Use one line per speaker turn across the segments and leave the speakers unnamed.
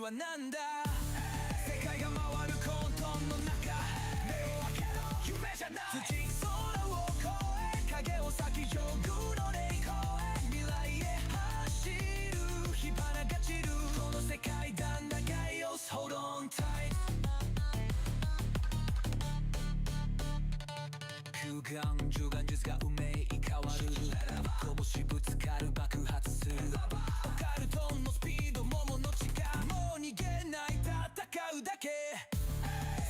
はなんだ。世界が回る混沌の中、目を開けろ夢じゃない。土空を越え影を裂き上空の霊光へ未来へ走る火花が散るこの世界だ長いよ Hold on tight。 空間中眼術が運命変わる拳ぶつかる爆発するオカルトンのスピード桃の力もう逃げない戦うだけ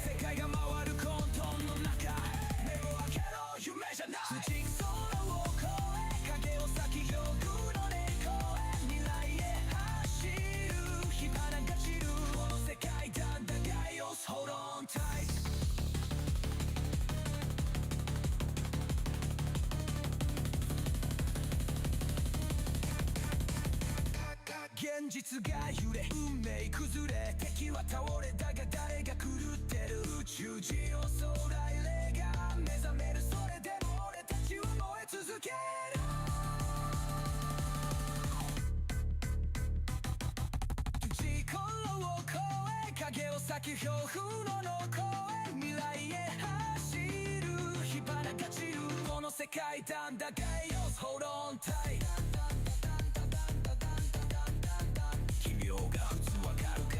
世界が回る混沌の中目を開けろ夢じゃない土空を越え影を裂き上空の霊光へ未来へ走る火花が散るこの世界だ長いよ Hold on tight。現実が揺れ運命崩れ敵は倒れだが誰が狂ってる宇宙人を空霊が目覚めるそれでも俺たちは燃え続ける土空を越え影を裂き強風の声未来へ走る火花が散るこの世界だ長いよ Hold on tight。が普通わかるか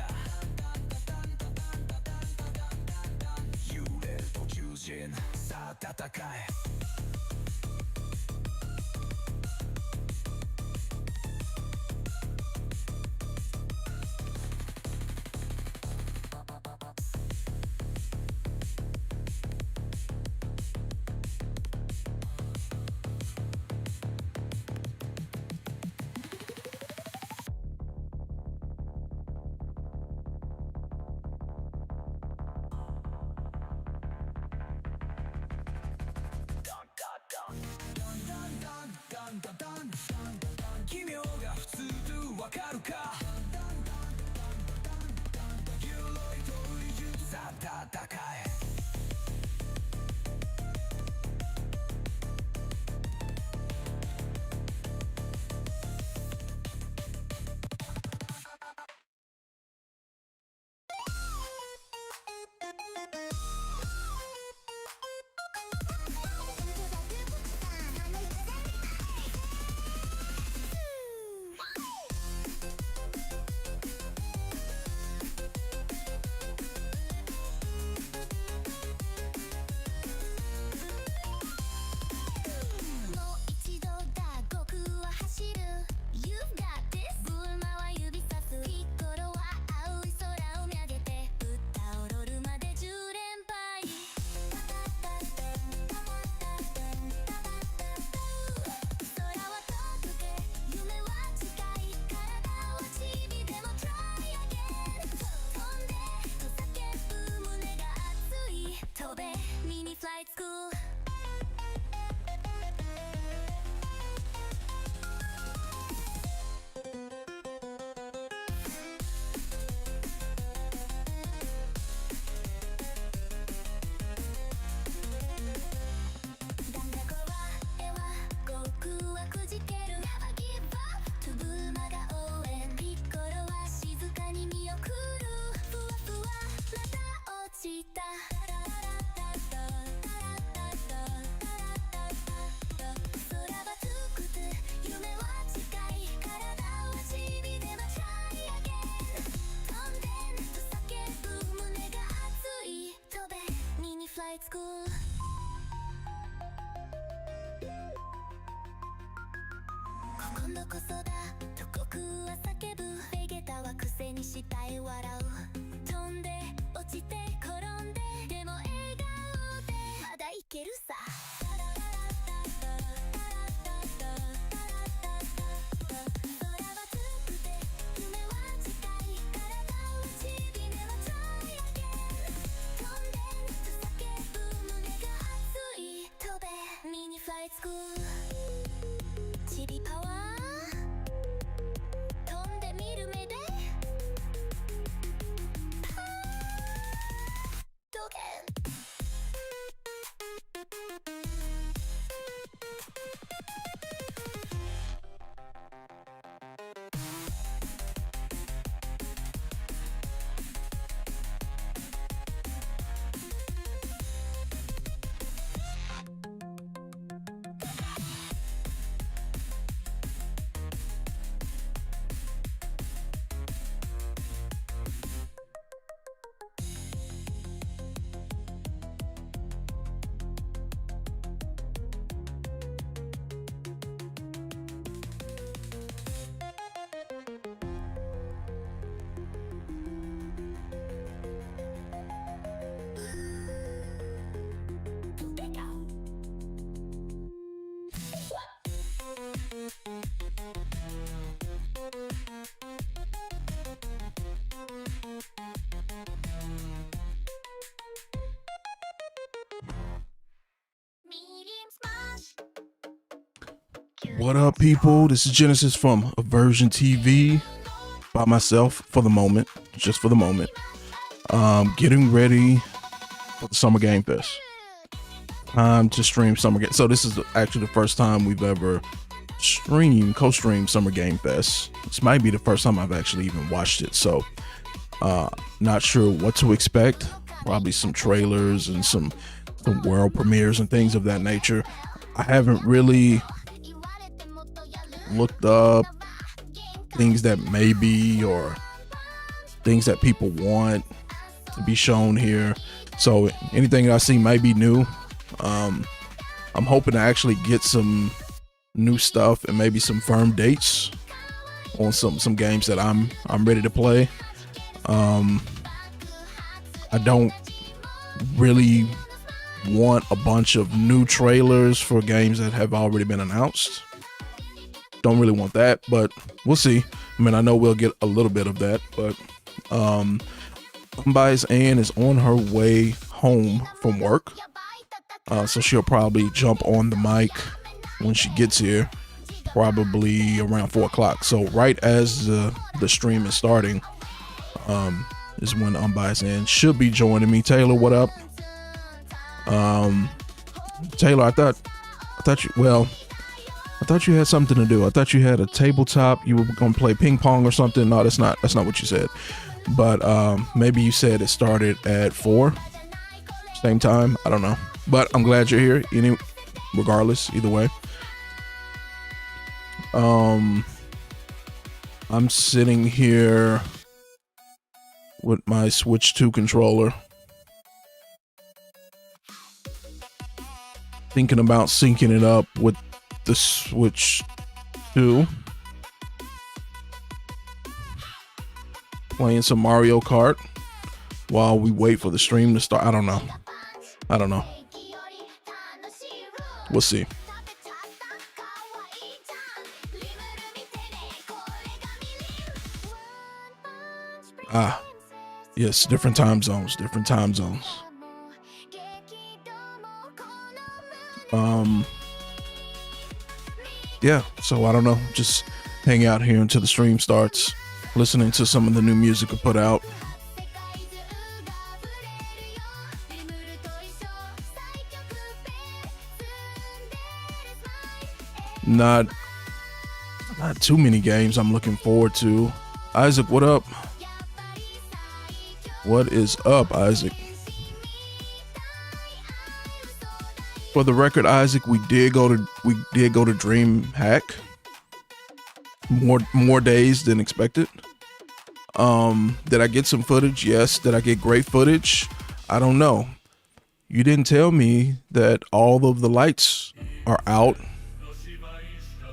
揺れると囚人さあ戦え奇妙が普通とわかるか鎧とウイ術さあ戦え今度こそだと国は叫ぶベゲタは癖にしたい笑う飛んで落ちて転んででも笑顔でまだいけるさチリパワー飛んでみる目でパードケン
What up, people? This is Genesis from AVersion TV by myself for the moment, just for the moment. Getting ready for the Summer Game Fest. Time to stream Summer Game. So this is actually the first time we've ever co-streamed Summer Game Fest. This might be the first time I've actually even watched it. So not sure what to expect. Probably some trailers and some world premieres and things of that nature. I haven't really looked up things that maybe or things that people want to be shown here. So anything that I see might be new. I'm hoping to actually get some new stuff and maybe some firm dates on some games that I'm ready to play. I don't really want a bunch of new trailers for games that have already been announced. Don't really want that, but we'll see. I mean, I know we'll get a little bit of that, but Unbiased Ann is on her way home from work, so she'll probably jump on the mic when she gets here, probably around 4 o'clock. So right as the stream is starting is when Unbiased Ann should be joining me. Taylor, what up? Taylor, I thought you had something to do. I thought you had a tabletop. You were gonna play ping pong or something. No, that's not what you said. But maybe you said it started at 4, same time. I don't know. But I'm glad you're here. Regardless, either way. I'm sitting here with my Switch 2 controller, thinking about syncing it up with the Switch 2, playing some Mario Kart while we wait for the stream to start. I don't know. We'll see. Yes, different time zones. Yeah, so I don't know, just hang out here until the stream starts, listening to some of the new music I put out. Not too many games I'm looking forward to. Isaac, what up? What is up, Isaac? For the record, Isaac, we did go to DreamHack. More days than expected. Did I get some footage? Yes. Did I get great footage? I don't know. You didn't tell me that all of the lights are out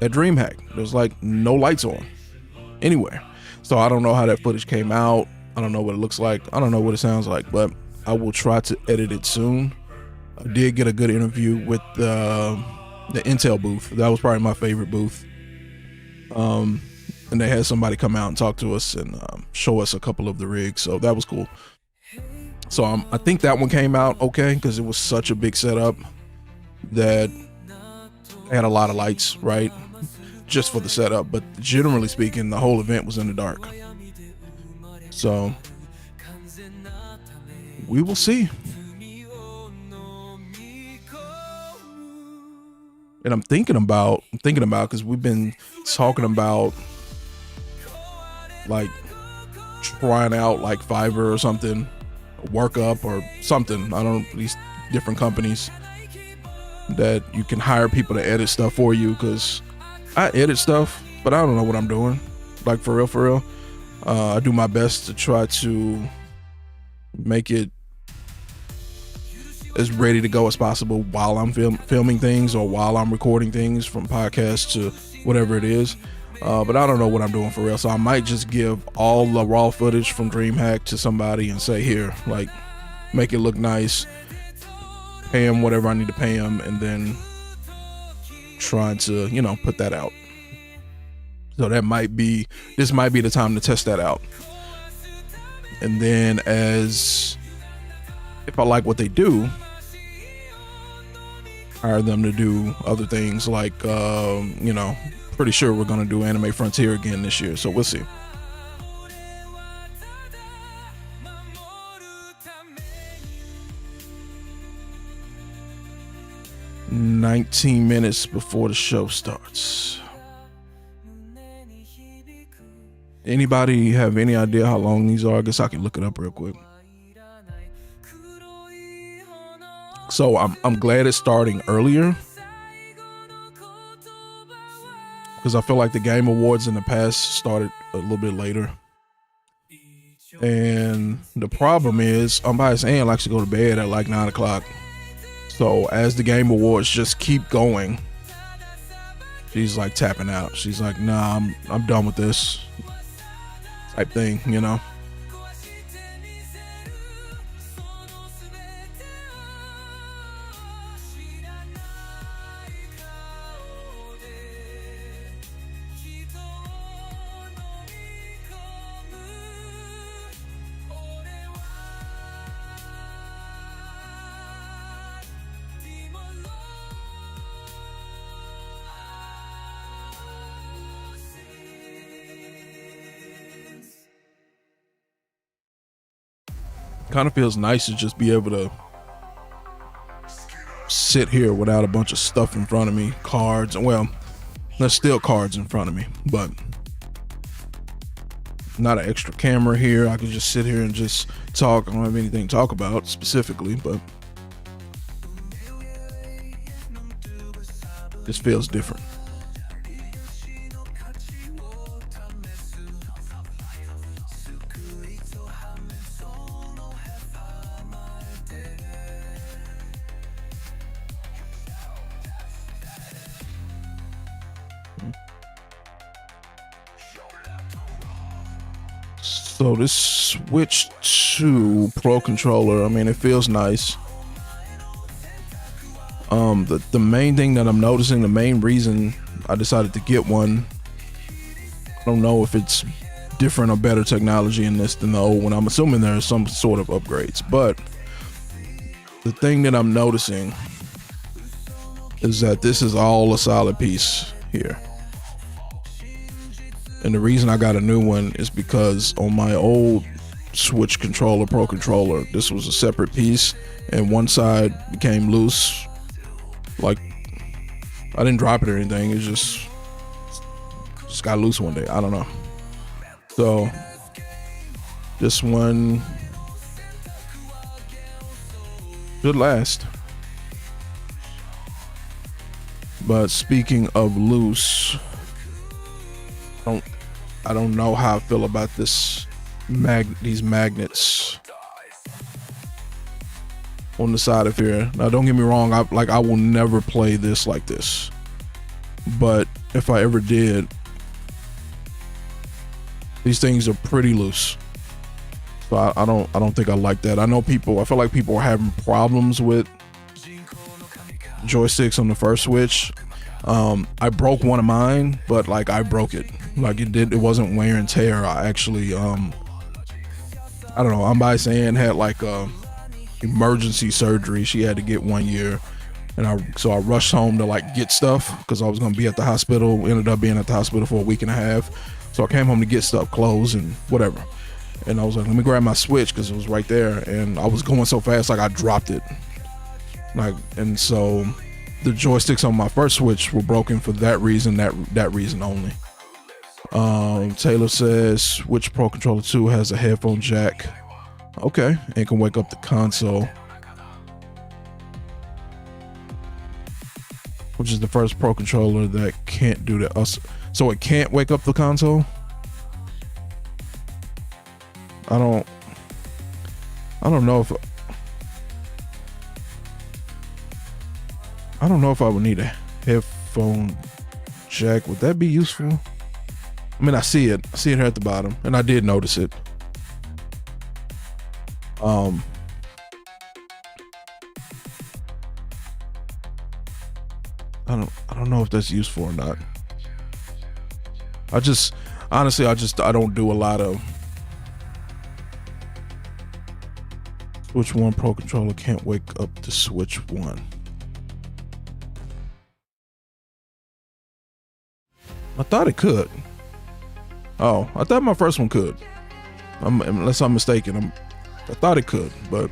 at DreamHack. There's like no lights on anywhere. So I don't know how that footage came out. I don't know what it looks like. I don't know what it sounds like, but I will try to edit it soon. I did get a good interview with the Intel booth. That was probably my favorite booth. And they had somebody come out and talk to us and show us a couple of the rigs. So that was cool. So I think that one came out okay because it was such a big setup that they had a lot of lights, right? Just for the setup. But generally speaking, the whole event was in the dark. So we will see. And I'm thinking about because we've been talking about like trying out like Fiverr or something, Workup or something. I don't know, these different companies that you can hire people to edit stuff for you, because I edit stuff, but I don't know what I'm doing. Like for real. I do my best to try to make it as ready to go as possible while I'm filming things or while I'm recording things, from podcasts to whatever it is. But I don't know what I'm doing for real. So I might just give all the raw footage from DreamHack to somebody and say, here, like, make it look nice, pay him whatever I need to pay him, and then trying to, put that out. So this might be the time to test that out. And then if I like what they do, hire them to do other things like, pretty sure we're going to do Anime Frontier again this year. So we'll see. "19 minutes before the show starts." Anybody have any idea how long these are? I guess I can look it up real quick. So I'm glad it's starting earlier, because I feel like the Game Awards in the past started a little bit later. And the problem is, Unbiased Ann likes to go to bed at like 9 o'clock. So as the Game Awards just keep going, she's like tapping out. She's like, "Nah, I'm done with this," type thing, you know. Kind of feels nice to just be able to sit here without a bunch of stuff in front of me, cards. Well, there's still cards in front of me, but not an extra camera here. I can just sit here and just talk. I don't have anything to talk about specifically, but this feels different. So this switch to Pro Controller, I mean, it feels nice. The main thing that I'm noticing, the main reason I decided to get one, I don't know if it's different or better technology in this than the old one. I'm assuming there's some sort of upgrades, but the thing that I'm noticing is that this is all a solid piece here. And the reason I got a new one is because on my old Switch controller, Pro Controller, this was a separate piece, and one side became loose. Like, I didn't drop it or anything, it just got loose one day. I don't know. So this one should last. But speaking of loose, I don't know how I feel about these magnets on the side of here. Now, don't get me wrong, I will never play this like this, but if I ever did, these things are pretty loose. So I don't think I like that. I feel like people are having problems with joysticks on the first Switch. I broke one of mine, but like I broke it. Like it wasn't wear and tear. I actually, I don't know, Unbiased Ann had like emergency surgery she had to get 1 year. And so I rushed home to like get stuff because I was going to be at the hospital. Ended up being at the hospital for a week and a half. So I came home to get stuff, clothes and whatever. And I was like, let me grab my Switch because it was right there. And I was going so fast, like I dropped it. And so the joysticks on my first Switch were broken for that reason, that reason only. Taylor says Switch Pro Controller 2 has a headphone jack. Okay, and can wake up the console, which is the first Pro Controller that can't do that. So it can't wake up the console. I don't know if I would need a headphone jack. Would that be useful? I mean, I see it here at the bottom, and I did notice it. I don't know if that's useful or not. Honestly, I don't do a lot of Switch 1 Pro controller. Can't wake up to Switch 1. I thought it could. Oh, I thought my first one could. Unless I'm mistaken. I thought it could, but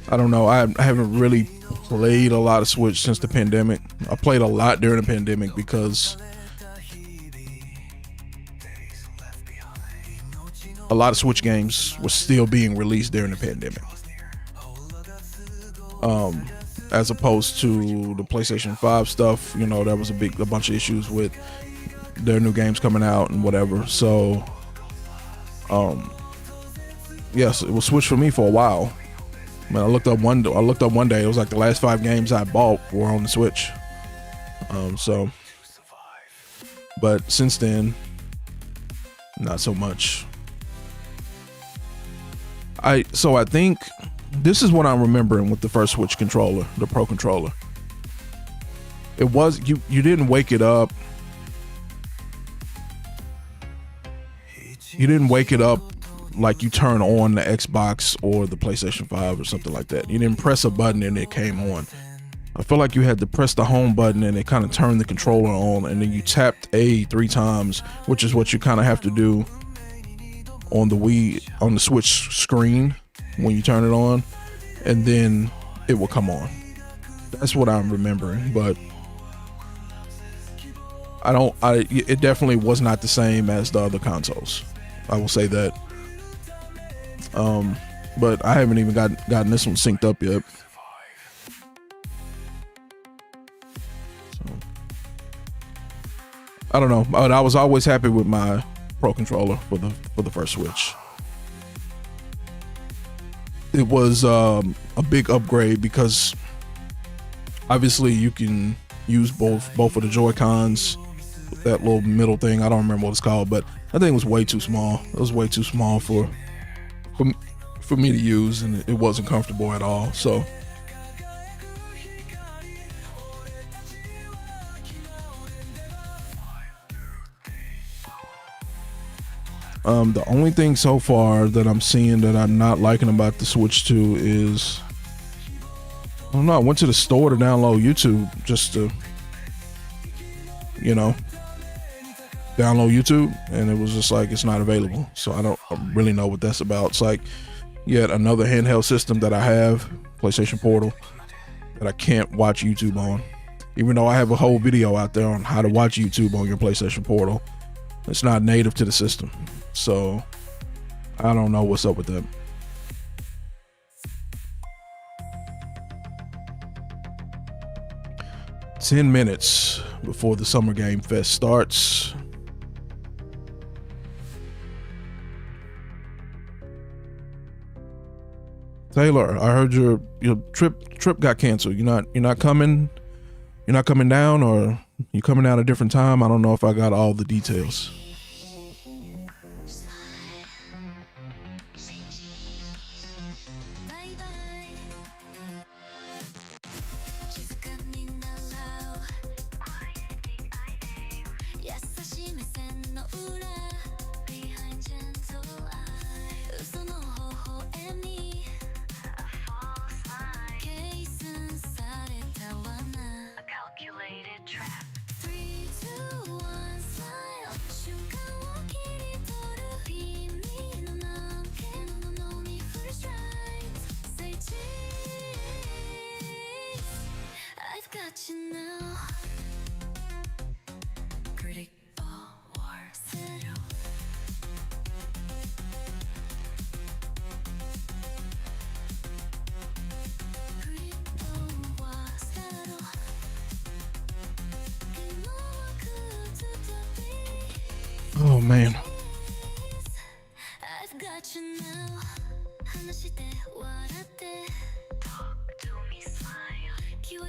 I don't know. I haven't really played a lot of Switch since the pandemic. I played a lot during the pandemic because a lot of Switch games were still being released during the pandemic. As opposed to the PlayStation 5 stuff, you know, there was a bunch of issues with their new games coming out and whatever. So, yes, it was Switch for me for a while. I mean, I looked up one day. It was like the last 5 games I bought were on the Switch. But since then, not so much. I think this is what I'm remembering with the first Switch controller, the Pro controller. It was you didn't wake it up. You didn't wake it up like you turn on the Xbox or the PlayStation 5 or something like that. You didn't press a button and it came on. I feel like you had to press the home button and it kind of turned the controller on, and then you tapped A 3 times, which is what you kind of have to do on the Switch screen when you turn it on, and then it will come on. That's what I'm remembering, but it definitely was not the same as the other consoles. I will say that. But I haven't even gotten this one synced up yet. So, I don't know, but I was always happy with my Pro controller for the first Switch. It was a big upgrade because obviously you can use both of the Joy-Cons. That little middle thing, I don't remember what it's called, but I think it was way too small. It was way too small for me to use, and it wasn't comfortable at all. So the only thing so far that I'm seeing that I'm not liking about the Switch 2 is, I don't know, I went to the store to download YouTube just to, you know, download YouTube, and it was just like, it's not available. So I don't really know what that's about. It's like yet another handheld system that I have, PlayStation Portal, that I can't watch YouTube on, even though I have a whole video out there on how to watch YouTube on your PlayStation Portal. It's not native to the system, so I don't know what's up with that. "10 minutes before the Summer Game Fest starts." Taylor, I heard your trip got canceled. You're not coming down, or you coming down a different time? I don't know if I got all the details. Oh man.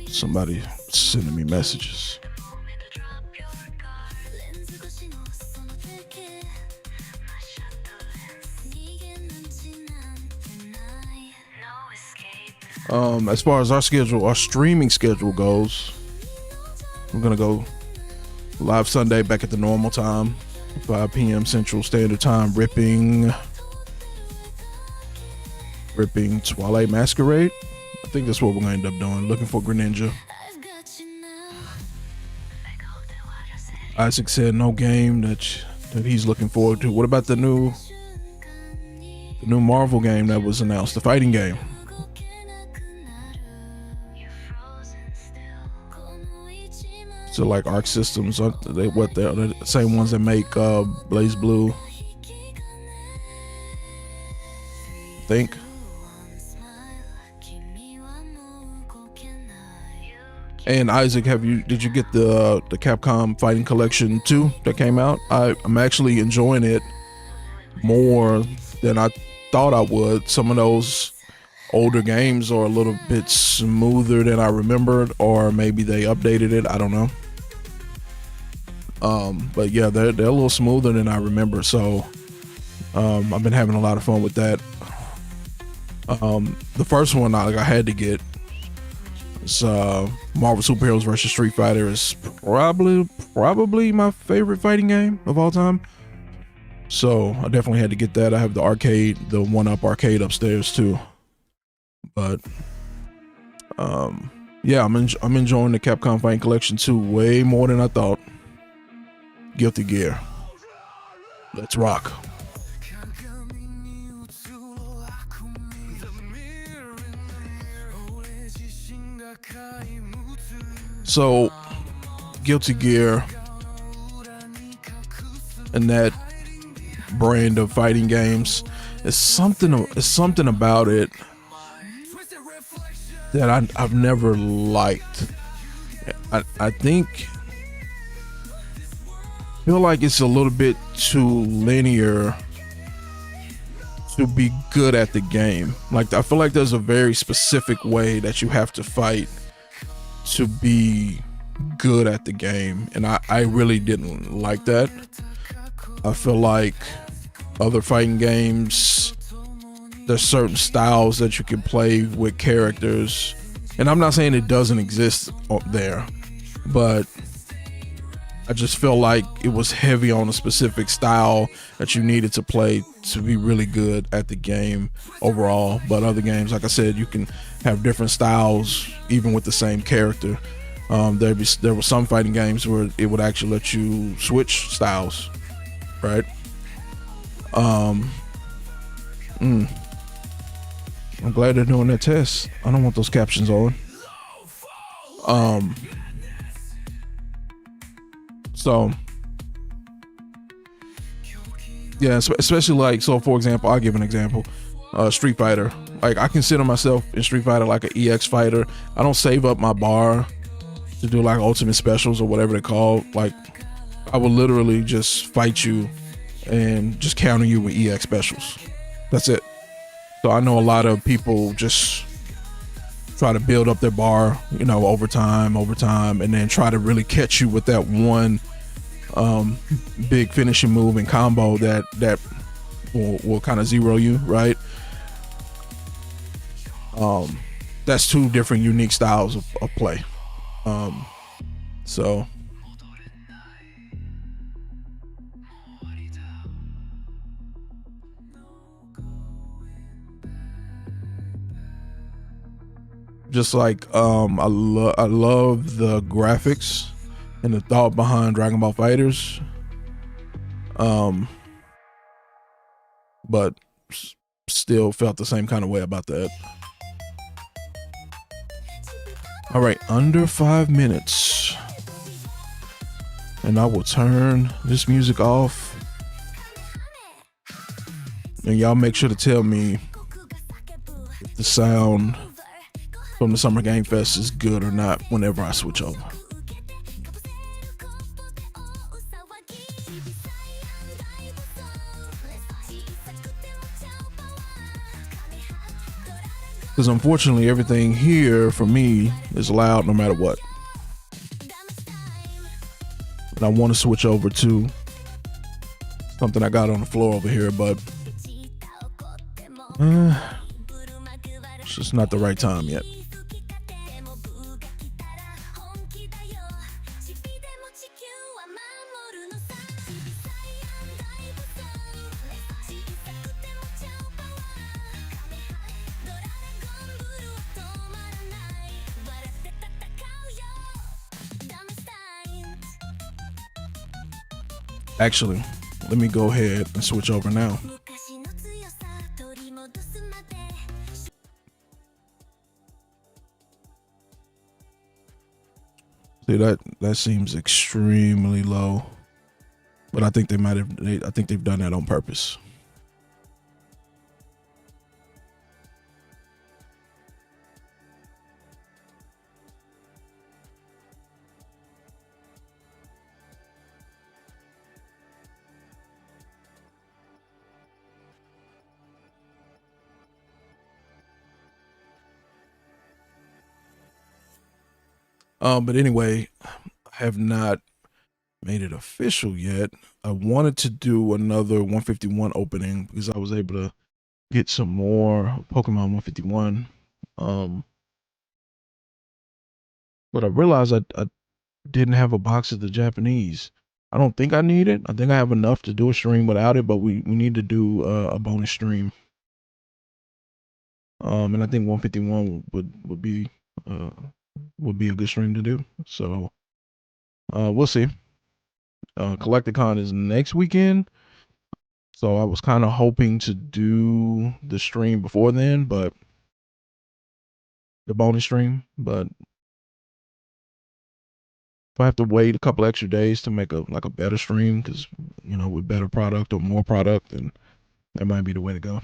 Somebody sending me messages. As far as our streaming schedule goes, we're gonna go Live Sunday back at the normal time, 5 p.m. Central Standard Time, ripping Twilight Masquerade. I think that's what we're gonna end up doing. Looking for Greninja. Isaac said no game that he's looking forward to. What about the new Marvel game that was announced, the fighting game? So like Arc Systems, they're the same ones that make Blaze Blue, I think. And Isaac, did you get the Capcom Fighting Collection 2 that came out? I'm actually enjoying it more than I thought I would. Some of those older games are a little bit smoother than I remembered, or maybe they updated it. I don't know. But yeah, they're a little smoother than I remember. So I've been having a lot of fun with that. The first one I had to get. It's Marvel Superheroes vs. Street Fighter is probably my favorite fighting game of all time. So I definitely had to get that. I have the 1-up arcade upstairs too. But yeah, I'm enjoying the Capcom Fighting Collection 2 way more than I thought. Guilty Gear. Let's rock. So, Guilty Gear and that brand of fighting games, it's something about it that I've never liked. I feel like it's a little bit too linear to be good at the game. Like, I feel like there's a very specific way that you have to fight to be good at the game, and I really didn't like that. I feel like other fighting games, there's certain styles that you can play with characters, and I'm not saying it doesn't exist there, but I just feel like it was heavy on a specific style that you needed to play to be really good at the game overall. But other games, like I said, you can have different styles even with the same character. There were some fighting games where it would actually let you switch styles, right? I'm glad they're doing that test. I don't want those captions on. So yeah, especially like, so for example, I'll give an example. Street Fighter. Like, I consider myself in Street Fighter like an EX fighter. I don't save up my bar to do like ultimate specials or whatever they're called. Like, I will literally just fight you and just counter you with EX specials. That's it. So I know a lot of people just try to build up their bar, you know, over time, and then try to really catch you with that one big finishing move and combo that will kind of zero you, right? That's two different unique styles of play. So just like I love the graphics and the thought behind Dragon Ball Fighters, but still felt the same kind of way about that. All right, under 5 minutes, and I will turn this music off, and y'all make sure to tell me if the sound from the Summer Game Fest is good or not whenever I switch over. Because unfortunately, everything here for me is loud no matter what. And I want to switch over to something I got on the floor over here, but it's just not the right time yet. Actually, let me go ahead and switch over now. See, that seems extremely low, but I think they might have. I think they've done that on purpose. But anyway, I have not made it official yet. I wanted to do another 151 opening because I was able to get some more Pokemon 151. But I realized I didn't have a box of the Japanese. I don't think I need it. I think I have enough to do a stream without it, but we need to do a bonus stream. And I think 151 would be a good stream to do. So we'll see. Collecticon is next weekend, so I was kind of hoping to do the stream before then, but the bonus stream. But if I have to wait a couple extra days to make a better stream, because with better product or more product, then that might be the way to go.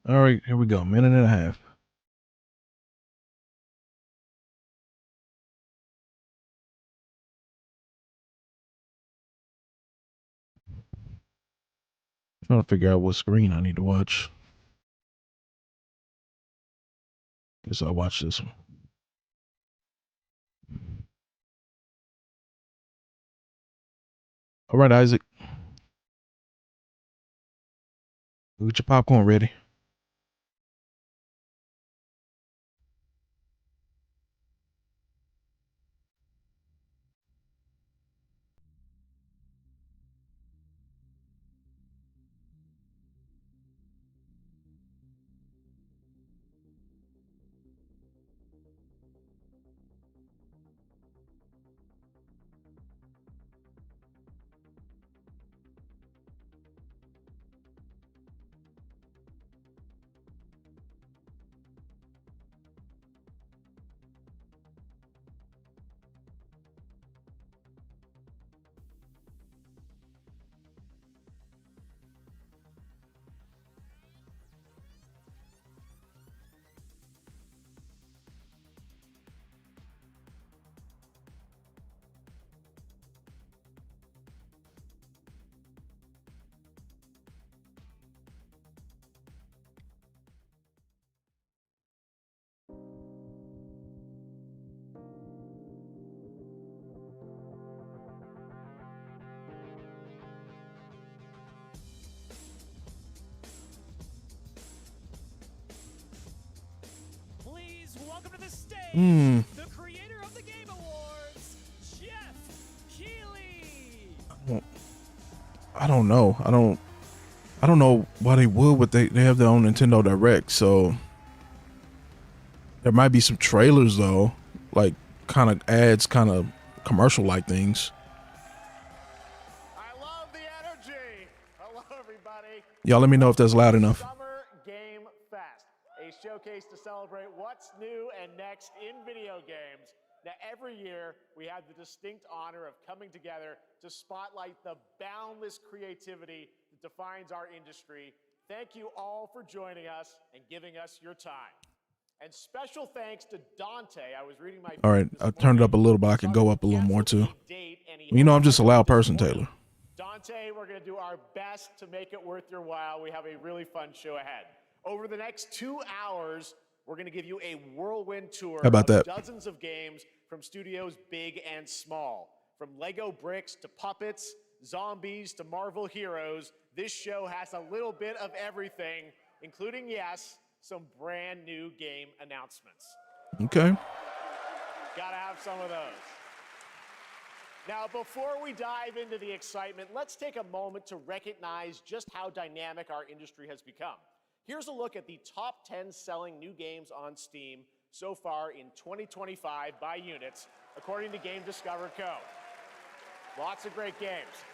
All right, here we go. Minute and a half. Trying to figure out what screen I need to watch. Guess I'll watch this one. All right, Isaac. Get your popcorn ready.
Please welcome to the stage the creator of the Game Awards, Jeff Keighley.
I don't know. I don't know why they would, but they have their own Nintendo Direct, so there might be some trailers though, like kind of ads, kind of commercial-like things.
I love the energy. Hello, everybody.
Y'all let me know if that's loud enough.
Summer Game Fest, a showcase to celebrate what's new and next in video games. Now, every year, we have the distinct honor of coming together to spotlight the boundless creativity that defines our industry. Thank you all for joining us and giving us your time. And special thanks to Dante. I was reading my.
All right, I turned it up a little, but I can go up a little more too. I'm just a loud person, Taylor.
Dante, we're going to do our best to make it worth your while. We have a really fun show ahead. Over the next 2 hours, We're going to give you a whirlwind tour
How about
of
that?
dozens of games from studios big and small. From Lego bricks to puppets, zombies to Marvel heroes, this show has a little bit of everything, including, yes, some brand new game announcements.
Okay.
Gotta have some of those. Now, before we dive into the excitement, let's take a moment to recognize just how dynamic our industry has become. Here's a look at the top 10 selling new games on Steam so far in 2025 by units, according to Game Discover Co. Lots of great games.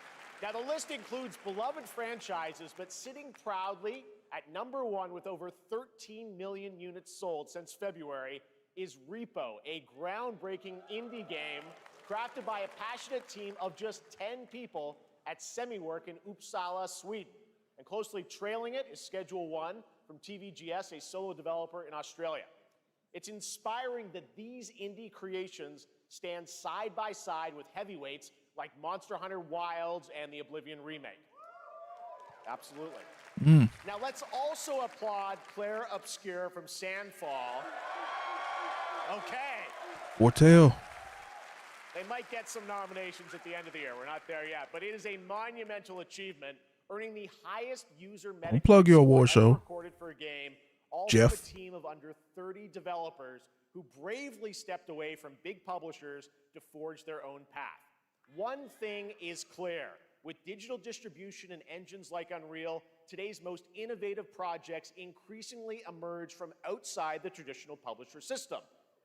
Now, the list includes beloved franchises, but sitting proudly at number 1 with over 13 million units sold since February is Repo, a groundbreaking indie game crafted by a passionate team of just 10 people at Semiwork in Uppsala, Sweden. And closely trailing it is Schedule 1 from TVGS, a solo developer in Australia. It's inspiring that these indie creations stand side by side with heavyweights like Monster Hunter Wilds and the Oblivion remake. Absolutely. Now let's also applaud Claire Obscure from Sandfall. Okay.
Fortale.
They might get some nominations at the end of the year. We're not there yet, but it is a monumental achievement, earning the highest user Metacritic
plug your
score
award
ever
show.
recorded for a game. All from
Jeff.
a team of under 30 developers who bravely stepped away from big publishers to forge their own path. One thing is clear. With digital distribution and engines like Unreal, today's most innovative projects increasingly emerge from outside the traditional publisher system.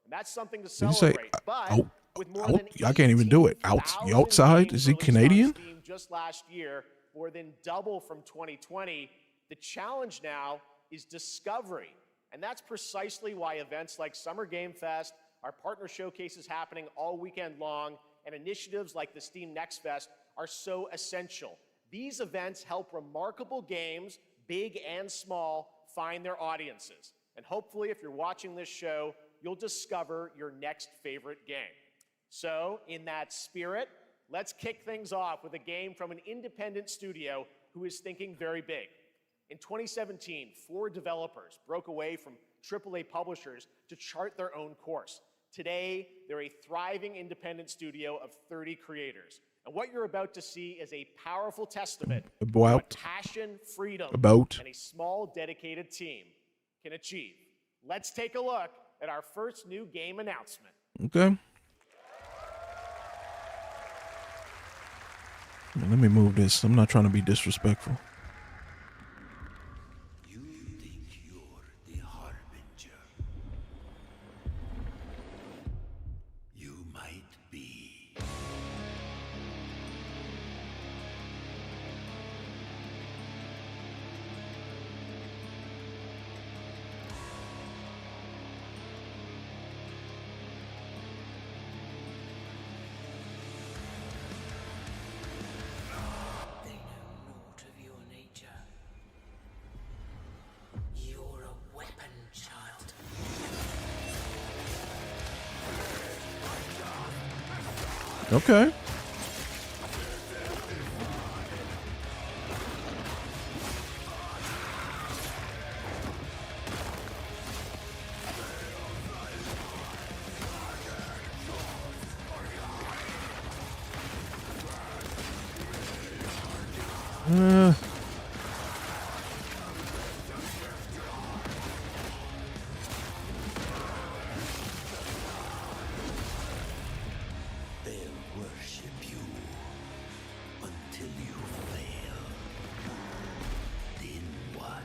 And that's something to
Did you say
celebrate. But
out?
with more
Out?
than
I can't even do it.
18,000
Outside? Is he
games released on
Canadian?
Steam just last year, more than double from 2020, the challenge now is discovery. And that's precisely why events like Summer Game Fest, our partner showcases happening all weekend long, and initiatives like the Steam Next Fest are so essential. These events help remarkable games, big and small, find their audiences. And hopefully, if you're watching this show, you'll discover your next favorite game. So, in that spirit, let's kick things off with a game from an independent studio who is thinking very big. In 2017, 4 developers broke away from AAA publishers to chart their own course. Today, they're a thriving independent studio of 30 creators. And what you're about to see is a powerful testament to what passion, freedom, and a small, dedicated team can achieve. Let's take a look at our first new game announcement.
Okay. Let me move this. I'm not trying to be disrespectful.
You think you're the harbinger? You might be. They know naught of your nature. You're a weapon, child.
Okay.
They'll worship you until you fail. Then what?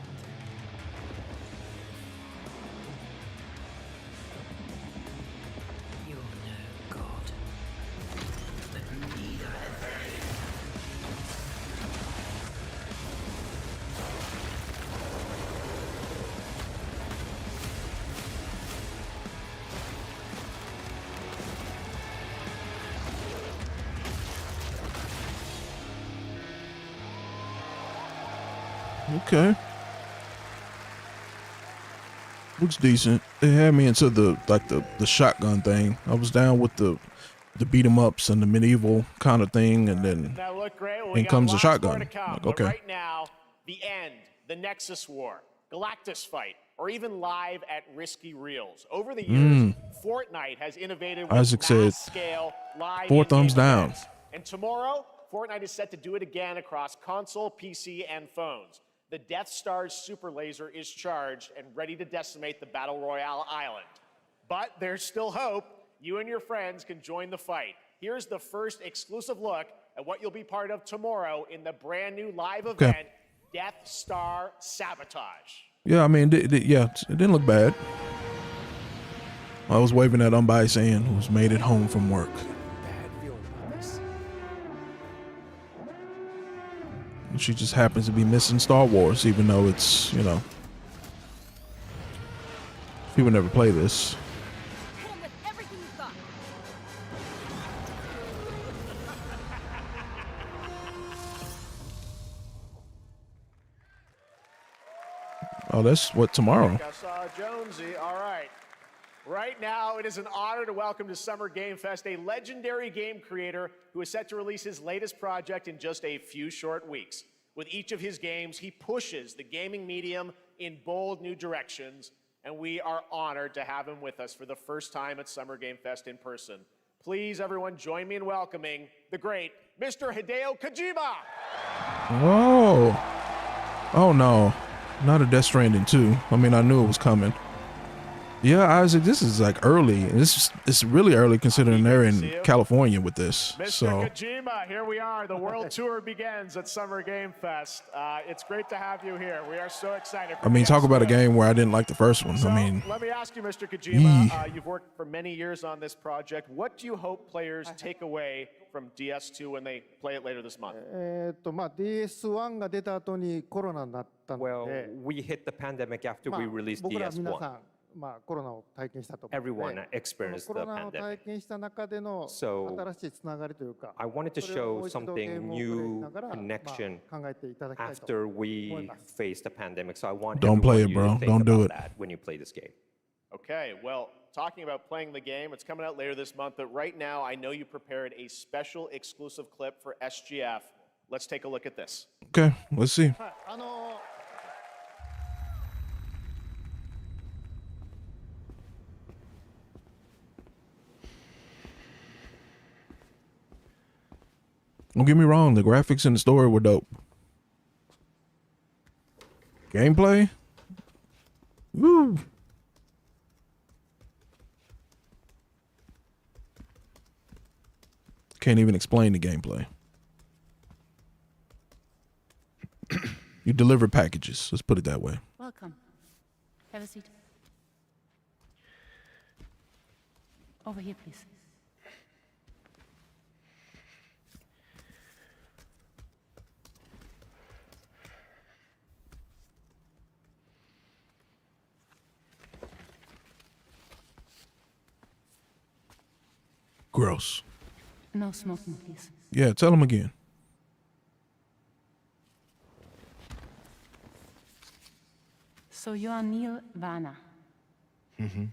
You're no god, but neither are they.
Okay. Looks decent. They had me into the shotgun thing. I was down with the beat 'em ups and the medieval kind of thing, and then
That looked great. Well,
in
we got
comes the
lots more
shotgun.
to come,
Like,
but
okay.
right now, the end, the Nexus War, Galactus fight. or even live at risky reels. Over the years, Fortnite has innovated with
Isaac said,
mass-scale live
4
in-game
thumbs down.
events. And tomorrow, Fortnite is set to do it again across console, PC, and phones. The Death Star's super laser is charged and ready to decimate the Battle Royale island. But there's still hope. You and your friends can join the fight. Here's the first exclusive look at what you'll be part of tomorrow in the brand new live event, Death Star Sabotage.
Yeah, I mean, yeah, it didn't look bad. I was waving at unbiased Ann, who's made it home from work. And she just happens to be missing Star Wars, even though it's, you know, people never play this. Oh, that's what, tomorrow?
I saw Jonesy. All right. Right now, it is an honor to welcome to Summer Game Fest a legendary game creator who is set to release his latest project in just a few short weeks. With each of his games, he pushes the gaming medium in bold new directions, and we are honored to have him with us for the first time at Summer Game Fest in person. Please, everyone, join me in welcoming the great Mr. Hideo Kojima.
Oh no. Not a Death Stranding 2. I mean, I knew it was coming. Yeah, Isaac, this is like early. It's really early considering they're in California with this.
Mr.
So
Kojima, here we are. The world tour begins at Summer Game Fest. It's great to have you here. We are so excited.
I mean, talk about a game where I didn't like the first one.
So,
I mean,
let me ask you, Mr. Kojima, you've worked for many years on this project. What do you hope players take away from DS2 when they play it later this month?
DS1 が出た後にコロナになったの
Well,
で、
we hit the pandemic after
まあ
we released
僕ら皆さ
DS1.
ん、コロナを体験したと思うの
Everyone
で、
experienced
コ
the
ロナを
pandemic.
体験した中での
So,
新しいつながりというか、
I wanted to
それをも
show
う一度ゲー
something
ムをプレイし
new
ながら、
connection
考えていただきたいと
after
思い
we
ます。
faced the pandemic. So I want
Don't play
everyone
it, bro.
you to think
Don't do
about
it.
that when you play this game.
Okay, well, talking about playing the game, it's coming out later this month, but right now I know you prepared a special exclusive clip for SGF. Let's take a look at this.
okay, let's see.
はい、
Don't get me wrong, the graphics and the story were dope. Gameplay? Woo! Can't even explain the gameplay. You deliver packages, let's put it that way.
Welcome. Have a seat. Over here, please.
Gross.
No smoking, please.
Yeah, tell him again.
So you are Neil Varner. Mm-hmm.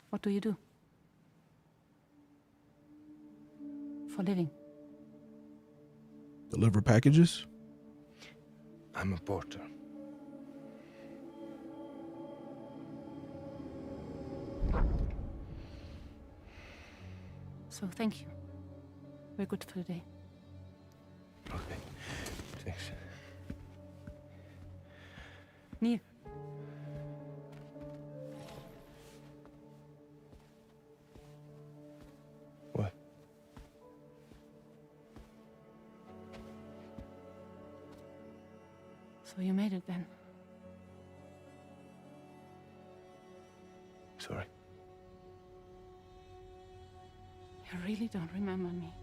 What do you do? For a living?
Deliver packages?
I'm a porter.
So thank you. We're good for today.
Okay. Thanks.
Neil.
What?
So you made it then.
Sorry.
You really don't remember me.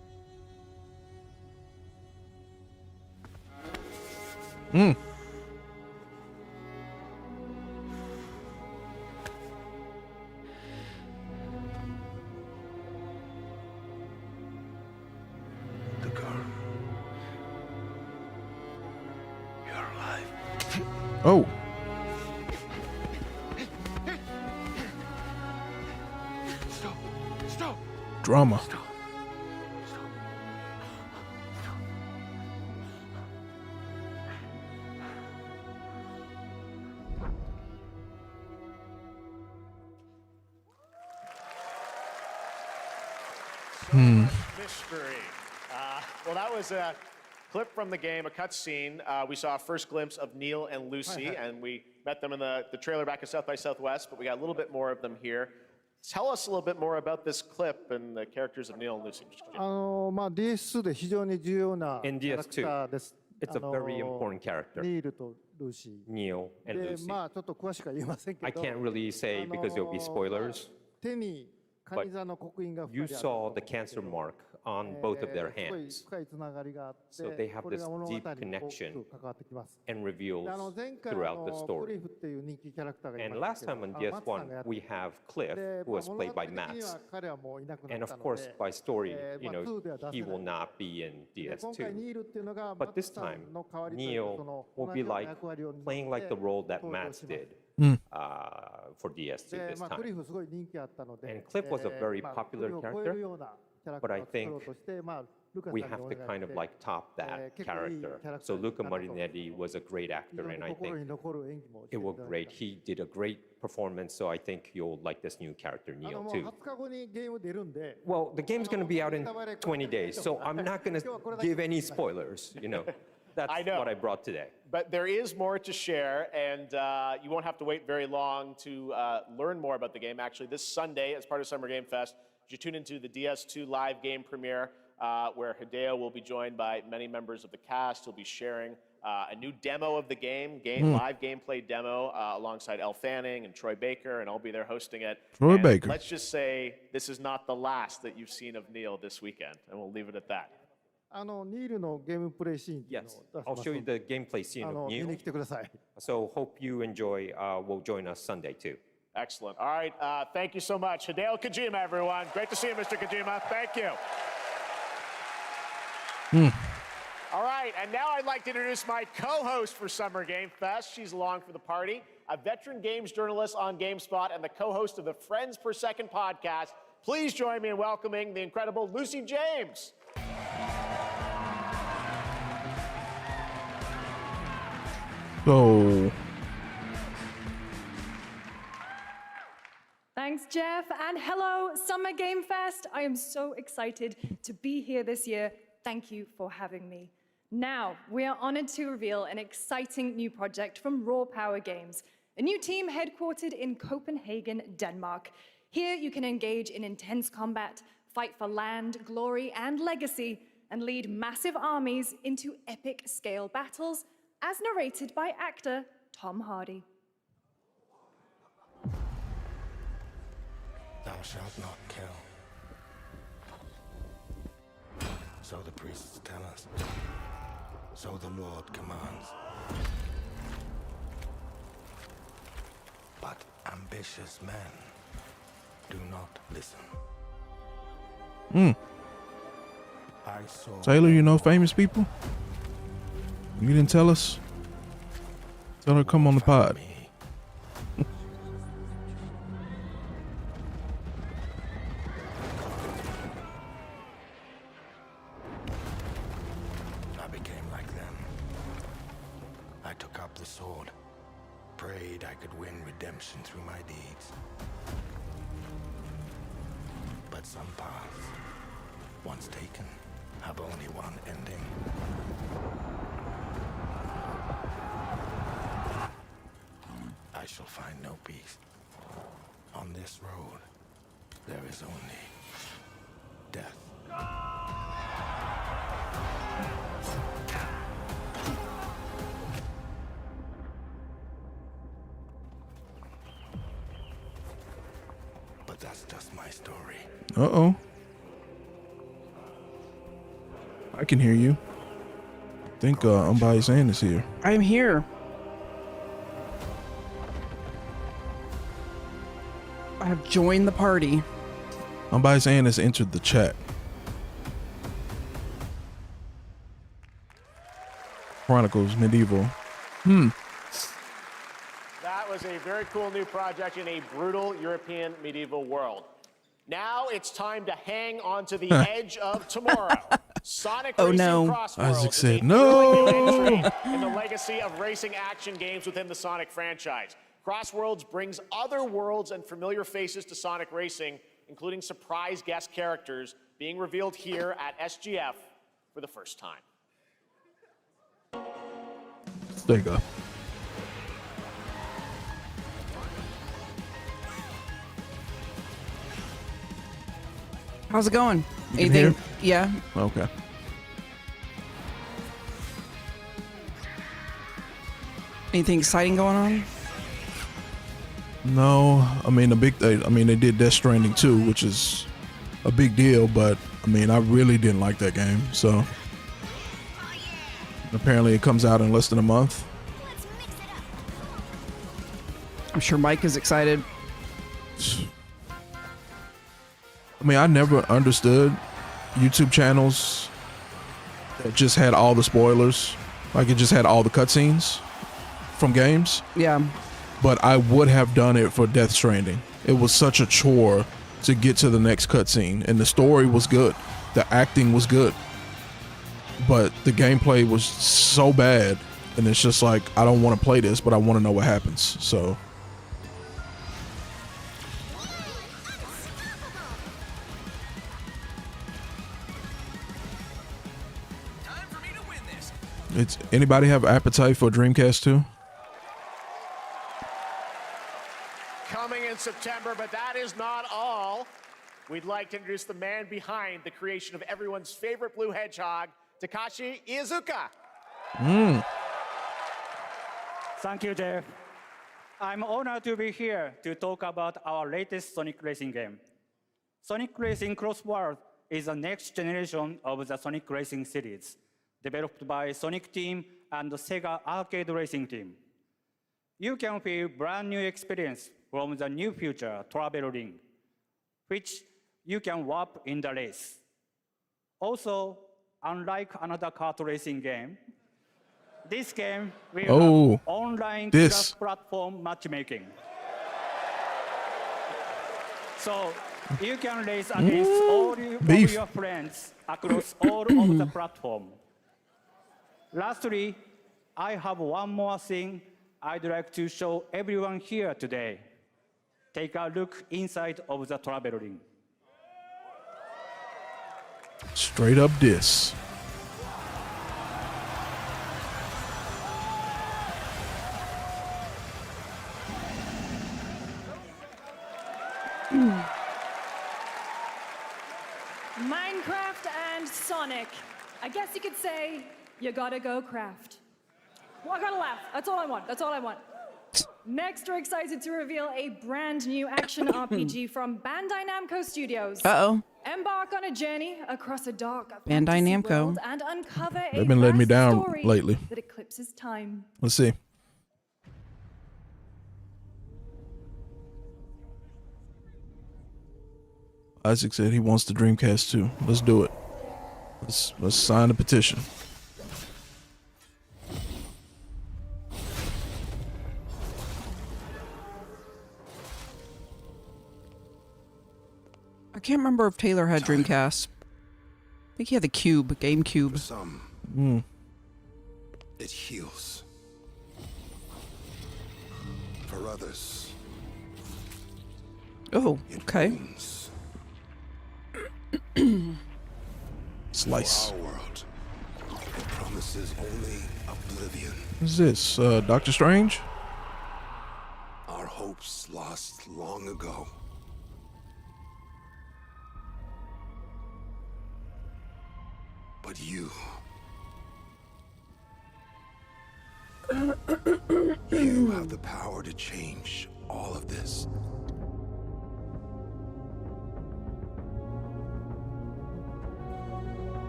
The girl. You're alive.
Oh.
Stop. Stop.
Drama.
Stop.
So much mystery. Well, that was a clip from the game, a cutscene. We saw a first glimpse of Neil and Lucy, and we met them in the trailer back at South by Southwest, but we got a little bit more of them here. Tell us a little bit more about this clip and the characters of Neil and Lucy.
DS2 で非常に重要なキ
In
ャラクターです。
It's a very important character,
ニールとルーシ
Neil
ー。
and
で、
Lucy.
まあちょっと詳しくは言えませんけ
I
ど、
can't really say because there'll be spoilers.
手にカニ座の刻印が2
You
人ある
saw the cancer mark on both of their
すごい
hands
深いつながりがあって
So they have
これが
this
物語に
deep
大き
connection
く関わってきます。
and reveals
で前回
throughout the
クリ
story.
フっていう人気キャラクターがい
And
ました
last
けど
time on
マッツさんがや
DS1,
って
we have Cliff,
で
who was
物
played
語
by
的に
Max.
は彼はもういなくな
And
った
of
の
course,
で
by story,
まあ 2では出せ
he
な
will
い。
not be in
で今回
DS2.
ニールっていうのがマ
But
ッツ
this
さ
time,
んの代わりというかそ
Neil
の
will
同
be
じような
like
役割を担って
playing like the role that
登場
Max
します
did for DS2
で
this
まあ、クリ
time.
フすごい人気あったので、
And Cliff was a very
まあ
popular
クリフを超えるようなキャラクタ
But I
ーを作ろうとして、まあ、ルカさん
We
にお
have
願い
to kind
し
of
て
like top that
結構いい
character.
キャラクタ
So
ーになったと
Luca Marinetti was a great
非
actor,
常に
and I
心
think
に残る演技もして
it
い
was
ただ
great.
いた
He did a great performance, so I think you'll like this new character,
も
Neil,
う
too.
20日後にゲーム出るんで、
Well, the game's going to be out in 20 days, so I'm not going to give any spoilers, That's
I know.
what I brought today.
But there is more to share, and you won't have to wait very long to learn more about the game. Actually, this Sunday, as part of Summer Game Fest, you tune into the DS2 live game premiere, where Hideo will be joined by many members of the cast. He'll be sharing a new demo of the game, live gameplay demo, alongside Elle Fanning and Troy Baker, and I'll be there hosting it.
Troy
And
Baker.
Let's just say this is not the last that you've seen of Neil this weekend, and we'll leave it at that.
ニールのゲームプレイシーンっていうの
Yes,
を出し
I'll
ます
show you
ので
the gameplay scene of
見に
Neil.
来てください。
So hope you enjoy, will join us Sunday, too.
Excellent. All right, thank you so much. Hideo Kojima, everyone. Great to see you, Mr. Kojima. Thank you. All right, and now I'd like to introduce my co-host for Summer Game Fest. She's along for the party, a veteran games journalist on GameSpot and the co-host of the Friends Per Second podcast. Please join me in welcoming the incredible Lucy James.
So,
Thanks, Jeff, and hello, Summer Game Fest. I am so excited to be here this year. Thank you for having me. Now, we are honored to reveal an exciting new project from Raw Power Games, a new team headquartered in Copenhagen, Denmark. Here, you can engage in intense combat, fight for land, glory, and legacy, and lead massive armies into epic scale battles, as narrated by actor Tom Hardy.
Thou shalt not kill. So the priests tell us. So the Lord commands. But ambitious men do not listen. I saw
Taylor, you know famous people? You didn't tell us? Tell her to come on the pod.
me. I became like them. I took up the sword, prayed I could win redemption through my deeds. But some paths, once taken, have only one ending. I shall find no peace. On this road, there is only death. But that's just my story.
Uh-oh. I can hear you. I think Unbiased Ann is here.
I'm here. I have joined the party.
Unbiased Ann has entered the chat. Chronicles Medieval.
That was a very cool new project in a brutal European medieval world. Now it's time to hang on to the edge of tomorrow. Sonic
Oh,
Racing
no.
Crossworlds
Isaac
is
said
a
no.
thrilling new entry in the legacy of racing action games within the Sonic franchise. Crossworlds brings other worlds and familiar faces to Sonic Racing, including surprise guest characters being revealed here at SGF for the first time.
There you go.
How's it going?
You can hear?
Yeah.
Okay.
Anything exciting going on?
No, I mean they did Death Stranding 2, which is a big deal, but I mean I really didn't like that game. So apparently it comes out in less than a month.
I'm sure Mike is excited.
I mean, I never understood YouTube channels that just had all the spoilers, like it just had all the cutscenes from games.
Yeah.
But I would have done it for Death Stranding. It was such a chore to get to the next cutscene, and the story was good, the acting was good, but the gameplay was so bad, and it's just like I don't want to play this, but I want to know what happens. So. Anybody have appetite for Dreamcast 2?
Coming in September, but that is not all. We'd like to introduce the man behind the creation of everyone's favorite blue hedgehog, Takashi Iizuka.
Thank you, Jeff. I'm honored to be here to talk about our latest Sonic Racing game. Sonic Racing Cross World is the next generation of the Sonic Racing series, developed by Sonic Team and the Sega Arcade Racing Team. You can feel brand new experience from the new future travel ring, which you can warp in the race. Also, unlike another kart racing game, this game will have online cross-platform matchmaking. So you can race against all of your friends across all of the platform. Lastly, I have one more thing I'd like to show everyone here today. Take a look inside of the travel ring.
Straight up diss.
Minecraft and Sonic. I guess you could say you gotta go craft. Well, I gotta laugh. That's all I want. That's all I want. Next, we're excited to reveal a brand new action RPG from Bandai Namco Studios.
Uh-oh.
Embark on a journey across a dark
Bandai
fantasy
Namco.
world and uncover a
They've been letting me
vast
down
story
lately.
that eclipses time.
Let's see. Isaac said he wants the Dreamcast 2. Let's do it. Let's sign the petition.
I can't remember if Taylor had Dreamcast. I think he had the Cube, GameCube.
For some, it heals. For others,
Oh,
it
okay.
wounds.
Slice.
For our world, it promises only oblivion.
What's this? Doctor Strange?
Our hopes lost long ago. But you have the power to change all of this.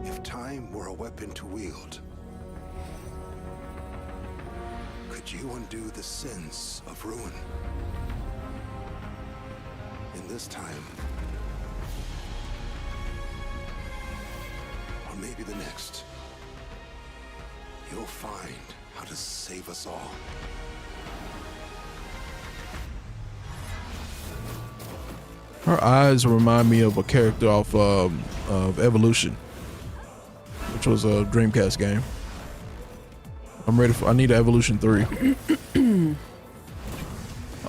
If time were a weapon to wield, could you undo the sins of ruin? In this time, or maybe the next, you'll find how to save us all.
Her eyes remind me of a character off of Evolution, which was a Dreamcast game. I'm ready for. I need Evolution 3.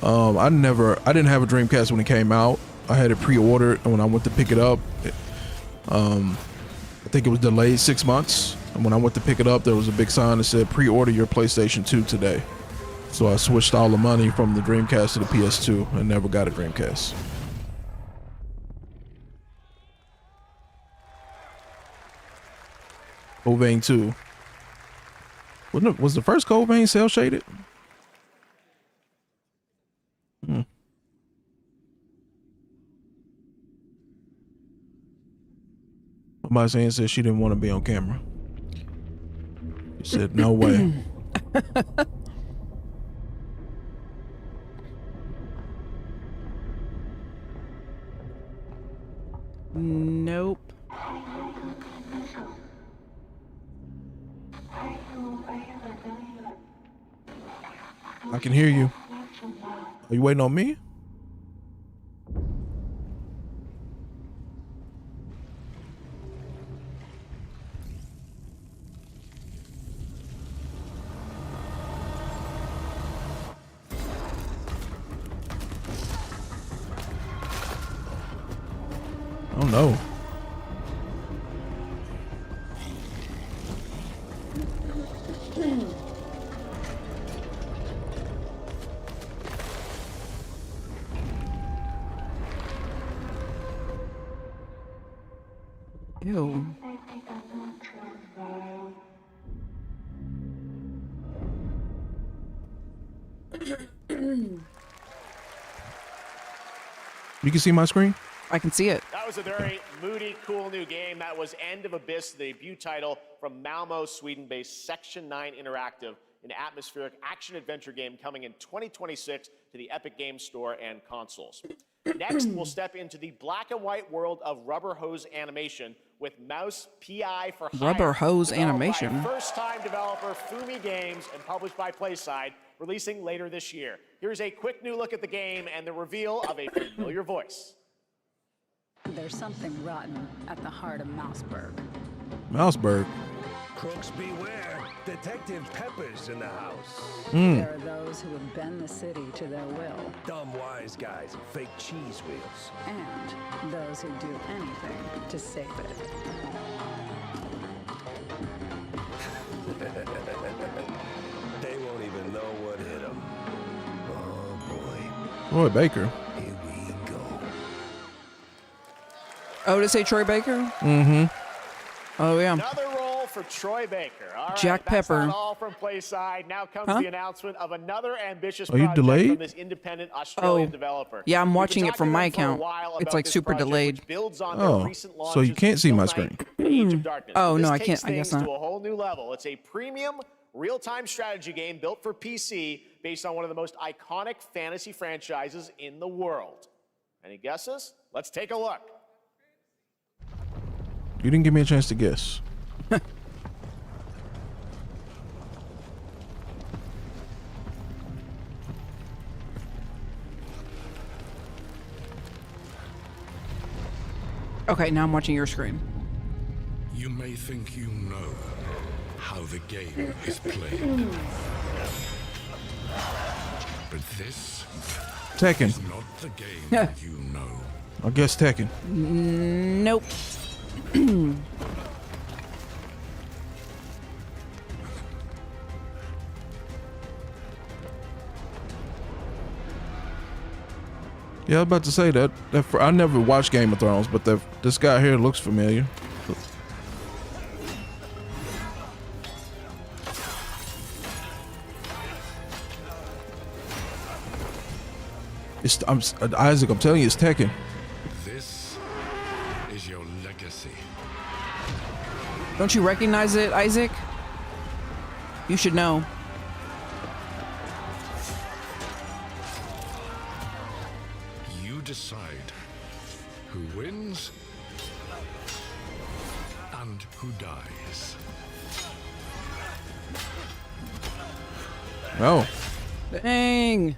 I didn't have a Dreamcast when it came out, I had it pre-ordered, and when I went to pick it up, I think it was delayed 6 months. And when I went to pick it up, there was a big sign that said pre-order your PlayStation 2 today. So I switched all the money from the Dreamcast to the PS2 and never got a Dreamcast. Code Vein 2. Was the first Code Vein cell shaded? My saying said she didn't want to be on camera. She said, no way.
Nope.
I can hear you. Are you waiting on me? Oh no.
Ew.
You can see my screen?
I can see it.
That was a very moody, cool new game. That was End of Abyss, the debut title from Malmo, Sweden-based Section 9 Interactive, an atmospheric action-adventure game coming in 2026 to the Epic Games Store and consoles. Next, we'll step into the black and white world of rubber hose animation with Mouse PI for Hire.
Rubber hose
Developed
animation.
by first-time developer Fumi Games and published by PlaySide, releasing later this year. Here's a quick new look at the game and the reveal of a familiar voice.
There's something rotten at the heart of Mouseburg.
Mouseburg.
Crooks beware. Detective Pepper's in the house.
There are those who would bend the city to their will.
Dumb wise guys and fake cheese wheels.
And those who do anything to save it.
They won't even know what hit them. Oh boy.
Roy Baker.
Here we go.
Oh, did it say Troy Baker?
Mm-hmm.
Oh, yeah.
Another role for Troy Baker. All right,
Jack
that's
Pepper.
not all from PlaySide. Now comes
Huh?
the announcement of another ambitious
Are you
project
delayed?
from this independent Australian
Oh.
developer.
Yeah, I'm
We've been
watching it
talking
from
to
my
them for a
account.
while
It's
about
like
this
super
project,
delayed.
which builds on
Oh,
their recent
so you
launches,
can't see
Still
my
Night
screen.
and Age of Darkness.
Oh,
This
no, I
takes
can't- I
things
guess not.
to a whole new level. It's a premium real-time strategy game built for PC based on one of the most iconic fantasy franchises in the world. Any guesses? Let's take a look.
You didn't give me a chance to guess.
Okay, now I'm watching your screen.
You may think you know how the game is played. But this
Tekken.
is not the game that you know.
I guess Tekken.
Nope.
Yeah, I was about to say that I never watched Game of Thrones, but this guy here looks familiar. Isaac, I'm telling you, it's Tekken.
This is your legacy.
Don't you recognize it, Isaac? You should know.
You decide who wins and who dies.
Oh.
Dang.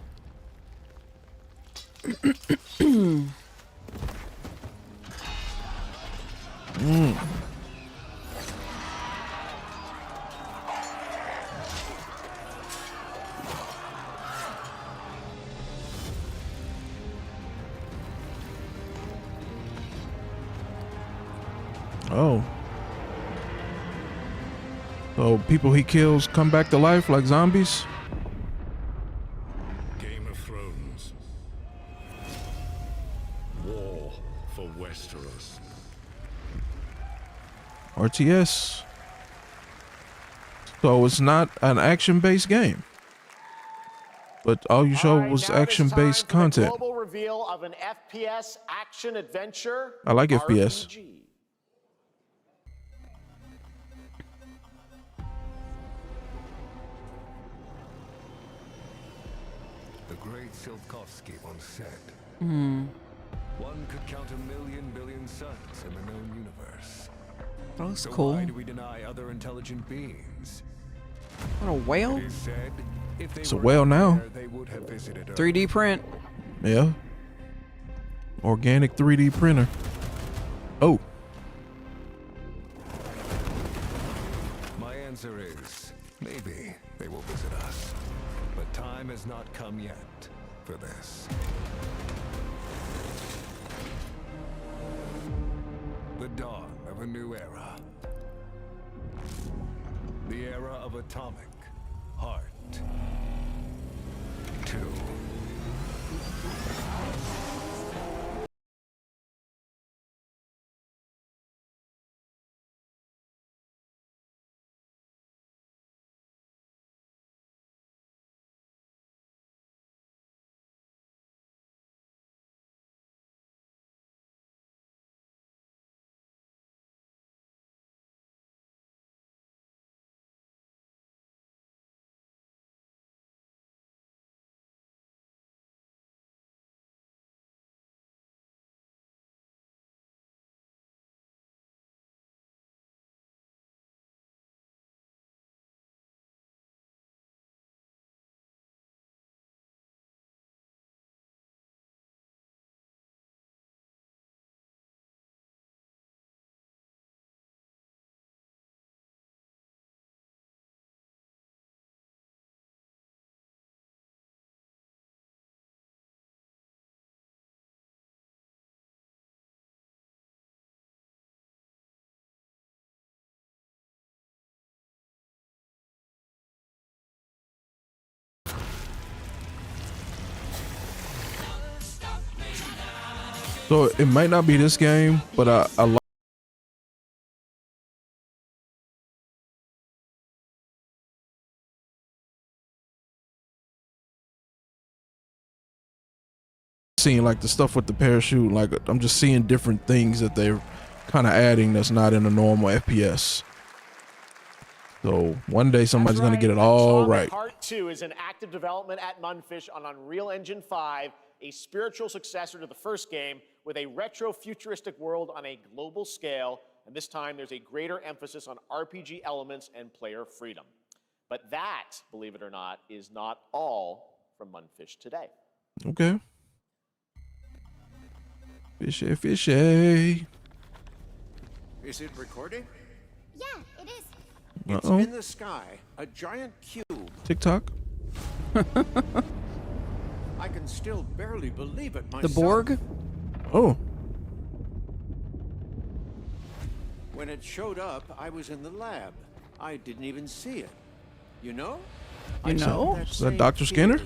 Oh. So people he kills come back to life like zombies?
Game of Thrones. War for Westeros.
RTS. So it's not an action-based game. But all you showed was action-based content.
Global reveal of an FPS action adventure.
I like FPS.
RPG.
The great Silkovsky once said,
Hmm.
one could count 1,000,000 billion suns in the known universe.
That looks
So
cool.
why do we deny other intelligent beings?
What, a whale?
It is said, if they
It's a
were
whale
out
now.
there, they would have visited Earth.
3D print.
Yeah. Organic 3D printer. Oh.
My answer is, maybe they will visit us. But time has not come yet for this. The dawn of a new era. The era of atomic heart. 2.
So it might not be this game, but I like seeing like the stuff with the parachute. Like I'm just seeing different things that they're kind of adding that's not in a normal FPS. So one day somebody's gonna get it all right.
Part 2 is in active development at Munfish on Unreal Engine 5, a spiritual successor to the first game with a retro-futuristic world on a global scale, and this time there's a greater emphasis on RPG elements and player freedom. But that, believe it or not, is not all from Munfish today.
Okay. Fishy, fishy.
Is it recording?
Yeah, it is.
It's
Uh-oh.
in the sky, a giant cube.
TikTok.
I can still barely believe it myself.
The Borg?
Oh.
When it showed up, I was in the lab. I didn't even see it. You know?
You know?
Is that Dr. Skinner?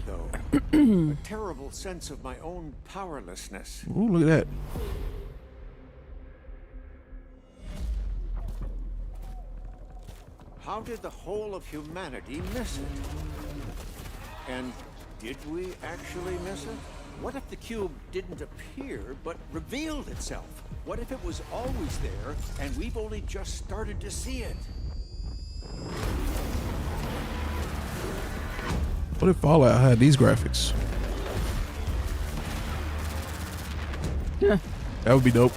A terrible sense of my own powerlessness.
Ooh, look at that.
How did the whole of humanity miss it? And did we actually miss it? What if the cube didn't appear, but revealed itself? What if it was always there, and we've only just started to see it?
What if Fallout had these graphics?
Yeah.
That would be dope.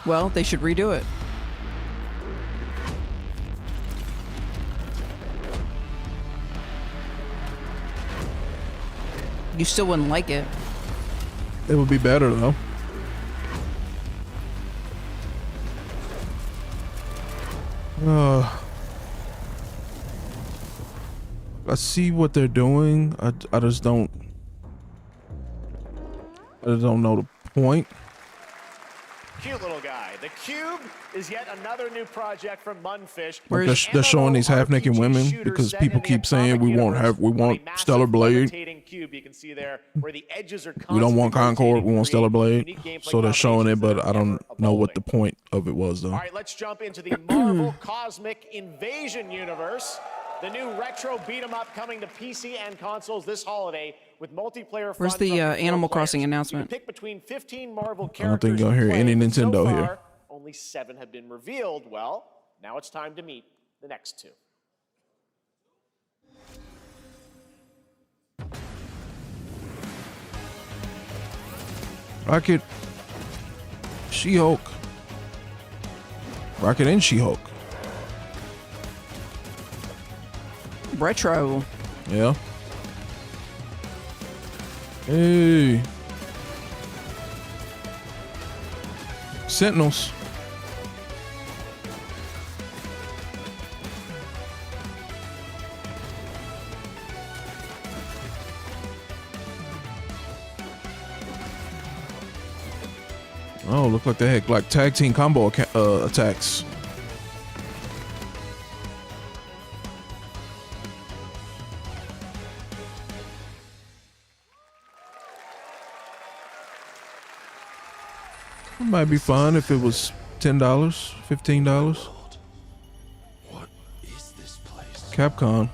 Well, they should redo it. You still wouldn't like it.
It would be better though. I see what they're doing. I just don't know the point.
Cute little guy. The Cube is yet another new project from Munfish.
Like they're showing these half-naked women because people keep saying we want Stellar Blade.
Cube, you can see there where the edges are
We don't want Concord, we want Stellar Blade.
unique
So they're showing it, but I don't know what the point of it was though.
All right, let's jump into the Marvel Cosmic Invasion universe. The new retro beat 'em up coming to PC and consoles this holiday with multiplayer.
Where's the Animal Crossing announcement?
Pick between 15 Marvel characters.
I don't think you'll hear
to play.
any Nintendo
So far,
here.
Only 7 have been revealed. Well, now it's time to meet the next 2.
Rocket, She-Hulk. Rocket and She-Hulk.
Retro.
Yeah. Hey. Sentinels. Oh, look like they had like tag team combo attacks. It might be fun if it was $10, $15.
What is this place?
Capcom.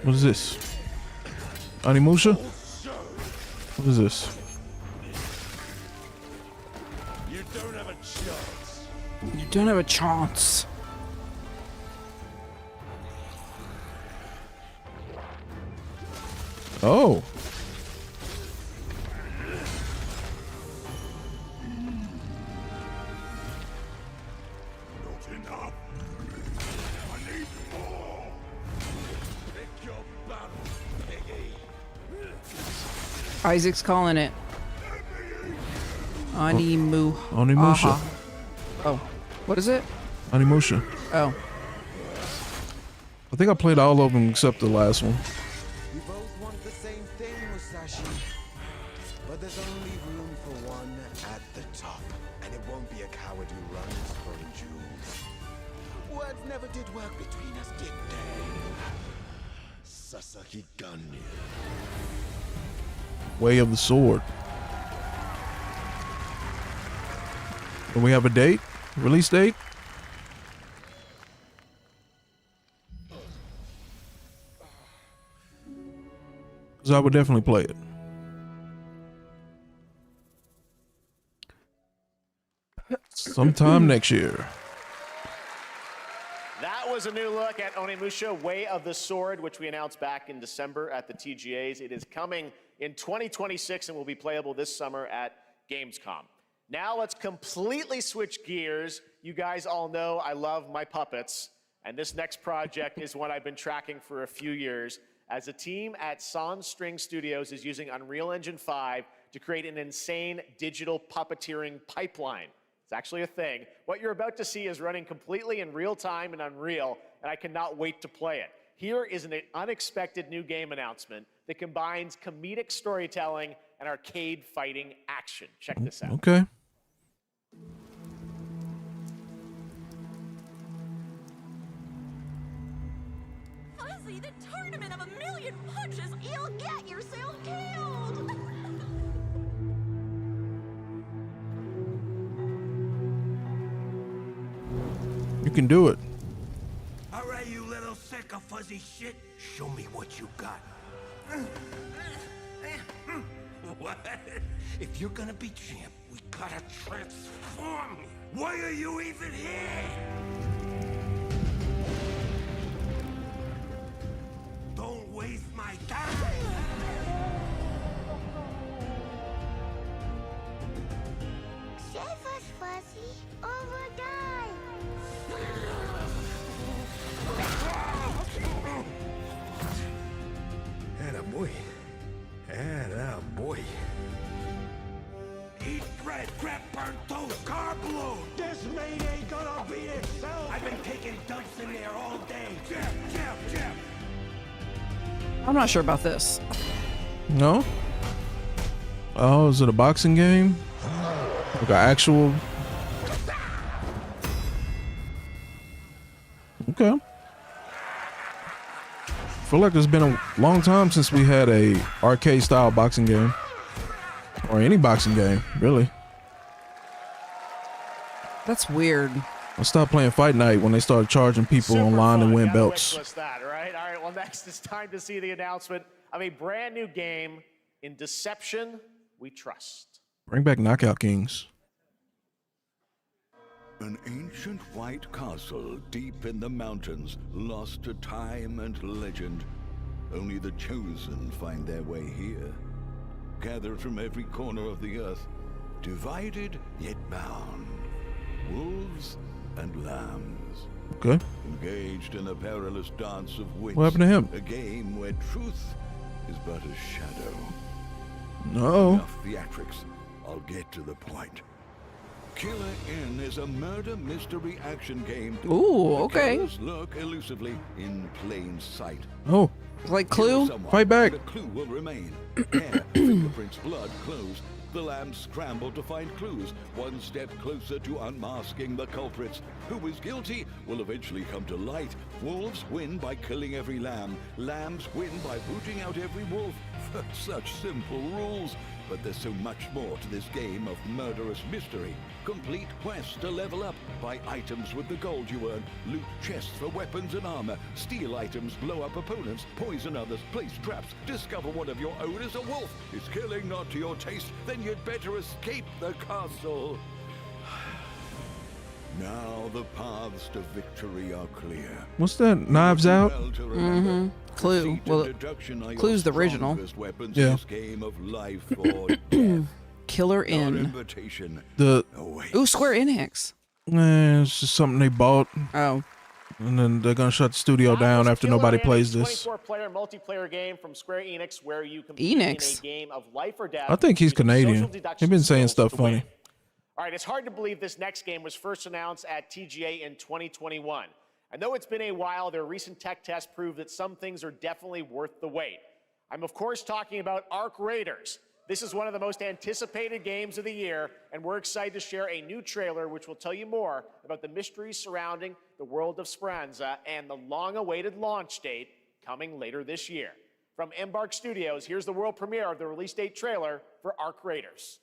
What is this? Animusha? What is this?
You don't have a chance.
You don't have a chance.
Oh.
Not enough. I need more. Pick your battle, piggy.
Isaac's calling it. Animu.
Animusha.
Aha. Oh, what is it?
Animusha.
Oh.
I think I played all of them except the last one.
We both want the same thing, Musashi. But there's only room for one at the top. And it won't be a coward who runs from jewels. Words never did work between us, did they? Sasaki Ganyu.
Way of the Sword. Do we have a date? Release date? Because I would definitely play it. Sometime next year.
That was a new look at Onimusha Way of the Sword, which we announced back in December at the TGAs. It is coming in 2026 and will be playable this summer at Gamescom. Now let's completely switch gears. You guys all know I love my puppets, and this next project is one I've been tracking for a few years, as a team at Sans String Studios is using Unreal Engine 5 to create an insane digital puppeteering pipeline. It's actually a thing. What you're about to see is running completely in real time in Unreal, and I cannot wait to play it. Here is an unexpected new game announcement that combines comedic storytelling and arcade fighting action. Check this out.
Okay.
Fuzzy, the tournament of a million punches, you'll get yourself killed!
You can do it.
All right, you little sick of fuzzy shit. Show me what you got. What? If you're gonna be champ, we gotta transform you. Why are you even here? Don't waste my time.
Save us, Fuzzy, or we'll die.
Atta boy. Atta boy. Eat bread, crap, burnt toast, carb load. This mate ain't gonna beat itself. I've been taking dumps in there all day. Jeff.
I'm not sure about this.
No? Oh, is it a boxing game? Like an actual. Okay. I feel like it's been a long time since we had a arcade style boxing game. Or any boxing game, really.
That's weird.
I stopped playing Fight Night when they started charging people
Super
online
fun.
and win
Gotta
belts.
wishlist that, right? All right, well, next it's time to see the announcement of a brand new game in Deception We Trust.
Bring back Knockout Kings.
An ancient white castle deep in the mountains, lost to time and legend. Only the chosen find their way here. Gathered from every corner of the earth, divided yet bound. Wolves and lambs.
Okay.
Engaged in a perilous dance of wits.
What happened to him?
A game where truth is but a shadow.
No.
Enough theatrics. I'll get to the point. Killer Inn is a murder mystery action game.
Ooh, okay.
The killers lurk elusively in plain sight.
Oh.
Like Clue?
Fight back.
The clue will remain. Hair, fingerprints, blood, clothes. The lambs scramble to find clues, one step closer to unmasking the culprits. Who is guilty will eventually come to light. Wolves win by killing every lamb. Lambs win by booting out every wolf. Such simple rules. But there's so much more to this game of murderous mystery. Complete quests to level up. Buy items with the gold you earn. Loot chests for weapons and armor. Steal items, blow up opponents, poison others, place traps. Discover one of your own is a wolf. Is killing not to your taste? Then you'd better escape the castle. Now the paths to victory are clear.
What's that? Knives Out?
Mm-hmm. Clue. Well, Clue's the original.
Yeah.
Killer Inn.
The
Ooh, Square Enix.
It's just something they bought.
Oh.
And then they're gonna shut the studio down after nobody plays this.
24-player multiplayer game from Square Enix where you compete in a game of life or death.
I think he's
using
Canadian.
social deduction
He's been saying
skills
stuff
to win.
funny.
All right, it's hard to believe this next game was first announced at TGA in 2021. I know it's been a while, their recent tech tests prove that some things are definitely worth the wait. I'm of course talking about Arc Raiders. This is one of the most anticipated games of the year, and we're excited to share a new trailer which will tell you more about the mysteries surrounding the world of Speranza and the long-awaited launch date coming later this year. From Embark Studios, here's the world premiere of the release date trailer for Arc Raiders.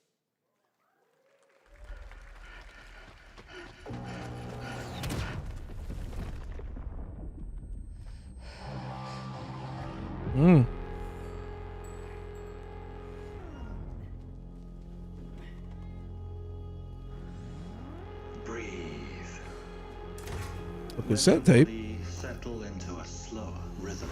Breathe.
A cassette tape.
Settle into a slower rhythm.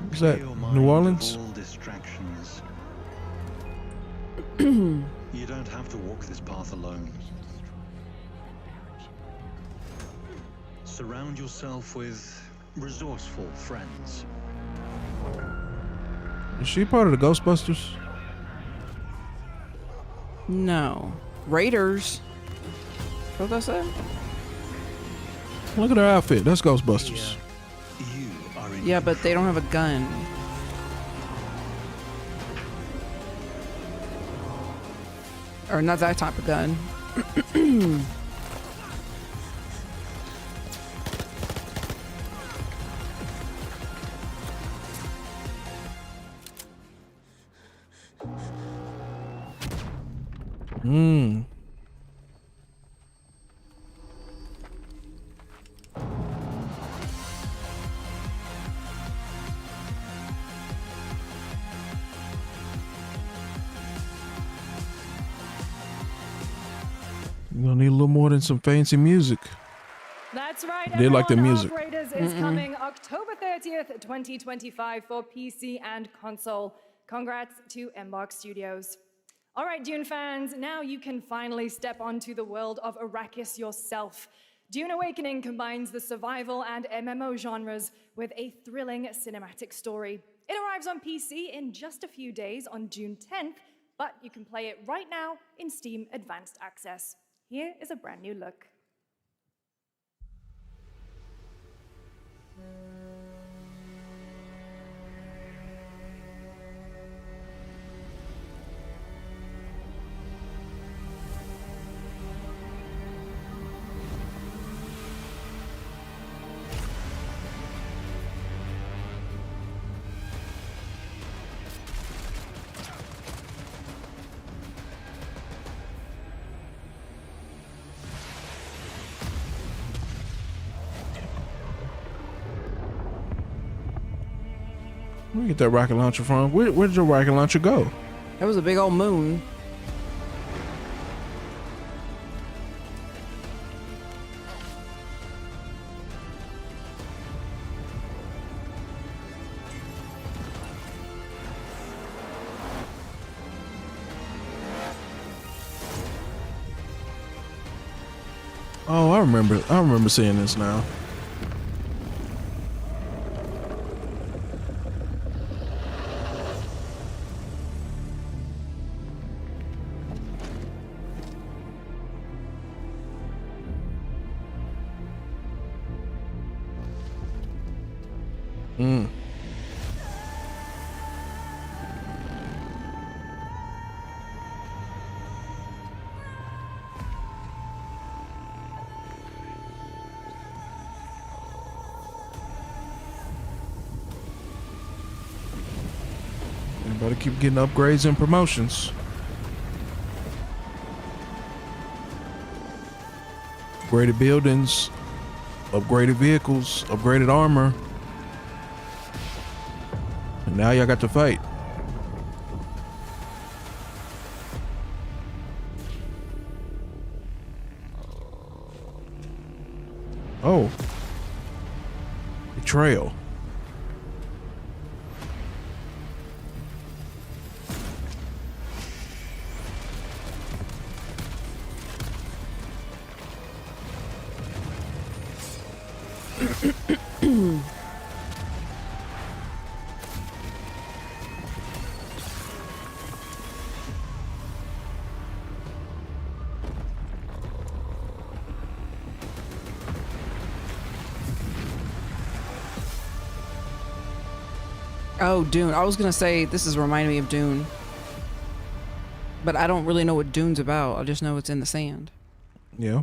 What's that?
Clear your mind
New
of
Orleans?
all distractions. You don't have to walk this path alone. Surround yourself with resourceful friends.
Is she part of the Ghostbusters?
No. Raiders. What did I say?
Look at her outfit. That's Ghostbusters.
Yeah, but they don't have a gun. Or not that type of gun.
You're gonna need a little more than some fancy music.
That's right.
They like the
everyone.
music.
Arc Raiders is coming October 30th, 2025 for PC and console. Congrats to Embark Studios. All right, Dune fans, now you can finally step onto the world of Arrakis yourself. Dune Awakening combines the survival and MMO genres with a thrilling cinematic story. It arrives on PC in just a few days on June 10th, but you can play it right now in Steam Advanced Access. Here is a brand new look.
Where you get that rocket launcher from? Where did your rocket launcher go?
That was a big old moon.
Oh, I remember seeing this now. Everybody keep getting upgrades and promotions. Upgraded buildings, upgraded vehicles, upgraded armor. And now y'all got to fight. Oh. Betrayal.
Oh, Dune. I was gonna say this is reminding me of Dune, but I don't really know what Dune's about. I just know it's in the sand.
Yeah.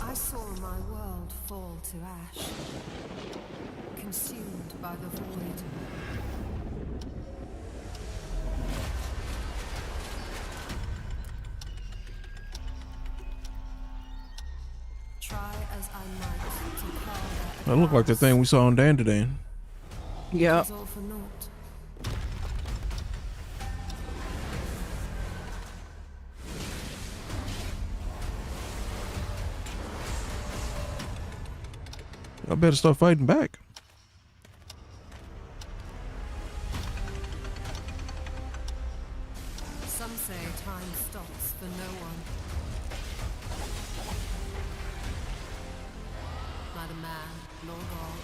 I saw my world fall to ash, consumed by the void. Try as I might to carve
That looked like the thing we saw on Dandadan.
Yeah.
it was all for naught.
I better start fighting back.
Some say time stops for no one. Neither man nor God,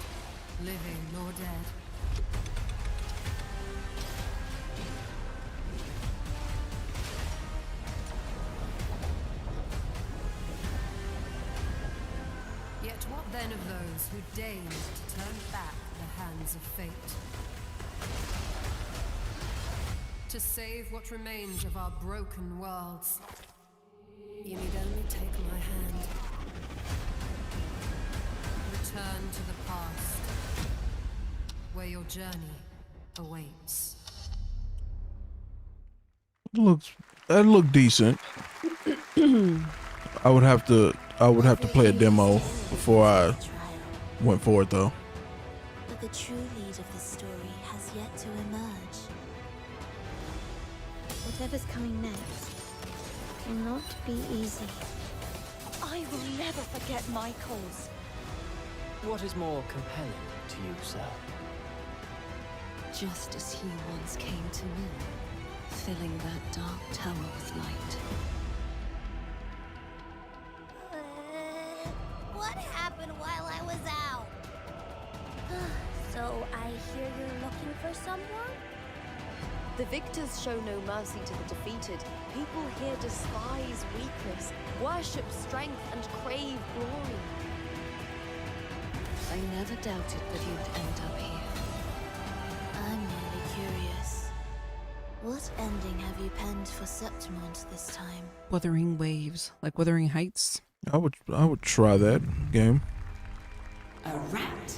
living nor dead. Yet what then of those who deigned to turn back the hands of fate? To save what remains of our broken worlds, you need only take my hand. Return to the past, where your journey awaits.
That looked decent. I would have to play a demo before I went for it though.
But the true lead of the story has yet to emerge. Whatever's coming next will not be easy.
I will never forget my cause.
What is more compelling to you, sir?
Just as he once came to me, filling that dark tower with light.
What happened while I was out? So I hear you're looking for someone?
The victors show no mercy to the defeated. People here despise weakness, worship strength, and crave glory.
I never doubted that you'd end up here.
I'm really curious. What ending have you penned for Septimont this time?
Wuthering Waves, like Wuthering Heights.
I would try that game.
A rat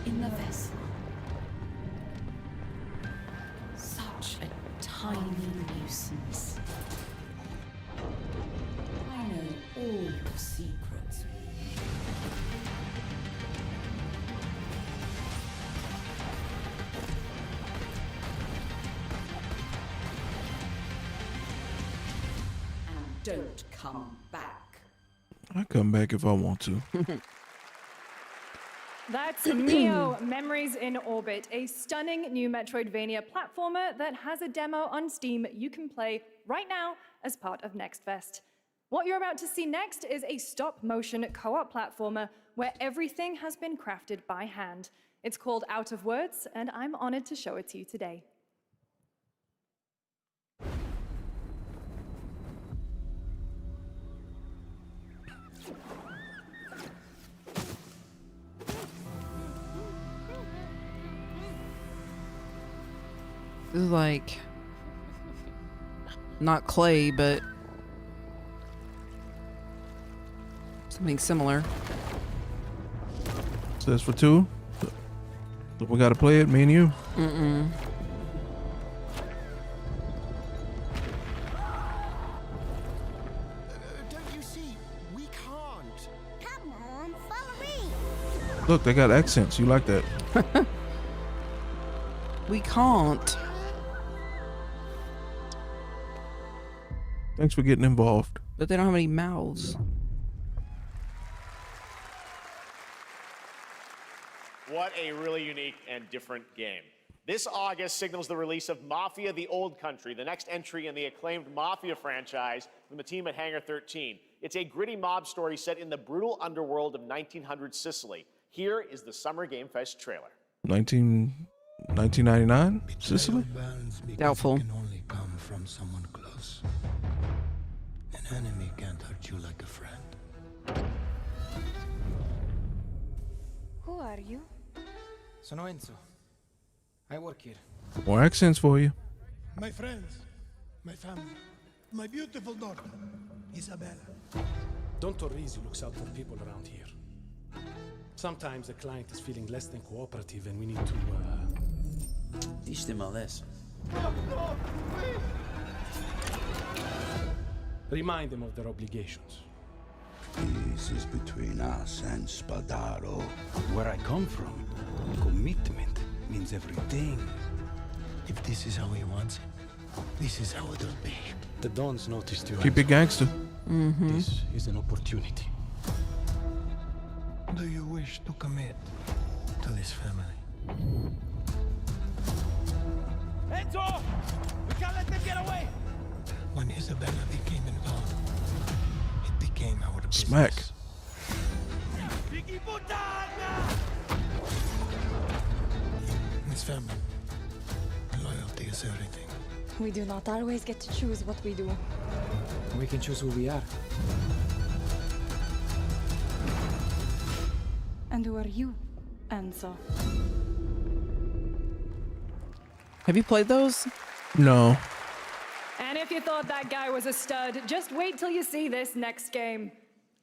in the vessel. Such a tiny nuisance. I know all your secrets.
Don't come back.
I come back if I want to.
That's Neo Memories in Orbit, a stunning new Metroidvania platformer that has a demo on Steam you can play right now as part of Next Fest. What you're about to see next is a stop-motion co-op platformer where everything has been crafted by hand. It's called Out of Words, and I'm honored to show it to you today.
This is like not clay, but something similar.
So that's for two. So we gotta play it, me and you.
Mm-mm.
Don't you see? We can't.
Come on, follow me.
Look, they got accents. You like that?
We can't.
Thanks for getting involved.
But they don't have any mouths.
What a really unique and different game. This August signals the release of Mafia: The Old Country, the next entry in the acclaimed Mafia franchise from the team at Hangar 13. It's a gritty mob story set in the brutal underworld of 1900 Sicily. Here is the Summer Game Fest trailer.
1999? Sicily?
Doubtful.
Can only come from someone close. An enemy can't hurt you like a friend.
Who are you?
Sono Enzo. I work here.
More accents for you.
My friends, my family, my beautiful daughter, Isabella.
Don Torrisi looks out for people around here. Sometimes the client is feeling less than cooperative and we need to,
Teach them a lesson.
remind them of their obligations.
This is between us and Spadaro. Where I come from, commitment means everything. If this is how he wants it, this is how it'll be.
The Dons noticed you.
Keep it gangster.
Mm-hmm.
This is an opportunity.
Do you wish to commit to this family? Enzo! We can't let them get away! When Isabella became involved, it became our business.
Smack.
Miss family, loyalty is everything.
We do not always get to choose what we do.
We can choose who we are.
And who are you, Enzo?
Have you played those?
No.
And if you thought that guy was a stud, just wait till you see this next game.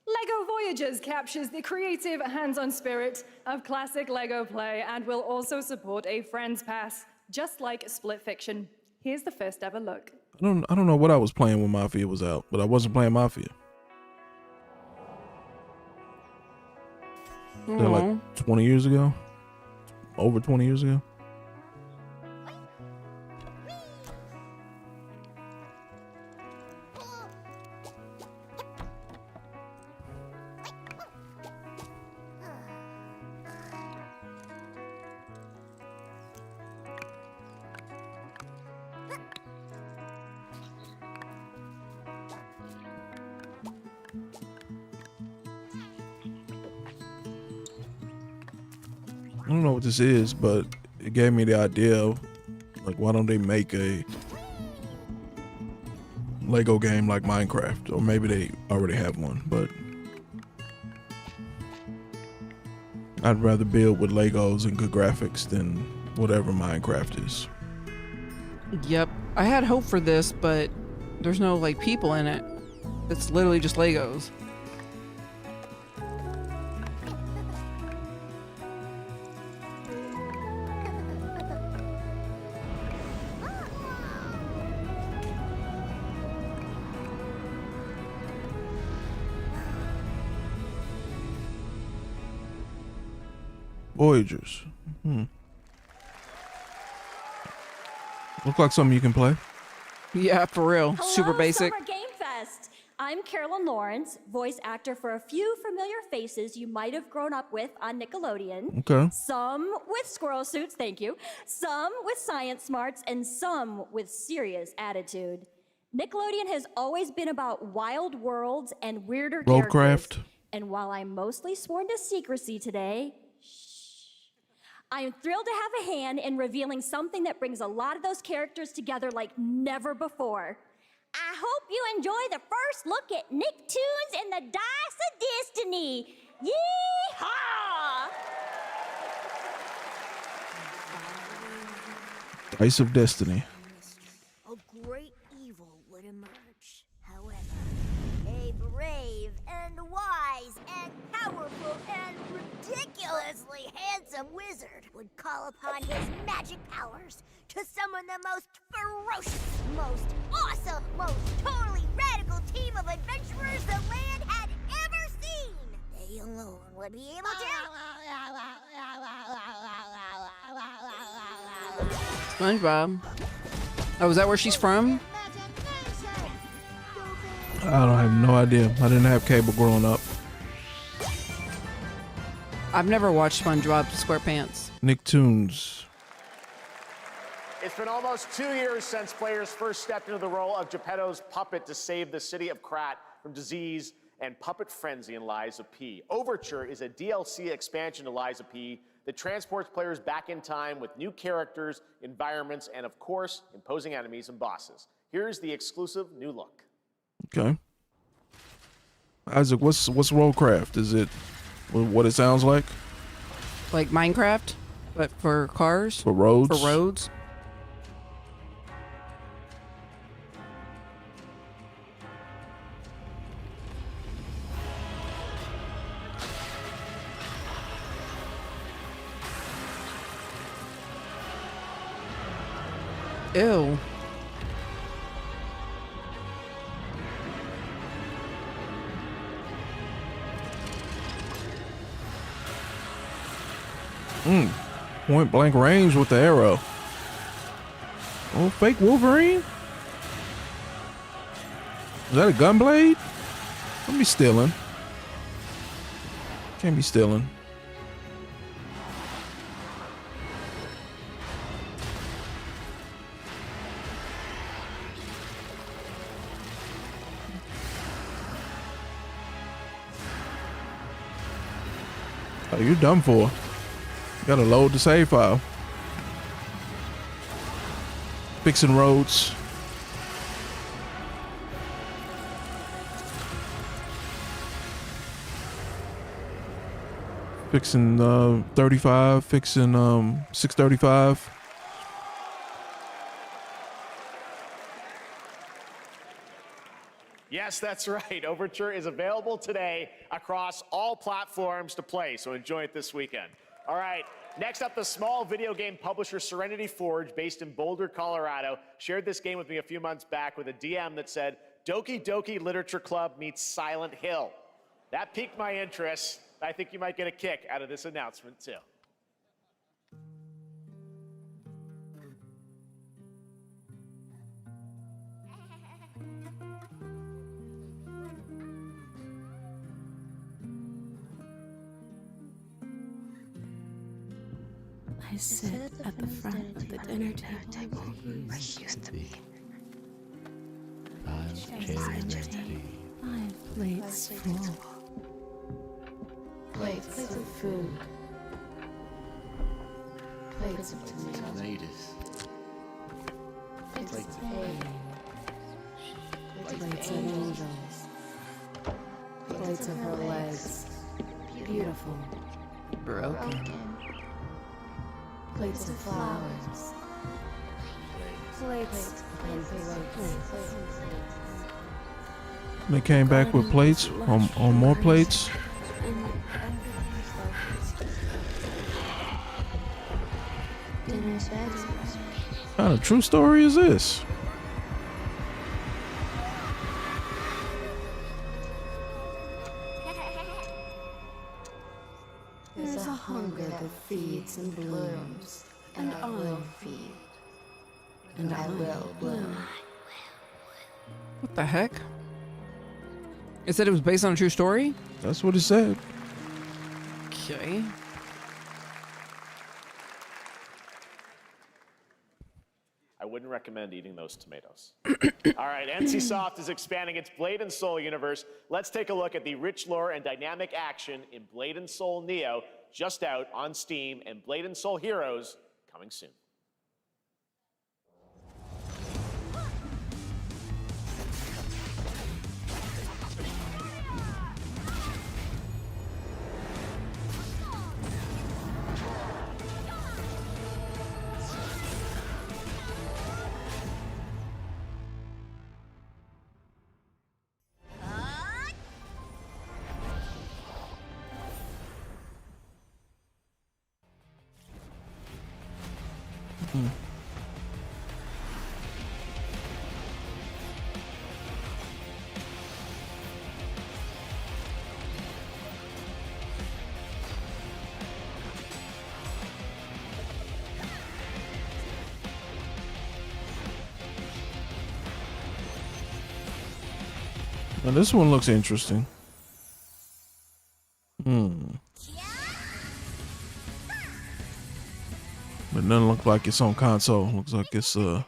LEGO Voyagers captures the creative, hands-on spirit of classic LEGO play and will also support a Friends Pass, just like Split Fiction. Here's the first ever look.
I don't know what I was playing when Mafia was out, but I wasn't playing Mafia. They're like 20 years ago. Over 20 years ago. I don't know what this is, but it gave me the idea of, like, why don't they make a Lego game like Minecraft? Or maybe they already have one, but I'd rather build with Legos and good graphics than whatever Minecraft is.
Yep. I had hope for this, but there's no, like, people in it. It's literally just Legos.
Voyagers. Look like something you can play.
Yeah, for real.
Hello,
Super basic.
Summer Game Fest.
I'm Carolyn Lawrence, voice actor for a few familiar faces you might have grown up with on Nickelodeon.
Okay.
Some with squirrel suits, thank you. Some with science smarts, and some with serious attitude. Nickelodeon has always been about wild worlds and weirder characters.
Rollcraft.
And while I'm mostly sworn to secrecy today, I am thrilled to have a hand in revealing something that brings a lot of those characters together like never before. I hope you enjoy the first look at Nicktoons and the Dice of Destiny. Yee-haw!
Dice of Destiny.
A great evil would emerge. However, a brave and wise and powerful and ridiculously handsome wizard would call upon his magic powers to summon the most ferocious, most awesome, most totally radical team of adventurers the land had ever seen. They alone would be able to...
SpongeBob. Oh, is that where she's from?
I don't have no idea. I didn't have cable growing up.
I've never watched SpongeBob SquarePants.
Nicktoons.
It's been almost 2 years since players first stepped into the role of Geppetto's puppet to save the city of Krat from disease and puppet frenzy in Lies of P. Overture is a DLC expansion to Lies of P that transports players back in time with new characters, environments, and of course, imposing enemies and bosses. Here's the exclusive new look.
Okay. Isaac, what's Rollcraft? Is it what it sounds like?
Like Minecraft, but for cars?
For roads?
For roads? Ew.
Point blank range with the arrow. Oh, fake Wolverine? Is that a gun blade? Don't be stealing. Can't be stealing. Oh, you're done for. Gotta load the save file. Fixing roads. Fixing 35, fixing 635.
Yes, that's right. Overture is available today across all platforms to play, so enjoy it this weekend. All right, next up, the small video game publisher Serenity Forge, based in Boulder, Colorado, shared this game with me a few months back with a DM that said, Doki Doki Literature Club meets Silent Hill. That piqued my interest. I think you might get a kick out of this announcement, too.
I sit at the front of the dinner table where he used to be. 5 plates full. Plates of food. Plates of tomatoes. Plates of egg. Plates of angels. Plates of her legs. Beautiful. Broken. Plates of flowers. Plates and plates.
They came back with plates on more plates. What kind of true story is this?
There's a hunger that feeds and blooms, and I will feed, and I will bloom.
What the heck? It said it was based on a true story?
That's what it said.
Okay.
I wouldn't recommend eating those tomatoes. All right, NCSoft is expanding its Blade and Soul universe. Let's take a look at the rich lore and dynamic action in Blade and Soul Neo, just out on Steam, and Blade and Soul Heroes coming soon.
Now this one looks interesting. But it doesn't look like it's on console. Looks like it's a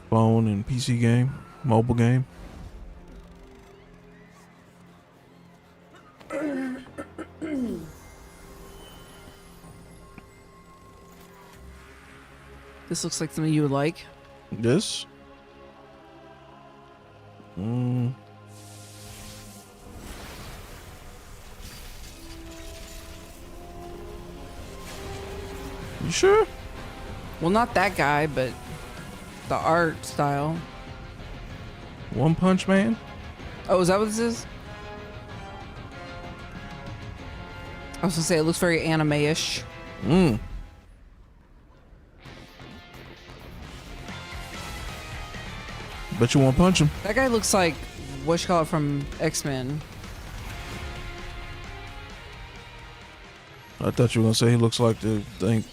phone and PC game, mobile game.
This looks like something you would like.
This? You sure?
Well, not that guy, but the art style.
One Punch Man?
Oh, is that what this is? I was gonna say it looks very anime-ish.
Bet you won't punch him.
That guy looks like what you call it from X-Men.
I thought you were gonna say he looks like the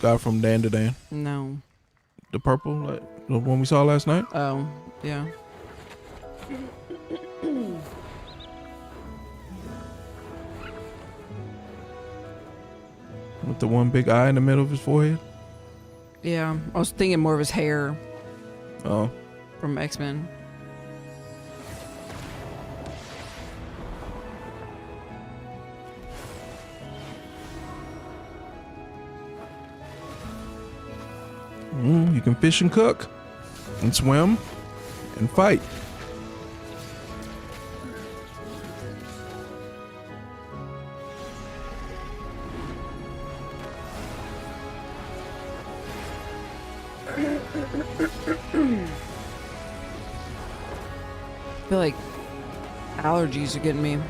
guy from Dan to Dan.
No.
The purple, like the one we saw last night.
Oh, yeah.
With the one big eye in the middle of his forehead.
Yeah, I was thinking more of his hair.
Oh.
From X-Men.
You can fish and cook, and swim, and fight.
I feel like allergies are getting me.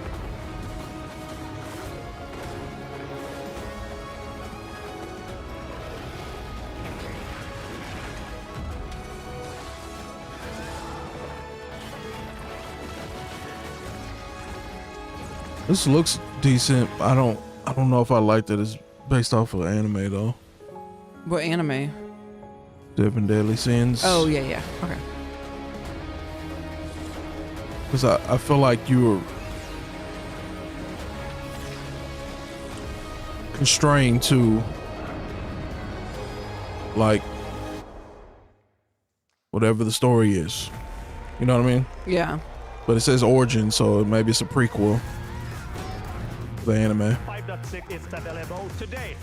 This looks decent. I don't know if I like that it's based off of anime though.
What anime?
Seven Deadly Sins.
Oh yeah. Okay.
Because I feel like you were constrained to like whatever the story is. You know what I mean?
Yeah.
But it says origin, so maybe it's a prequel. The anime.
5.6 is available today.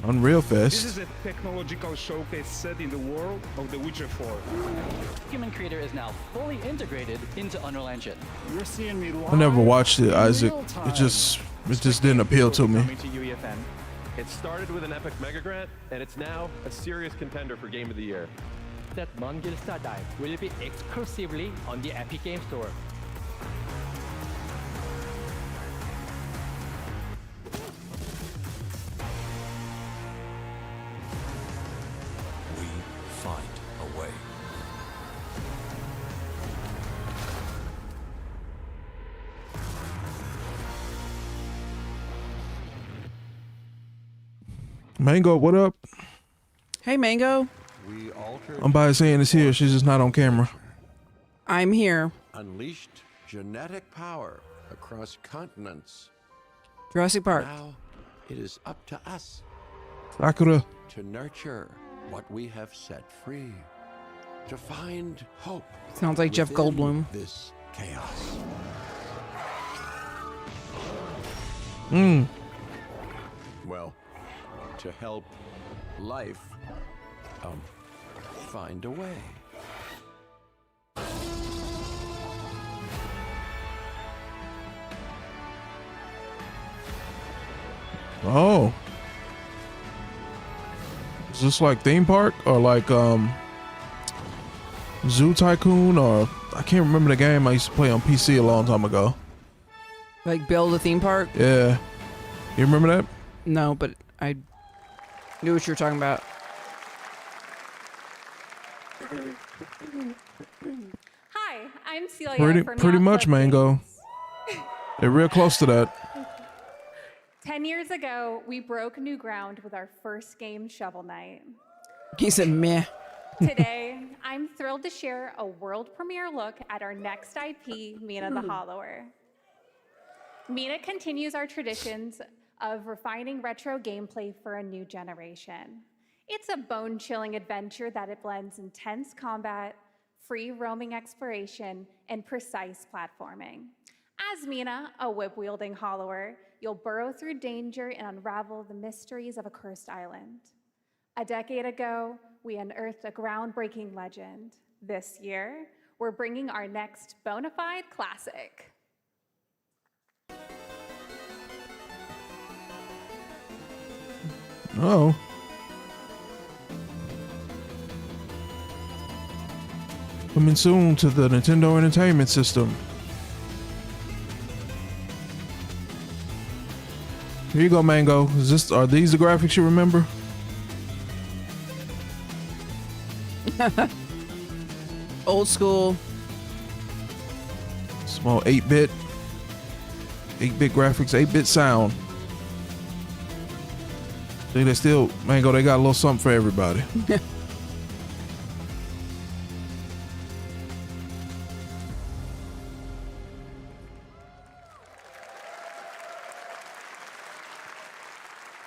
Unreal
This
Fest.
is a technological showcase set in the world of The Witcher 4.
Human Creator is now fully integrated into Unreal Engine.
You're seeing me live.
I never watched it, Isaac.
in real time.
It just didn't appeal to me.
Coming to UEFN. It started with an epic mega grant, and it's now a serious contender for Game of the Year.
That Mongilsta Dive will be exclusively on the Epic Game Store.
We find a way.
Mango, what up?
Hey, Mango.
We altered.
I'm by saying it's here. She's just not on camera.
I'm here.
Unleashed genetic power across continents.
Jurassic Park.
Now it is up to us
Sakura.
to nurture what we have set free, to find hope.
Sounds like Jeff
within
Goldblum.
This chaos. Well, to help life find a way.
Oh. Is this like theme park or like Zoo Tycoon, or I can't remember the game I used to play on PC a long time ago.
Like build a theme park?
Yeah. You remember that?
No, but I knew what you were talking about.
Hi, I'm Celia.
Pretty much, Mango. They're real close to that.
10 years ago, we broke new ground with our first game, Shovel Knight.
He said meh.
Today, I'm thrilled to share a world premiere look at our next IP, Mina the Hollower. Mina continues our traditions of refining retro gameplay for a new generation. It's a bone-chilling adventure that it blends intense combat, free roaming exploration, and precise platforming. As Mina, a whip-wielding hollower, you'll burrow through danger and unravel the mysteries of a cursed island. A decade ago, we unearthed a groundbreaking legend. This year, we're bringing our next bona fide classic.
Oh. Coming soon to the Nintendo Entertainment System. Here you go, Mango. Are these the graphics you remember?
Old school.
Small 8-bit graphics, 8-bit sound. See, they still, Mango, they got a little something for everybody.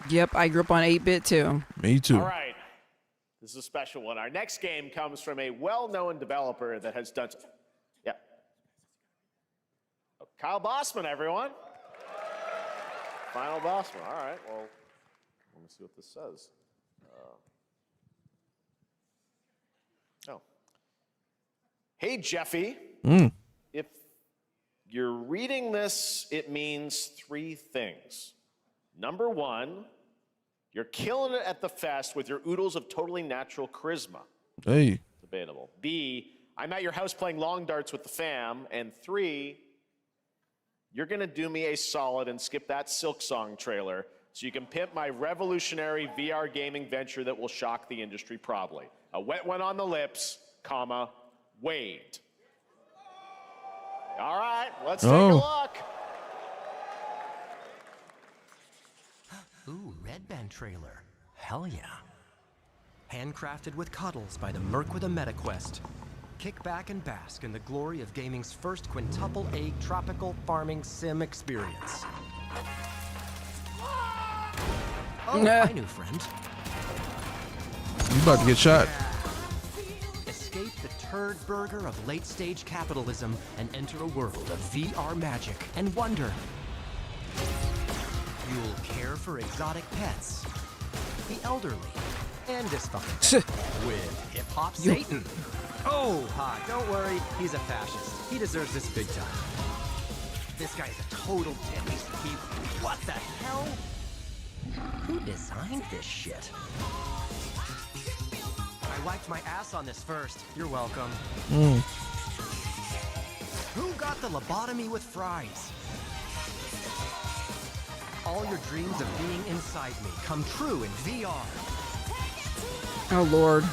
Yep, I grew up on 8-bit too.
Me too.
All right. This is a special one. Our next game comes from a well-known developer that has done... Yeah. Oh, Kyle Bossman, everyone. Final Bossman. All right, well, let me see what this says. Oh. Hey, Jeffy. If you're reading this, it means 3 things. Number 1, you're killing it at the fest with your oodles of totally natural charisma.
Hey.
Debatable. B, I'm at your house playing long darts with the fam. And 3, you're going to do me a solid and skip that Silk Song trailer so you can pimp my revolutionary VR gaming venture that will shock the industry probably. A wet one on the lips, comma, Wade. All right, let's take a look.
Ooh, Red Band trailer. Hell yeah. Handcrafted with cuddles by the Merc with a MetaQuest. Kick back and bask in the glory of gaming's first quintuple A tropical farming sim experience. Oh, hi, new friend.
You about to get shot.
Escape the turd burger of late-stage capitalism and enter a world of VR magic and wonder. You'll care for exotic pets, the elderly, and dysfunction with hip-hop Satan. Oh, hi, don't worry, he's a fascist. He deserves this big time. This guy's a total dick. What the hell? Who designed this shit? I wiped my ass on this first. You're welcome. Who got the lobotomy with fries? All your dreams of being inside me come true in VR.
Oh, Lord.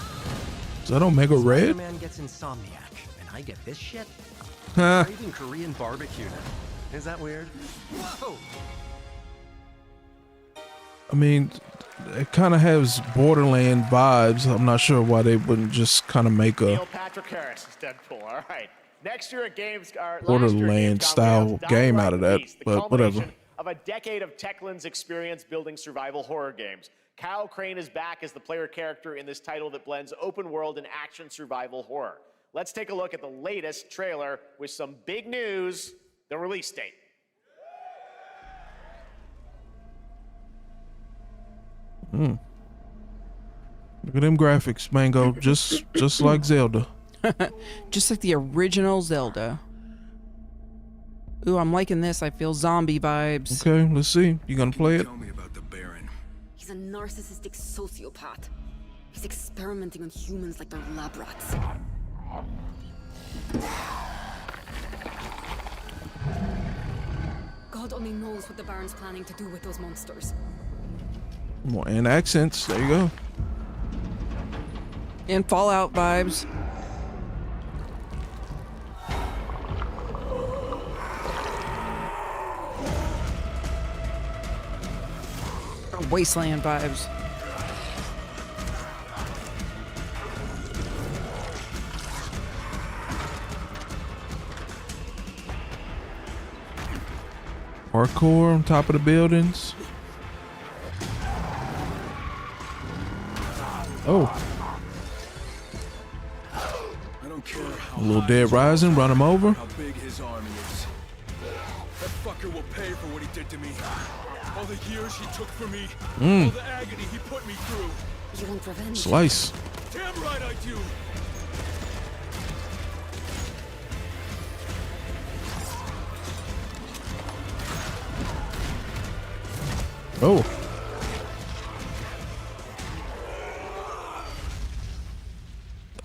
Is that Omega Red?
Man gets insomniac, and I get this shit?
Huh.
Craving Korean barbecue now. Is that weird? Whoa!
I mean, it kind of has Borderland vibes. I'm not sure why they wouldn't just kind of make
Neil
a
Patrick Harris is Deadpool. All right. Next year at Games,
Borderland style game out of that, but whatever.
Of a decade of Techland's experience building survival horror games. Kyle Crane is back as the player character in this title that blends open world and action survival horror. Let's take a look at the latest trailer with some big news, the release date.
Look at them graphics, Mango. Just like Zelda.
Just like the original Zelda. Ooh, I'm liking this. I feel zombie vibes.
Okay, let's see. You gonna play it?
Tell me about the Baron.
He's a narcissistic sociopath. He's experimenting on humans like they're lab rats. God only knows what the Baron's planning to do with those monsters.
More and accents. There you go.
And Fallout vibes. Wasteland vibes.
Parkour on top of the buildings. Oh.
I don't care how
A little Dead Rising, run him over.
how big his army is. That fucker will pay for what he did to me. All the years he took for me. All the agony he put me through.
You want revenge?
Slice.
Damn right I do.
Oh.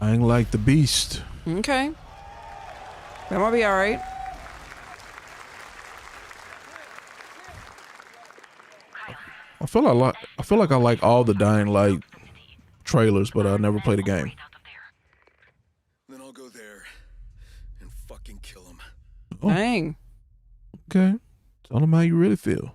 I ain't like the beast.
Okay. That might be alright.
I feel like I like all the Dying Light trailers, but I never played the game.
Then I'll go there and fucking kill him.
Oh.
Dang.
Okay. Tell them how you really feel.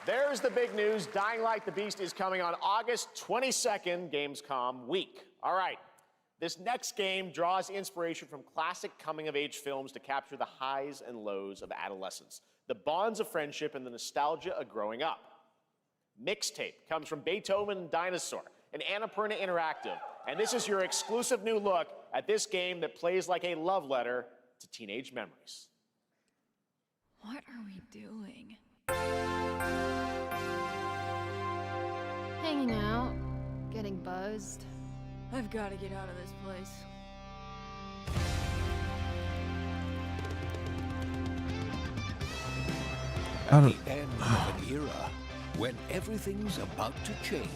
There's the big news. Dying Light the Beast is coming on August 22nd, Gamescom week. All right. This next game draws inspiration from classic coming-of-age films to capture the highs and lows of adolescence, the bonds of friendship, and the nostalgia of growing up. Mixtape comes from Beethoven and Dinosaur, an Annapurna Interactive, and this is your exclusive new look at this game that plays like a love letter to teenage memories.
What are we doing?
Hanging out, getting buzzed.
I've got to get out of this place.
At the end of an era, when everything's about to change,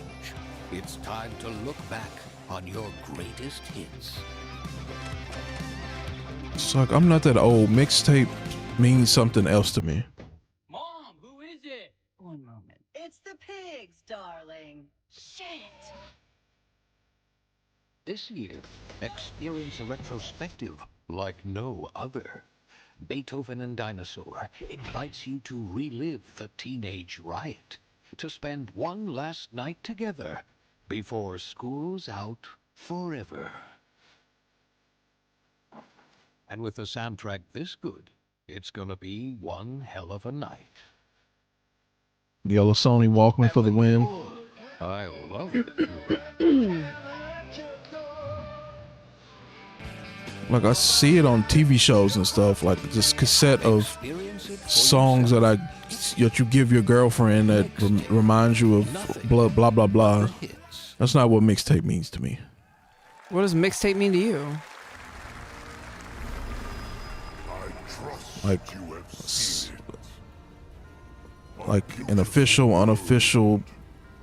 it's time to look back on your greatest hits.
Suck, I'm not that old. Mixtape means something else to me.
Mom, who is it?
One moment. It's the pigs, darling.
Shit!
This year, experience a retrospective like no other. Beethoven and Dinosaur invites you to relive the teenage riot, to spend one last night together before school's out forever. And with a soundtrack this good, it's gonna be one hell of a night.
Yellow Sony Walkman for the win.
I love it.
Like I see it on TV shows and stuff, like this cassette of songs that you give your girlfriend that reminds you of blah blah blah blah. That's not what mixtape means to me.
What does mixtape mean to you?
Like an official, unofficial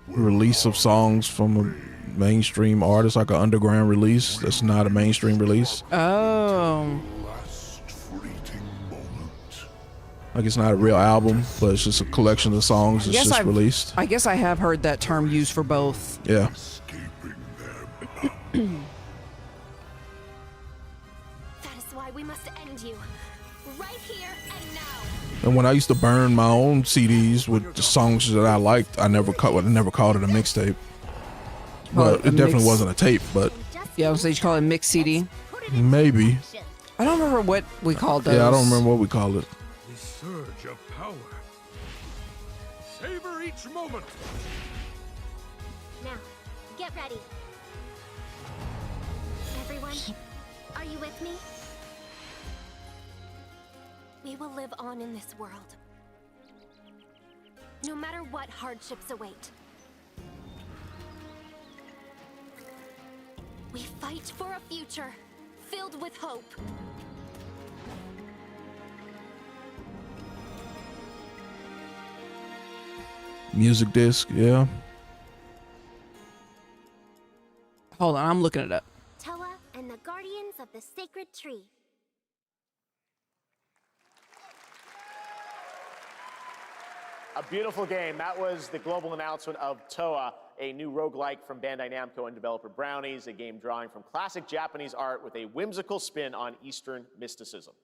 release of songs from a mainstream artist, like an underground release that's not a mainstream release.
Oh.
Like it's not a real album, but it's just a collection of songs that's just released.
I guess I have heard that term used for both.
Yeah.
That is why we must end you. Right here and
And when I used to burn my own CDs with the songs that I liked, I never called it a mixtape. But it definitely wasn't a tape. But
yeah, I was saying you call it mix CD.
Maybe.
I don't remember what we called those.
Yeah, I don't remember what we called it.
The surge of power. Savor each moment.
Now, get ready. Everyone, are you with me? We will live on in this world, no matter what hardships await. We fight for a future filled with hope.
Music disc, yeah.
Hold on, I'm looking it up.
Toa and the Guardians of the Sacred Tree.
A beautiful game. That was the global announcement of Toa, a new roguelike from Bandai Namco and developer Brownies, a game drawing from classic Japanese art with a whimsical spin on Eastern mysticism.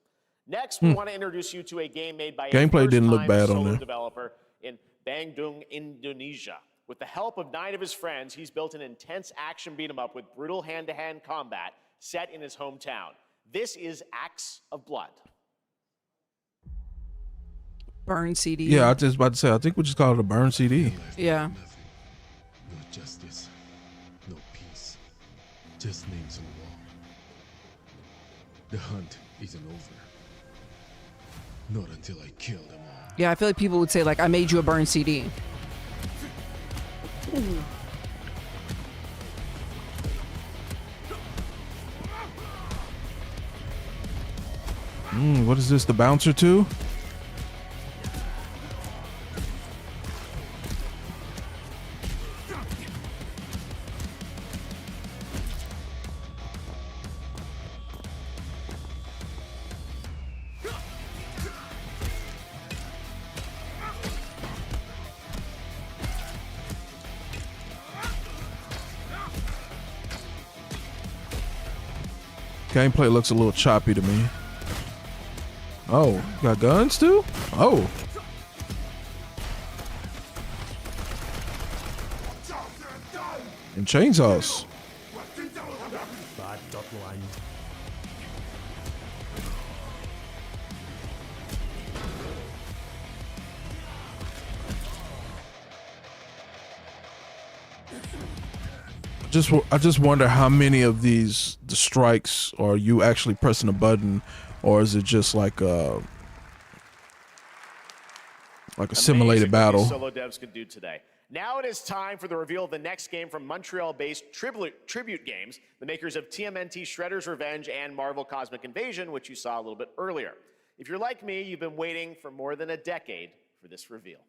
Next, we want to introduce you to a game made by
Gameplay
a
didn't look bad on
solo
there.
developer in Bandung, Indonesia. With the help of 9 of his friends, he's built an intense action beat-em-up with brutal hand-to-hand combat set in his hometown. This is Acts of Blood.
Burn CD.
Yeah, I was just about to say, I think we just call it a burn CD.
Yeah.
No justice, no peace, just names on the wall. The hunt isn't over. Not until I kill them all.
Yeah, I feel like people would say like, I made you a burn CD.
What is this, the bouncer too? Gameplay looks a little choppy to me. Oh, got guns too? Oh. And chainsaws. I just wonder how many of the strikes are you actually pressing a button, or is it just like a simulated battle?
Solo devs could do today. Now it is time for the reveal of the next game from Montreal-based Tribute Games, the makers of TMNT Shredder's Revenge and Marvel Cosmic Invasion, which you saw a little bit earlier. If you're like me, you've been waiting for more than a decade for this reveal.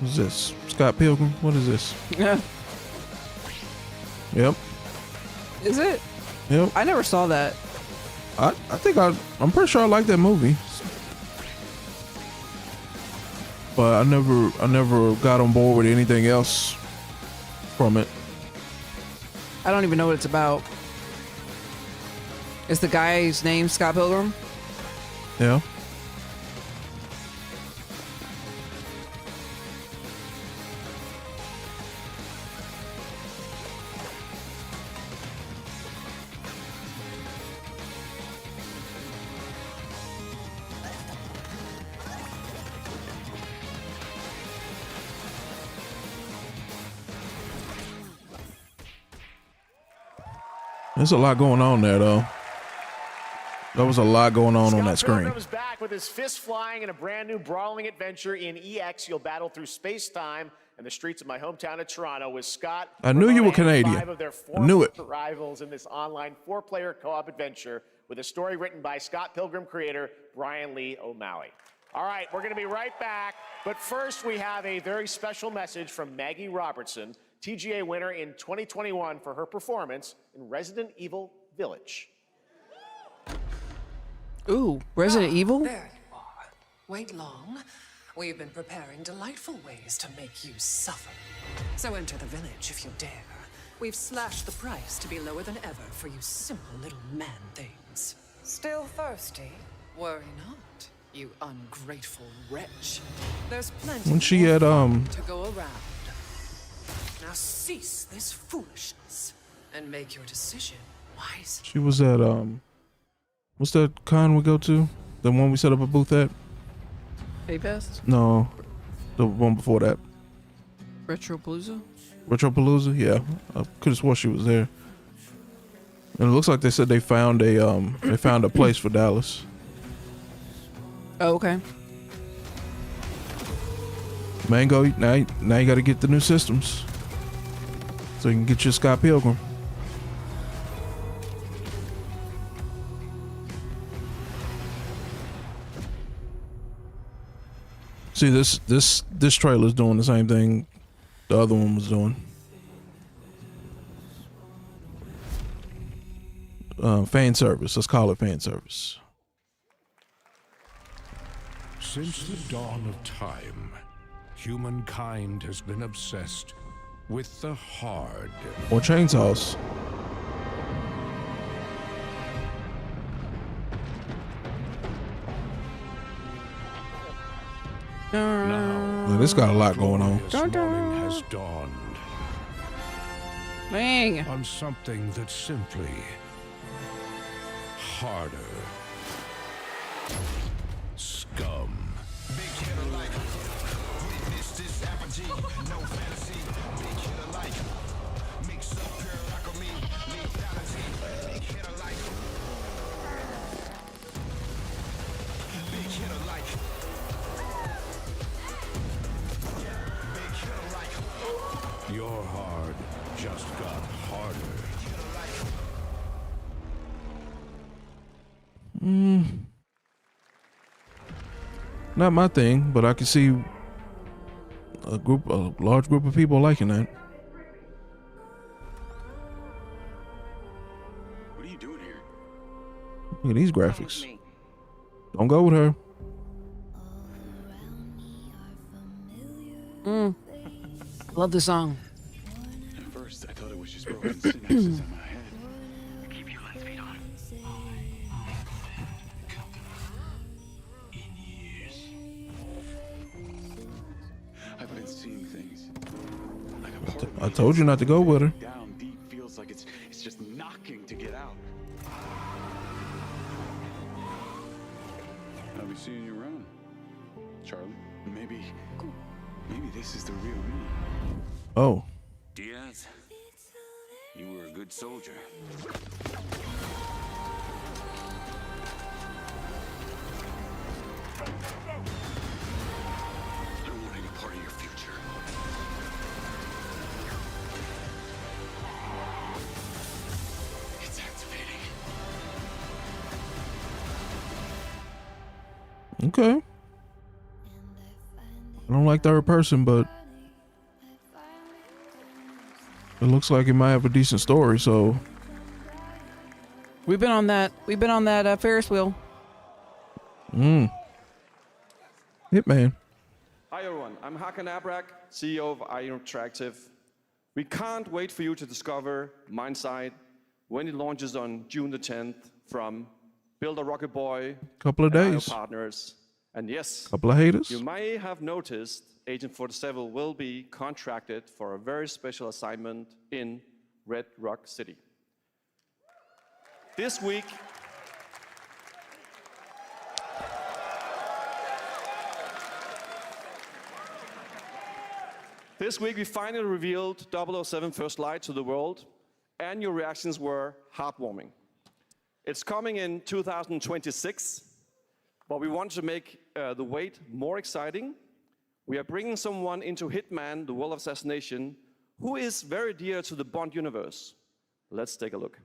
What is this? Scott Pilgrim? What is this?
Yeah.
Yep.
Is it?
Yep.
I never saw that.
I think I'm pretty sure I like that movie. But I never got on board with anything else from it.
I don't even know what it's about. Is the guy's name Scott Pilgrim?
Yeah. There's a lot going on there, though. There was a lot going on that screen.
Scott Pilgrim's back with his fist flying in a brand new brawling adventure in EX. You'll battle through space-time and the streets of my hometown of Toronto with Scott.
I knew you were
Ramona and
Canadian.
5 of their
I knew it.
rivals in this online 4-player co-op adventure with a story written by Scott Pilgrim creator Brian Lee O'Malley. All right, we're going to be right back. But first, we have a very special message from Maggie Robertson, TGA winner in 2021 for her performance in Resident Evil Village.
Ooh, Resident Evil?
There you are. Wait long. We've been preparing delightful ways to make you suffer. So enter the village if you dare. We've slashed the price to be lower than ever for you simple little man things. Still thirsty? Worry not, you ungrateful wretch. There's plenty
When she had
to go around. Now cease this foolishness and make your decision wisely.
she was at what's that con we go to? The one we set up a booth at?
Fest?
No, the one before that.
Retropalooza?
Retropalooza? Yeah, I could have swore she was there. And it looks like they said they found a place for Dallas.
Oh, okay.
Mango, now you got to get the new systems so you can get your Scott Pilgrim. See, this trailer's doing the same thing the other one was doing. Fan service. Let's call it fan service.
Since the dawn of time, humankind has been obsessed with the hard.
Or chainsaws.
Now,
this got a lot going on.
This morning has dawned.
Dang.
On something that's simply harder. Scum. Your hard just got harder.
Not my thing, but I can see a large group of people liking that.
What are you doing here?
Look at these graphics. Don't go with her.
Love the song.
At first, I thought it was just broken synapses in my head. Keep your lens speed on. I've been seeing things. Like a part of me
I told you not to go with her.
down deep feels like it's just knocking to get out. I'll be seeing you around, Charlie. Maybe this is the real me.
Oh.
Diaz, you were a good soldier.
I don't want any part of your future. It's activating.
Okay. I don't like third person, but it looks like it might have a decent story, so
We've been on that Ferris wheel.
Hitman.
Hi everyone, I'm Hakan Abrak, CEO of Interactive. We can't wait for you to discover Mindsight when it launches on June the 10th from Build a Rocket Boy,
Couple of
and
days.
IO partners. And yes,
Couple of haters.
you may have noticed Agent 47 will be contracted for a very special assignment in Red Rock City. This week, we finally revealed 007 First Light to the world, and your reactions were heartwarming. It's coming in 2026, but we want to make the wait more exciting. We are bringing someone into Hitman, the World of Assassination, who is very dear to the Bond universe. Let's take a look.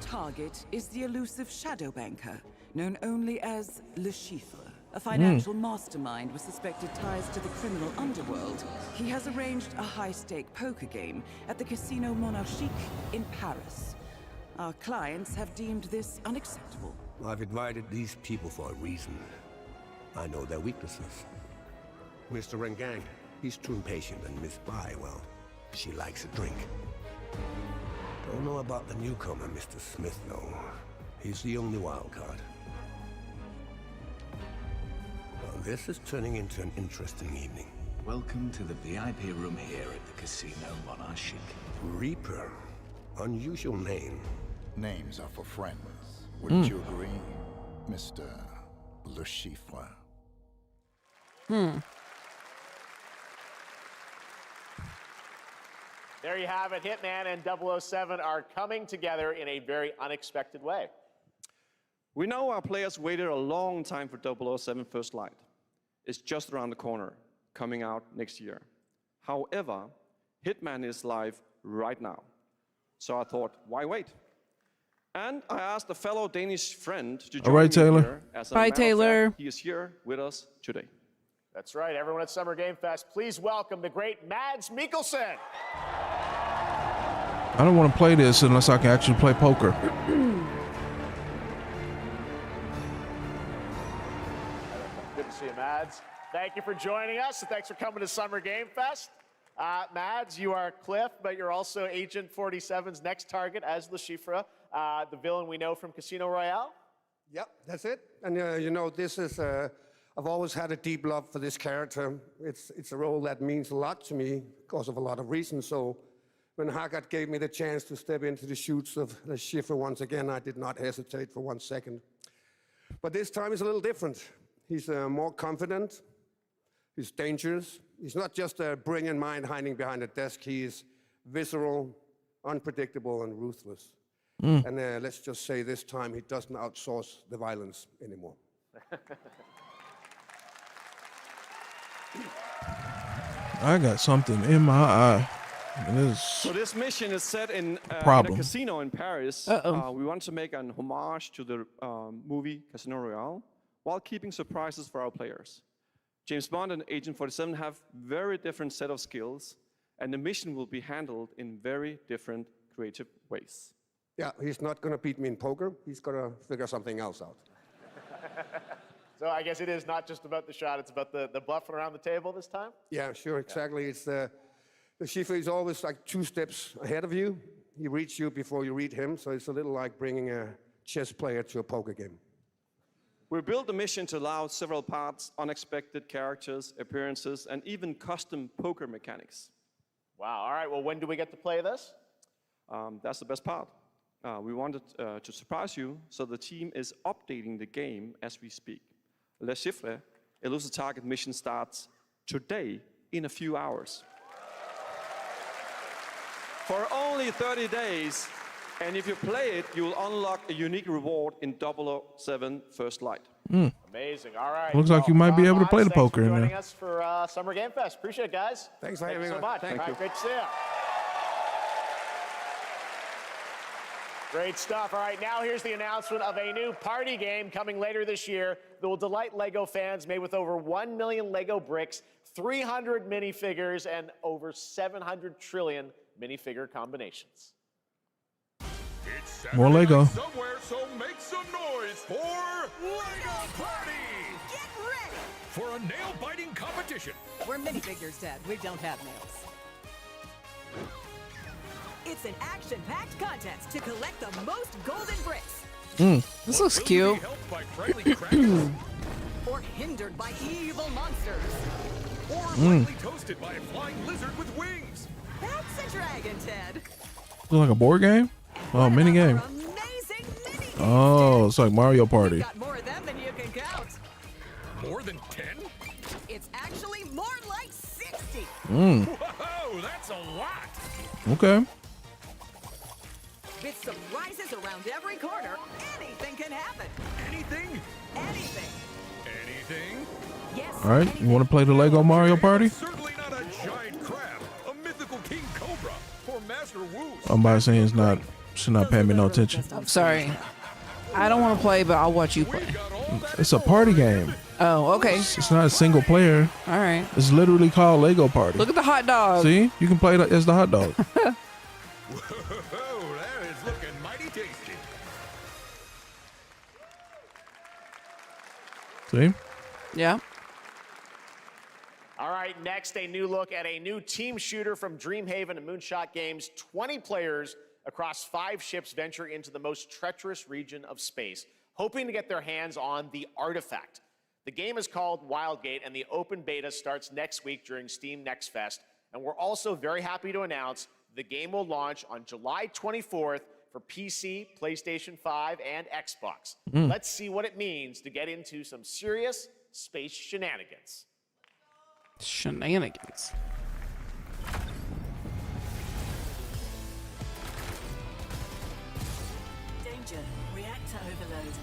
target is the elusive shadow banker, known only as Le Chiffre, a financial mastermind with suspected ties to the criminal underworld. He has arranged a high-stake poker game at the Casino Monarchique in Paris. Our clients have deemed this unacceptable.
I've invited these people for a reason. I know their weaknesses. Mr. Rengang, he's too impatient, and Miss Bai, well, she likes a drink. Don't know about the newcomer, Mr. Smith, though. He's the only wild card. Well, this is turning into an interesting evening.
Welcome to the VIP room here at the Casino Monarchique.
Reaper. Unusual name.
Names are for friends. Wouldn't you agree, Mr. Le Chiffre?
There you have it. Hitman and 007 are coming together in a very unexpected way.
We know our players waited a long time for 007 First Light. It's just around the corner, coming out next year. However, Hitman is live right now. So I thought, why wait? And I asked a fellow Danish friend to join me
Taylor.
here. As a
Bye,
matter of fact,
Taylor.
he is here with us today.
That's right. Everyone at Summer Game Fest, please welcome the great Mads Mikkelsen.
I don't want to play this unless I can actually play poker.
Good to see you, Mads. Thank you for joining us, and thanks for coming to Summer Game Fest. Mads, you are Cliff, but you're also Agent 47's next target as Le Chiffre, the villain we know from Casino Royale.
Yep, that's it. And you know, this is, I've always had a deep love for this character. It's a role that means a lot to me because of a lot of reasons. So when Haggard gave me the chance to step into the shoes of Le Chiffre once again, I did not hesitate for 1 second. But this time is a little different. He's more confident. He's dangerous. He's not just a brilliant mind hiding behind a desk. He is visceral, unpredictable, and ruthless. And let's just say this time he doesn't outsource the violence anymore.
I got something in my eye.
So this mission is set in a casino in Paris. We want to make an homage to the movie Casino Royale while keeping surprises for our players. James Bond and Agent 47 have very different set of skills, and the mission will be handled in very different creative ways.
Yeah, he's not going to beat me in poker. He's going to figure something else out.
So I guess it is not just about the shot, it's about the bluffing around the table this time?
Yeah, sure, exactly. It's the Chiffre is always like 2 steps ahead of you. He reads you before you read him, so it's a little like bringing a chess player to a poker game.
We built the mission to allow several parts, unexpected characters, appearances, and even custom poker mechanics.
Wow, all right, well, when do we get to play this?
That's the best part. We wanted to surprise you, so the team is updating the game as we speak. Le Chiffre, Elusive Target mission starts today in a few hours. For only 30 days, and if you play it, you will unlock a unique reward in 007 First Light.
Amazing, all right.
Looks like you might be able to play the poker in
joining
there.
us for Summer Game Fest. Appreciate it, guys.
Thanks for
having
having
so
us.
much.
Thank
All right,
you.
great to see you. Great stuff. All right, now here's the announcement of a new party game coming later this year that will delight LEGO fans, made with over 1 million LEGO bricks, 300 minifigures, and over 700 trillion minifigure combinations.
It's
More Lego.
somewhere, so make some noise for LEGO Party!
Get ready
For a nail-biting competition.
We're minifigures, Dad. We don't have nails. It's an action-packed contest to collect the most golden bricks.
This looks cute.
Or hindered by evil monsters.
Or lightly toasted by a flying lizard with wings.
That's a dragon, Ted.
Look like a board game? Oh, mini game.
Amazing mini
Oh, it's like Mario Party.
Got more of them than you can count.
More than 10?
It's actually more like 60.
Whoa, that's a lot.
Okay.
With surprises around every corner, anything can happen.
Anything?
Anything.
Anything?
Yes.
All right, you want to play the Lego Mario Party?
Certainly not a giant crab, a mythical king cobra, or Master Wu's.
I'm about to say it's not She's not paying me no attention.
Sorry. I don't want to play, but I'll watch you play.
It's a party game.
Oh, okay.
It's not a single player.
All right.
It's literally called Lego Party.
Look at the hot dog.
See? You can play it as the hot dog.
Whoa, that is looking mighty tasty.
See?
Yeah.
All right, next, a new look at a new team shooter from Dreamhaven and Moonshot Games. 20 players across 5 ships venture into the most treacherous region of space, hoping to get their hands on the artifact. The game is called Wildgate, and the open beta starts next week during Steam Next Fest. And we're also very happy to announce the game will launch on July 24th for PC, PlayStation 5, and Xbox. Let's see what it means to get into some serious space shenanigans.
Shenanigans.
Danger. Reactor overload.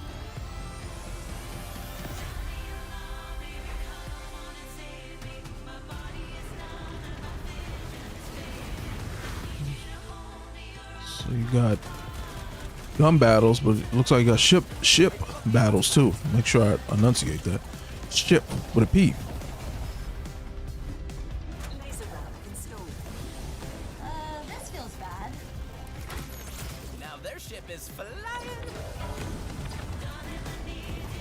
So you got gun battles, but it looks like you got ship battles too. Make sure I enunciate that. Ship with a P.
This feels bad.
Now their ship is flying.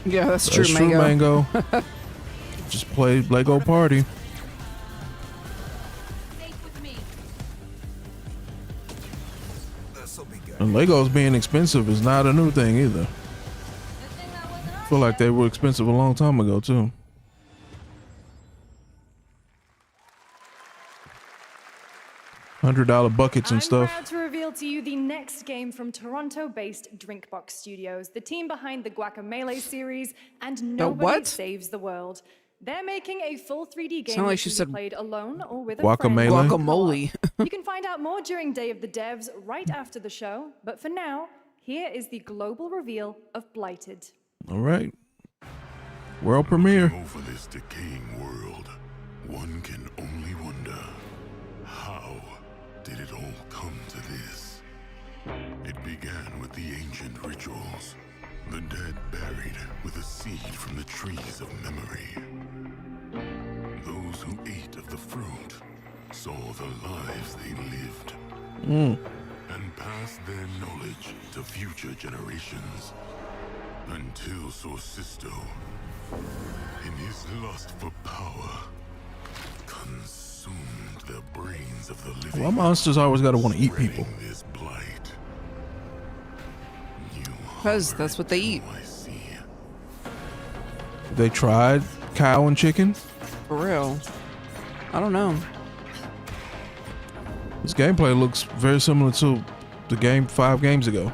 Yeah, that's true,
Mango. Just play Lego Party. And Legos being expensive is not a new thing either. I feel like they were expensive a long time ago too. $100 buckets and stuff.
I'm proud to reveal to you the next game from Toronto-based Drinkbox Studios, the team behind the Guacamelee series and Nobody
what?
Saves the World. They're making a full 3D game
Sound like
that
she
can
said
be played alone or with a
Guacamole.
friend.
Guacamole.
You can find out more during Day of the Devs right after the show, but for now, here is the global reveal of Blighted.
All right. World premiere.
Over this decaying world, one can only wonder, how did it all come to this? It began with the ancient rituals, the dead buried with a seed from the trees of memory. Those who ate of the fruit saw the lives they lived and passed their knowledge to future generations until Sorcisto, in his lust for power, consumed the brains of the living.
Why monsters always gotta want to eat people?
This blight.
Because that's what they eat.
They tried cow and chicken.
For real. I don't know.
This gameplay looks very similar to the game 5 games ago.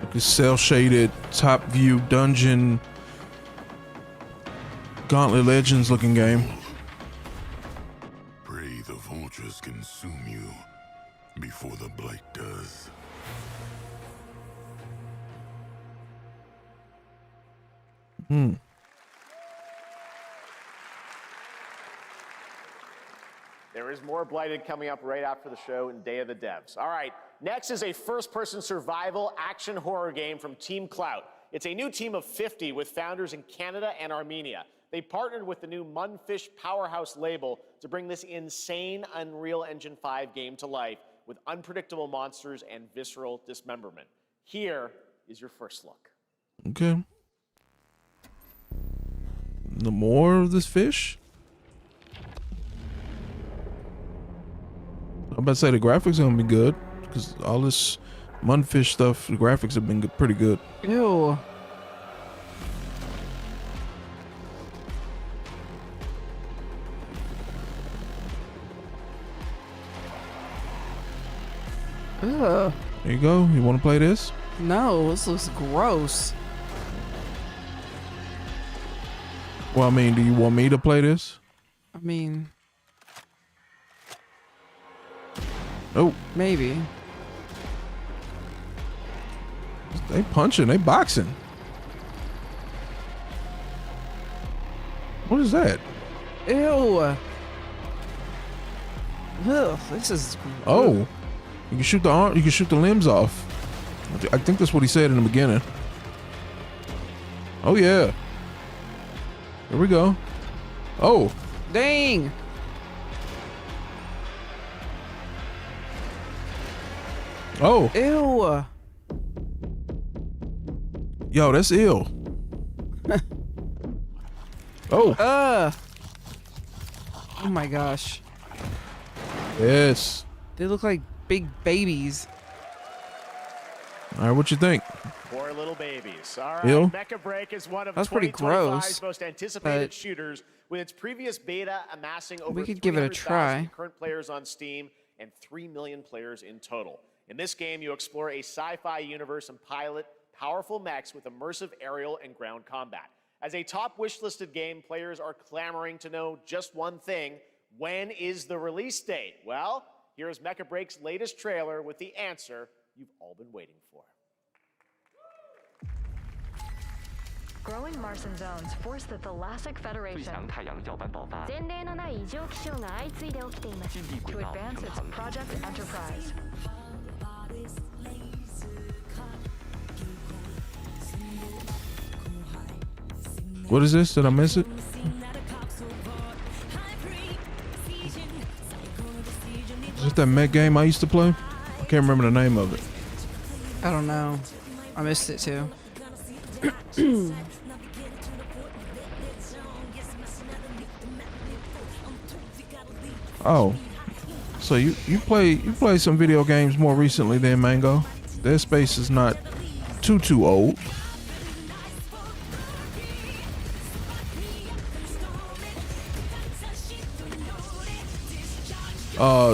Like a cel-shaded, top-view dungeon, Gauntlet Legends looking game.
Pray the vultures consume you before the blight does.
There is more Blighted coming up right after the show in Day of the Devs. All right, next is a first-person survival action horror game from Team Clout. It's a new team of 50 with founders in Canada and Armenia. They partnered with the new Munfish Powerhouse label to bring this insane Unreal Engine 5 game to life with unpredictable monsters and visceral dismemberment. Here is your first look.
Okay. The more of this fish? I'm about to say the graphics are gonna be good because all this Munfish stuff, the graphics have been pretty good.
Ew. Ugh.
There you go. You want to play this?
No, this looks gross.
Well, I mean, do you want me to play this?
I mean,
oh,
maybe.
They punching, they boxing. What is that?
Ew. Ugh, this is.
Oh, you can shoot the arm. You can shoot the limbs off. I think that's what he said in the beginning. Oh yeah. Here we go. Oh.
Dang.
Oh.
Ew.
Yo, that's ill. Oh.
Oh my gosh.
Yes.
They look like big babies.
All right, what you think?
Poor little babies. All right,
Ill?
Mecha Break is one of
That's pretty
2025's
gross,
most anticipated
but
shooters, with its previous beta amassing over
we could give it a
300,000
try.
current players on Steam and 3 million players in total. In this game, you explore a sci-fi universe and pilot powerful mechs with immersive aerial and ground combat. As a top wishlisted game, players are clamoring to know just one thing: when is the release date? Well, here's Mecha Break's latest trailer with the answer you've all been waiting for.
Growing Martian zones force the Thalassic Federation to advance its Project Enterprise.
What is this? Did I miss it? Is it that mech game I used to play? I can't remember the name of it.
I don't know. I missed it too.
Oh, so you play some video games more recently than Mango? Dead Space is not too old.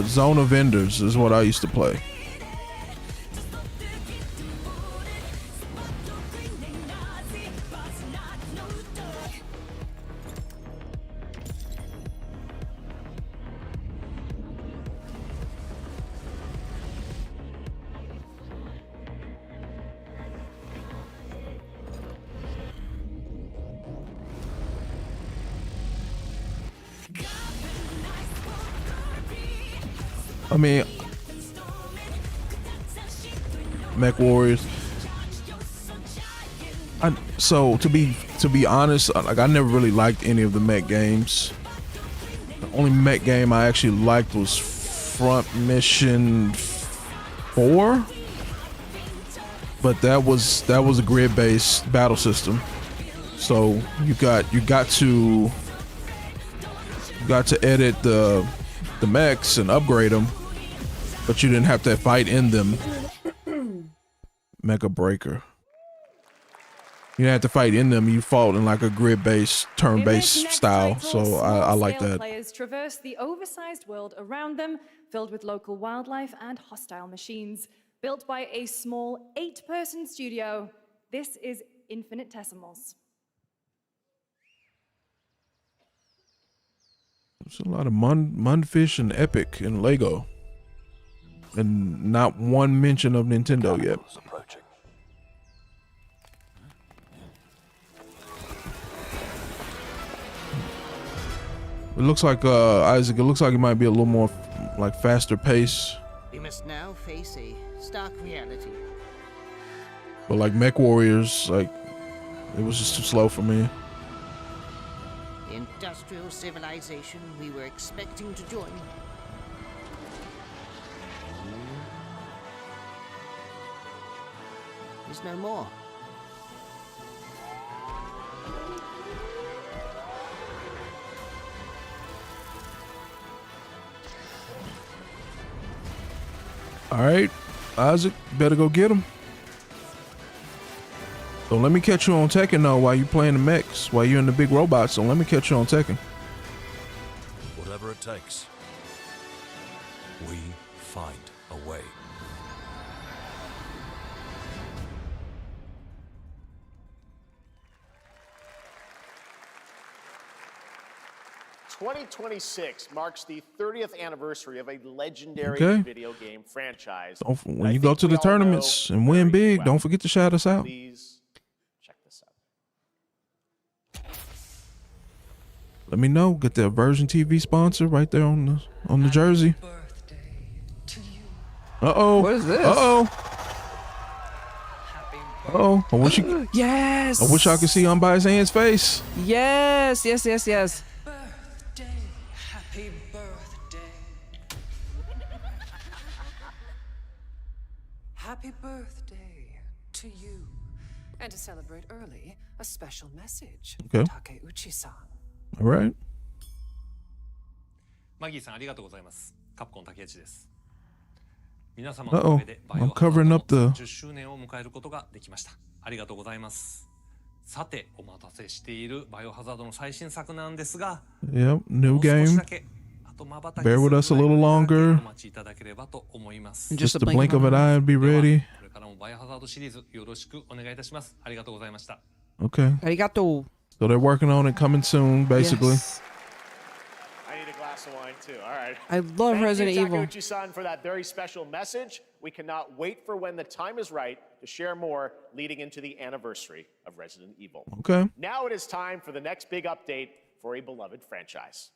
Zone of Enders is what I used to play. I mean, Mech Warriors. So to be honest, like I never really liked any of the mech games. The only mech game I actually liked was Front Mission 4, but that was a grid-based battle system. So you got to edit the mechs and upgrade them, but you didn't have to fight in them. Mecha Breaker. You didn't have to fight in them. You fought in like a grid-based, turn-based style. So I like that.
Players traverse the oversized world around them, filled with local wildlife and hostile machines. Built by a small 8-person studio, this is Infinitesimals.
There's a lot of Mundfish and Epic and Lego, and not one mention of Nintendo yet. It looks like Isaac. It looks like it might be a little more like faster pace.
We must now face a stark reality.
But like Mech Warriors, like it was just too slow for me.
The industrial civilization we were expecting to join is no more.
All right, Isaac, better go get him. So let me catch you on Tekken though while you playing the mechs, while you're in the big robots. So let me catch you on Tekken.
Whatever it takes, we find a way.
"2026 marks the 30th anniversary of a legendary
Okay.
video game franchise.
When you go to the tournaments and win big, don't forget to shout us out.
Please check this out.
Let me know. Get the AVersion TV sponsor right there on the jersey. Uh-oh.
What is this?
Uh-oh. Uh-oh. I wish you
Yes.
I wish I could see Unbiased Hand's face.
Yes, yes, yes, yes.
Happy birthday. Happy birthday to you. And to celebrate early, a special message.
Okay.
Takeuchi-san.
All right.
マギーさんありがとうございます。カプコン竹内です。皆様のおかげでバイオ
I'm
ハザード
covering
の
up the
10周年を迎えることができました。ありがとうございます。さてお待たせしているバイオハザードの最新作なんですが、
Yep, new
もう少し
game.
だけあと瞬き
Bear with us a little
お
longer.
待ちいただければと思います。
Just a blink of an eye and be ready.
これからもバイオハザードシリーズよろしくお願いいたします。ありがとうございました。
Okay.
Arigato.
So they're working on it, coming soon, basically.
Yes.
I need a glass of wine too. All right.
I love Resident Evil.
Thank you, Takeuchi-san, for that very special message. We cannot wait for when the time is right to share more leading into the anniversary of Resident Evil.
Okay.
Now it is time for the next big update for a beloved franchise.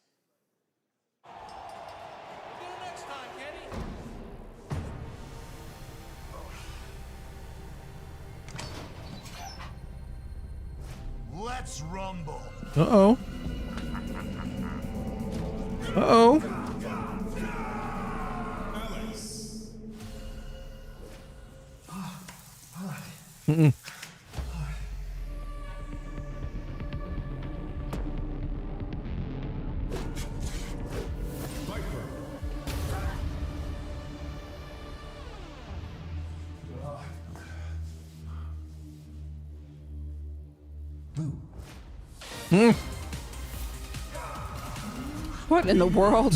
Let's rumble.
Uh-oh. Uh-oh. Mm-mm. Mm.
What in the world?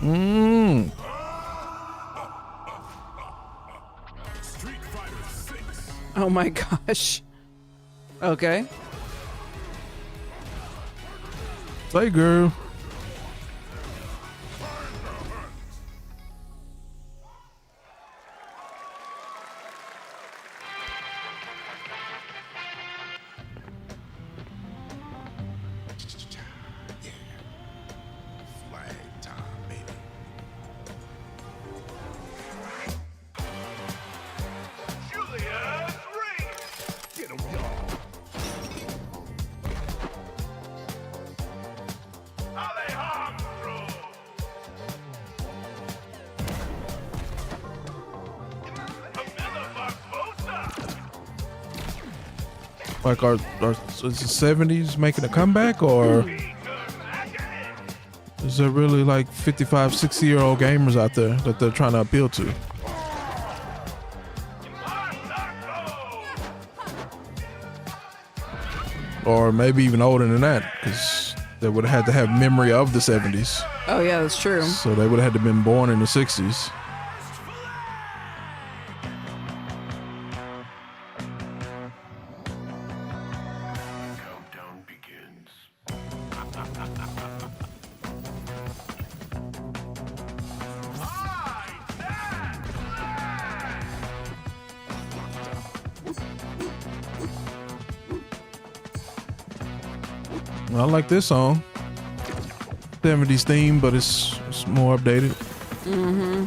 Mm.
Oh my gosh. Okay.
Play, girl.
Flag time, baby. Julia's ring. Get 'em, y'all. Alejandro.
Like, are is the 70s making a comeback, or is there really like 55, 60-year-old gamers out there that they're trying to appeal to? Or maybe even older than that, because they would have had to have memory of the 70s.
Oh yeah, that's true.
So they would have had to have been born in the 60s.
Countdown begins.
I like this song. 70s theme, but it's more updated.
Mm-hmm.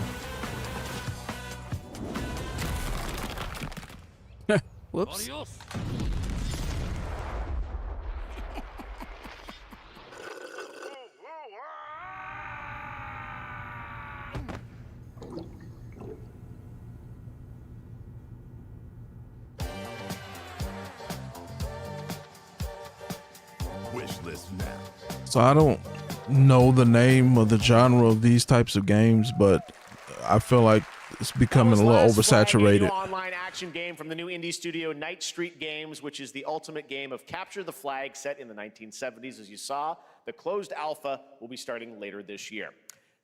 Whoops.
Wish list now.
So I don't know the name or the genre of these types of games, but I feel like it's becoming a little oversaturated.
New online action game from the new indie studio Night Street Games, which is the ultimate game of capture the flag set in the 1970s. As you saw, the closed alpha will be starting later this year.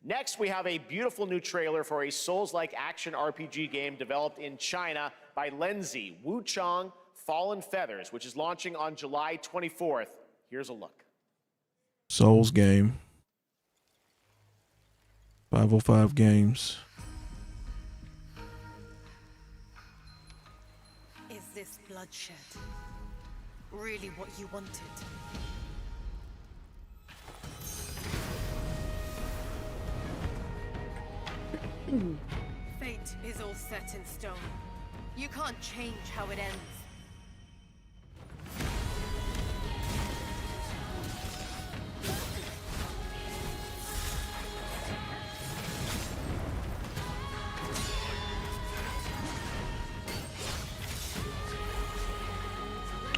Next, we have a beautiful new trailer for a Souls-like action RPG game developed in China by Lenzi, Wuchang Fallen Feathers, which is launching on July 24th. Here's a look.
Souls game. 505 games.
Is this bloodshed really what you wanted? Fate is all set in stone. You can't change how it ends.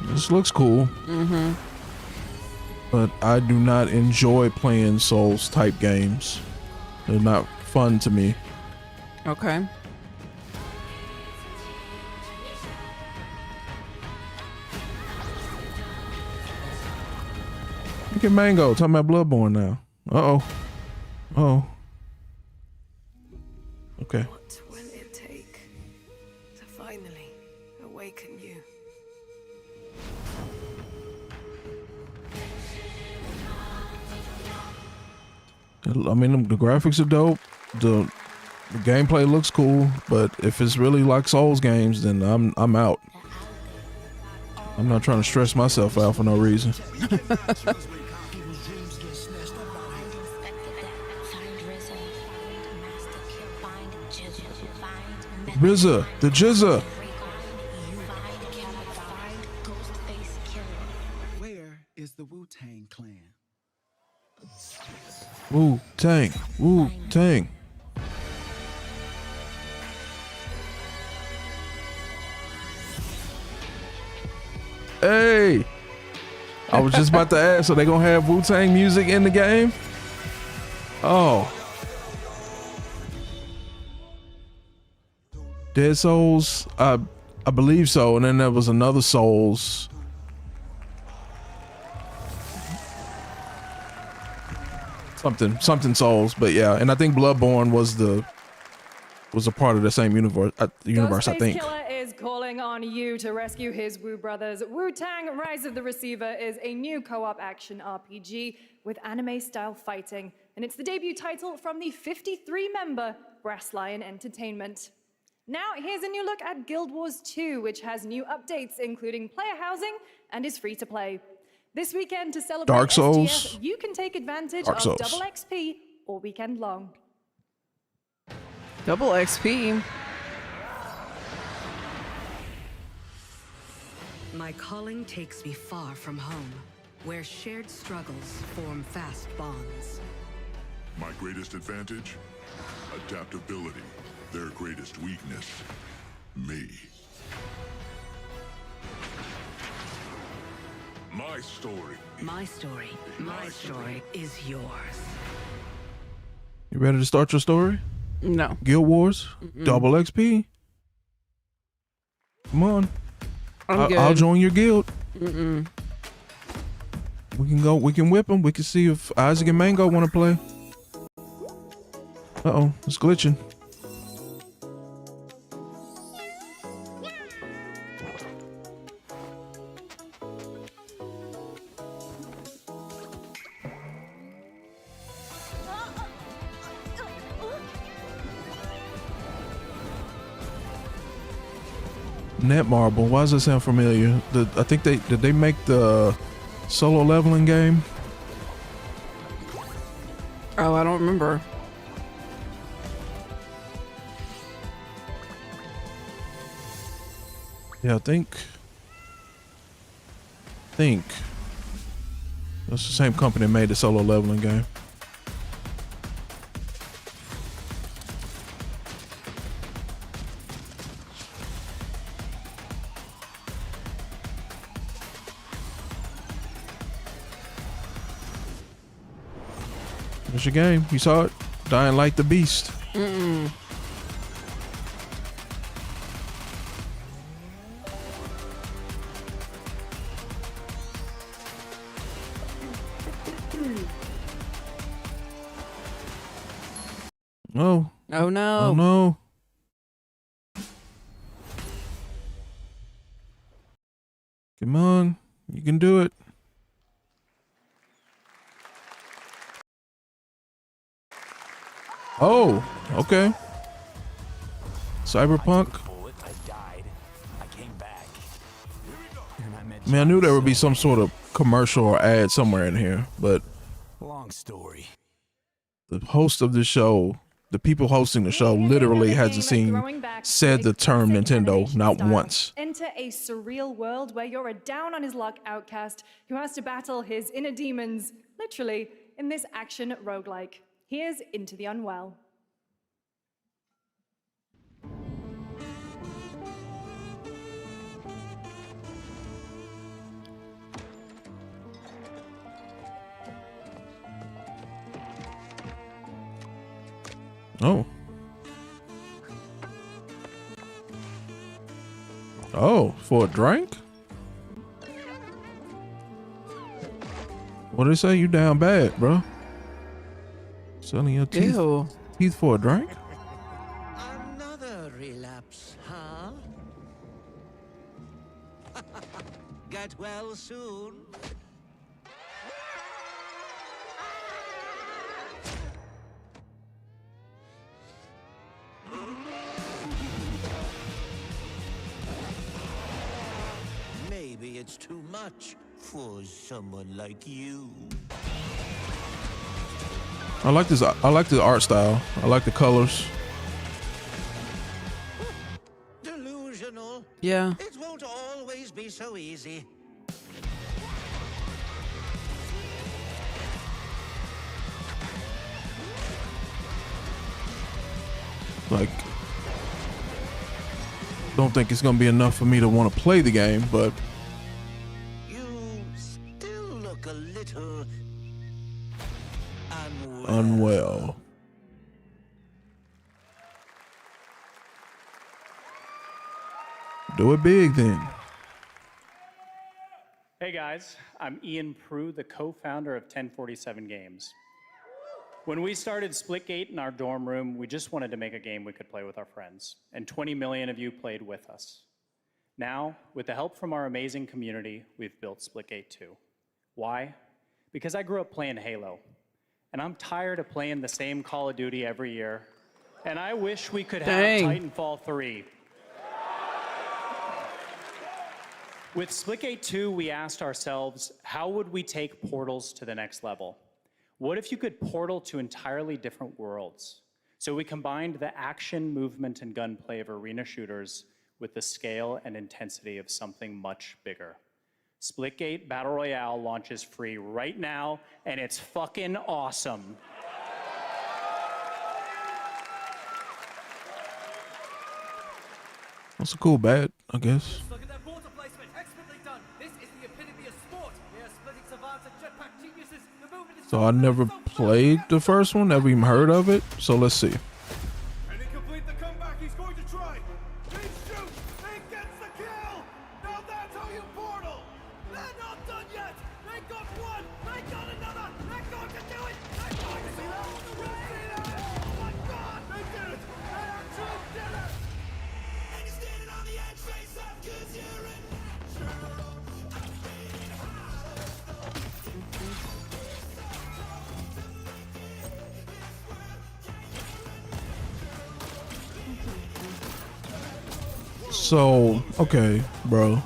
This looks cool.
Mm-hmm.
But I do not enjoy playing Souls type games. They're not fun to me.
Okay.
Look at Mango talking about Bloodborne now. Uh-oh. Oh. Okay.
What will it take to finally awaken you?
I mean, the graphics are dope. The gameplay looks cool, but if it's really like Souls games, then I'm out. I'm not trying to stress myself out for no reason. RZA, the Jizza.
Where is the Wu-Tang Clan?
Wu-Tang, Wu-Tang. Hey, I was just about to ask, so they gonna have Wu-Tang music in the game? Oh. Dead Souls, I believe so, and then there was another Souls. Something Souls, but yeah, and I think Bloodborne was a part of the same universe. I think.
Killer is calling on you to rescue his Wu brothers. Wu-Tang: Rise of the Receiver is a new co-op action RPG with anime-style fighting, and it's the debut title from the 53-member Brass Lion Entertainment. Now, here's a new look at Guild Wars 2, which has new updates, including player housing, and is free to play. This weekend, to celebrate
Dark Souls.
SGF, you can take advantage
Dark
of
Souls.
double XP all weekend long.
Double XP.
My calling takes me far from home, where shared struggles form fast bonds.
My greatest advantage? Adaptability. Their greatest weakness? Me. My story.
My story is yours.
You ready to start your story?
No.
Guild Wars, double XP. Come on. I'll join your guild. We can go. We can whip them. We can see if Isaac and Mango want to play. Uh-oh, it's glitching. Netmarble, why does that sound familiar? I think did they make the solo leveling game?
Oh, I don't remember.
Yeah, I think that's the same company that made the solo leveling game. That's your game. You saw it? Dying Like the Beast. Oh.
Oh no.
Oh no. Come on. You can do it. Oh, okay. Cyberpunk. I mean, I knew there would be some sort of commercial or ad somewhere in here, but
Long story.
the host of the show, the people hosting the show, literally hasn't said the term Nintendo not once.
Enter a surreal world where you're a down on his luck outcast who has to battle his inner demons, literally, in this action roguelike. Here's Into the Unwell.
Oh. Oh, for a drink? What did they say? You down bad, bro? Selling your teeth,
Ew.
teeth for a drink?
Another relapse, huh? Get well soon. Maybe it's too much for someone like you.
I like this. I like the art style. I like the colors.
Delusional.
Yeah.
It won't always be so easy.
Like, don't think it's gonna be enough for me to want to play the game, but
You still look a little
unwell. Do it big then.
Hey guys, I'm Ian Prue, the co-founder of 1047 Games. When we started Splitgate in our dorm room, we just wanted to make a game we could play with our friends, and 20 million of you played with us. Now, with the help from our amazing community, we've built Splitgate 2. Why? Because I grew up playing Halo, and I'm tired of playing the same Call of Duty every year, and I wish we could have Titanfall 3. With Splitgate 2, we asked ourselves, how would we take portals to the next level? What if you could portal to entirely different worlds? So we combined the action, movement, and gunplay of arena shooters with the scale and intensity of something much bigger. Splitgate Battle Royale launches free right now, and it's fucking awesome.
That's a cool bat, I guess.
Look at that water placement, expertly done. This is the epitome of sport. We are splitting savants and jetpack geniuses. The movement is
So I never played the first one, never even heard of it. So let's see.
Can he complete the comeback? He's going to try. He shoots. He gets the kill. Now that's how you portal. They're not done yet. They got one. They got another. They're going to do it. They're going to see that. Oh my God! They did it. They actually did it. And you're standing on the edge, face up, 'cause you're in natural.
So, okay, bro.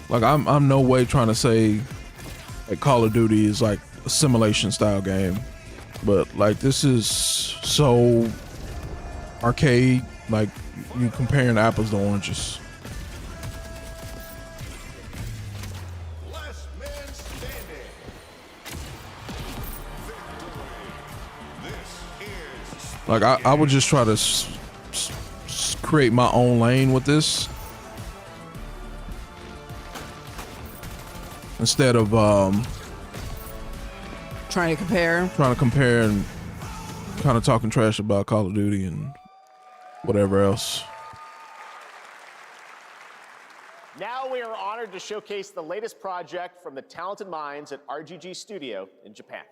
Like, I'm no way trying to say that Call of Duty is like a simulation style game, but like this is so arcade. Like you comparing apples to oranges. Like I would just try to create my own lane with this instead of
trying to
compare and kind of talking trash about Call of Duty and whatever else.
Now we are honored to showcase the latest project from the talented minds at RGG Studio in Japan.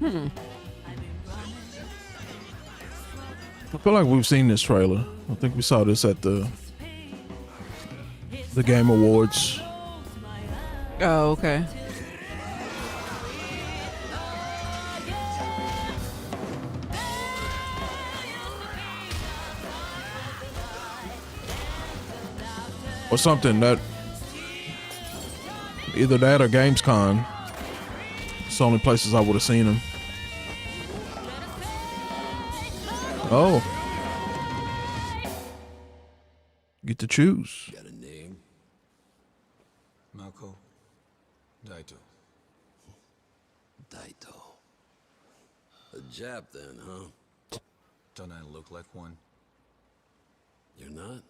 I feel like we've seen this trailer. I think we saw this at the Game Awards.
Oh, okay.
Or something that either that or Gamescom. It's the only places I would have seen him. Oh. Get to choose.
Got a name?
Mako. Daito.
Daito. A Jap then, huh?
Don't I look like one?
You're not?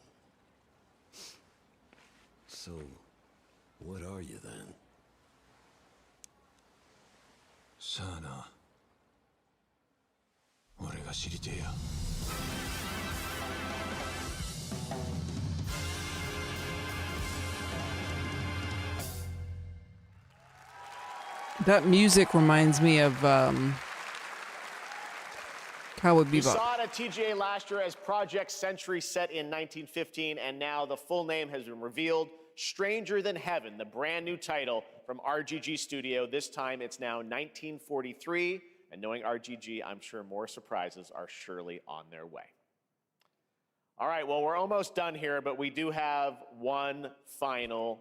So, what are you then?
Sana. 俺が知りてえや。
That music reminds me of Cowboy
We
Bebop.
saw it at TGA last year as Project Century set in 1915, and now the full name has been revealed. Stranger Than Heaven, the brand new title from RGG Studio. This time it's now 1943, and knowing RGG, I'm sure more surprises are surely on their way. All right, well, we're almost done here, but we do have one final,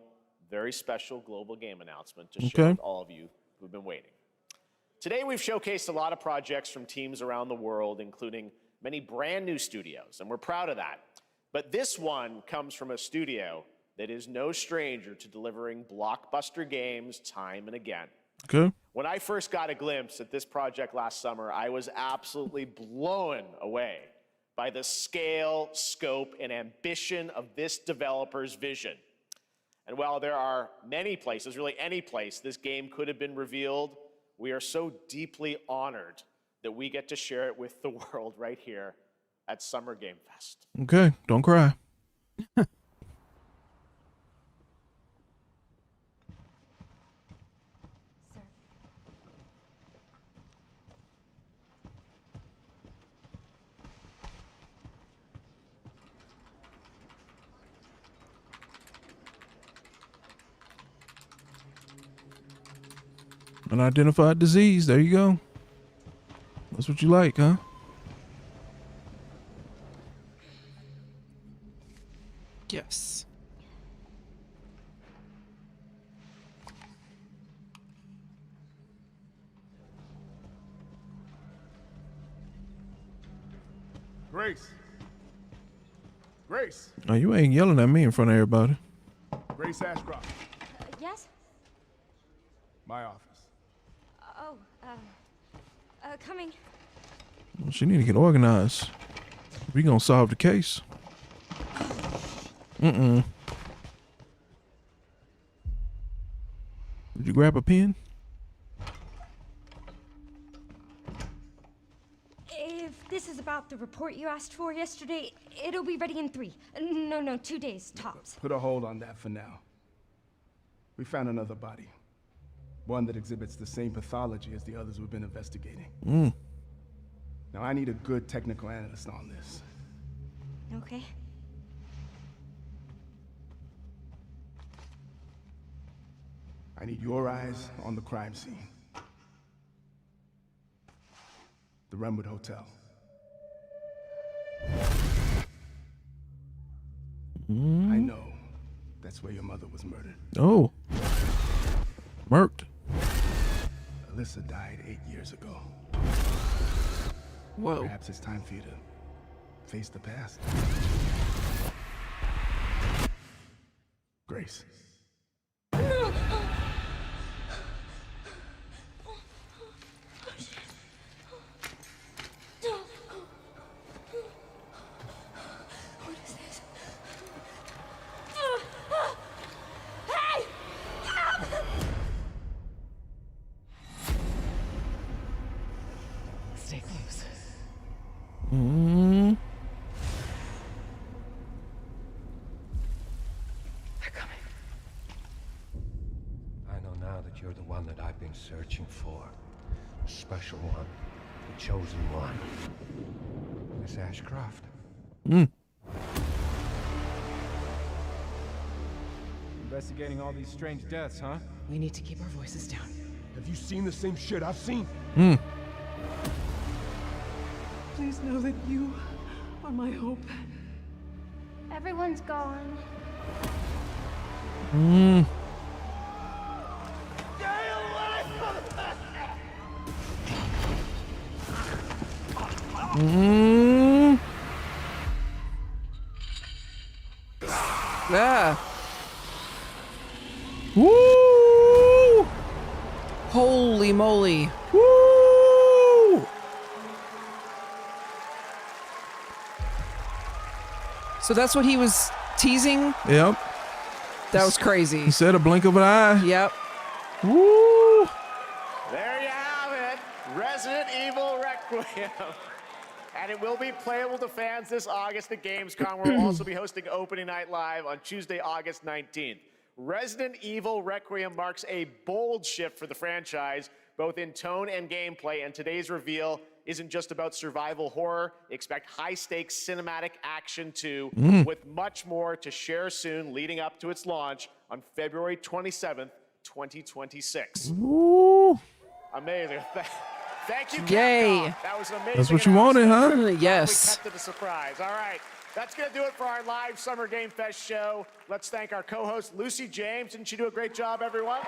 very special global game announcement to share with all of you who've been waiting. Today, we've showcased a lot of projects from teams around the world, including many brand new studios, and we're proud of that. But this one comes from a studio that is no stranger to delivering blockbuster games time and again.
Okay.
When I first got a glimpse at this project last summer, I was absolutely blown away by the scale, scope, and ambition of this developer's vision. And while there are many places, really any place, this game could have been revealed, we are so deeply honored that we get to share it with the world right here at Summer Game Fest.
Okay, don't cry. Unidentified disease. There you go. That's what you like, huh?
Yes.
Grace. Grace.
Oh, you ain't yelling at me in front of everybody.
Grace Ashcroft.
Yes?
My office.
Oh, coming.
Well, she need to get organized. We gonna solve the case. Did you grab a pen?
If this is about the report you asked for yesterday, it'll be ready in 3. No, 2 days, tops.
Put a hold on that for now. We found another body. One that exhibits the same pathology as the others we've been investigating. Now, I need a good technical analyst on this.
Okay.
I need your eyes on the crime scene. The Renwood Hotel. I know that's where your mother was murdered.
Oh. Murked.
Alyssa died 8 years ago.
Whoa.
Perhaps it's time for you to face the past. Grace.
What is this? Hey!
Stay close.
They're coming.
I know now that you're the one that I've been searching for.
special one, the chosen one. Miss Ashcroft.
Investigating all these strange deaths, huh?
We need to keep our voices down.
Have you seen the same shit I've seen?
Please know that you are my hope.
Everyone's gone.
Yeah.
Woo!
Holy moly.
Woo!
So that's what he was teasing?
Yep.
That was crazy.
He said a blink of an eye.
Yep.
Woo!
There you have it, Resident Evil Requiem. And it will be playable to fans this August at Gamescom. We'll also be hosting Opening Night Live on Tuesday, August 19th. Resident Evil Requiem marks a bold shift for the franchise, both in tone and gameplay, and today's reveal isn't just about survival horror. Expect high-stakes cinematic action too, with much more to share soon leading up to its launch on February 27th, 2026.
Woo!
Amazing. Thank you,
Yay.
Capcom. That was an amazing.
That's what you wanted, huh?
Yes.
We kept it a surprise. All right. That's going to do it for our live Summer Game Fest show. Let's thank our co-host, Lucy James. Didn't she do a great job, everyone?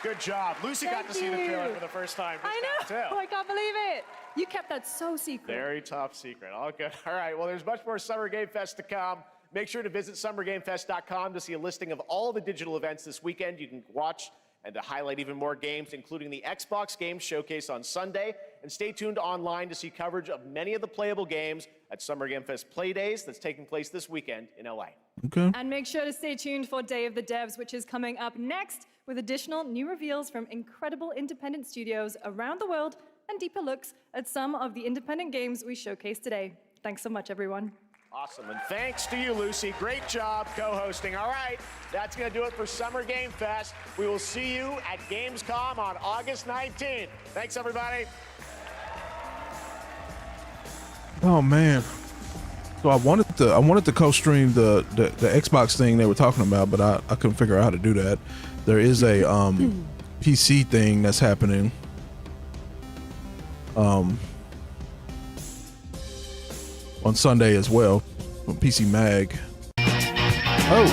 Good job. Lucy got to see the trailer for the first time.
I know.
Too.
I can't believe it. You kept that so secret.
Very top secret. All good. All right. Well, there's much more Summer Game Fest to come. Make sure to visit summergamefest.com to see a listing of all the digital events this weekend. You can watch and to highlight even more games, including the Xbox Games Showcase on Sunday. And stay tuned online to see coverage of many of the playable games at Summer Game Fest Play Days that's taking place this weekend in LA.
Okay.
And make sure to stay tuned for Day of the Devs, which is coming up next with additional new reveals from incredible independent studios around the world and deeper looks at some of the independent games we showcased today. Thanks so much, everyone.
Awesome, and thanks to you, Lucy. Great job co-hosting. All right, that's going to do it for Summer Game Fest. We will see you at Gamescom on August 19th. Thanks, everybody.
Oh man. So I wanted to co-stream the Xbox thing they were talking about, but I couldn't figure out how to do that. There is a PC thing that's happening. On Sunday as well, on PC Mag. Oh.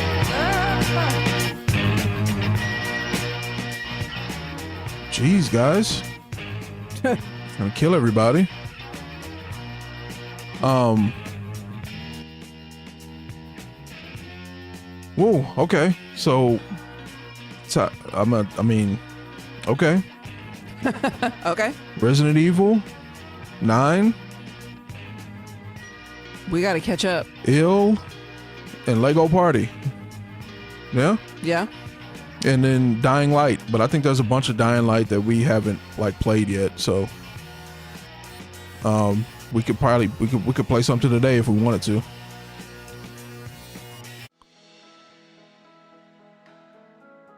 Jeez, guys. Gonna kill everybody. Whoa, okay. So okay.
Okay.
Resident Evil 9.
We gotta catch up.
Ill and Lego Party. Yeah?
Yeah.
And then Dying Light. But I think there's a bunch of Dying Light that we haven't played yet, so we could play something today if we wanted to.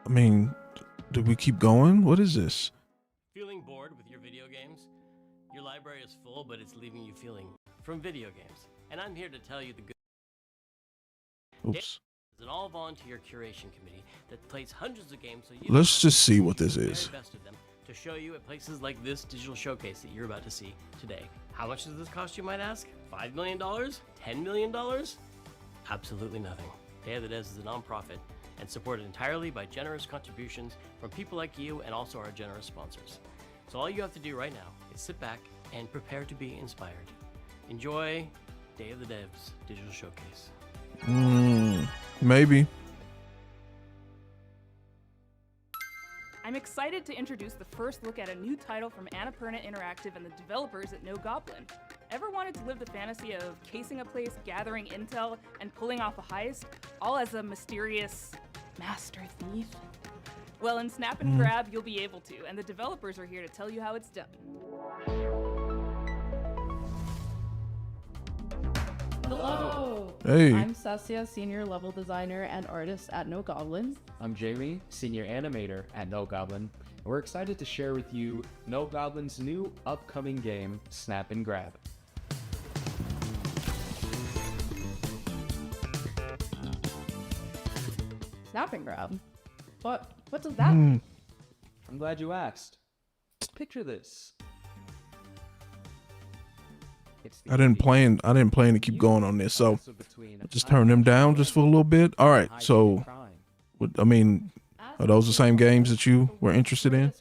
I mean, do we keep going? What is this?
Feeling bored with your video games? Your library is full, but it's leaving you feeling from video games. And I'm here to tell you the good.
Oops.
It's an all-volunteer curation committee that plays hundreds of games, so you
Let's just see what this is.
the best of them to show you at places like this digital showcase that you're about to see today. How much does this cost, you might ask? $5 million? $10 million? Absolutely nothing. Day of the Devs is a nonprofit and supported entirely by generous contributions from people like you and also our generous sponsors. So all you have to do right now is sit back and prepare to be inspired. Enjoy Day of the Devs digital showcase.
Maybe.
I'm excited to introduce the first look at a new title from Annapurna Interactive and the developers at No Goblin. Ever wanted to live the fantasy of casing a place, gathering intel, and pulling off a heist, all as a mysterious master thief? Well, in Snap and Grab, you'll be able to, and the developers are here to tell you how it's done.
Hello.
Hey.
I'm Sassia, senior level designer and artist at No Goblin.
I'm Jamie, senior animator at No Goblin. And we're excited to share with you No Goblin's new upcoming game, Snap and Grab.
Snap and grab. What does that mean?
I'm glad you asked. Picture this.
I didn't plan to keep going on this, so I'll just turn them down just for a little bit. All right, so I mean, are those the same games that you were interested in?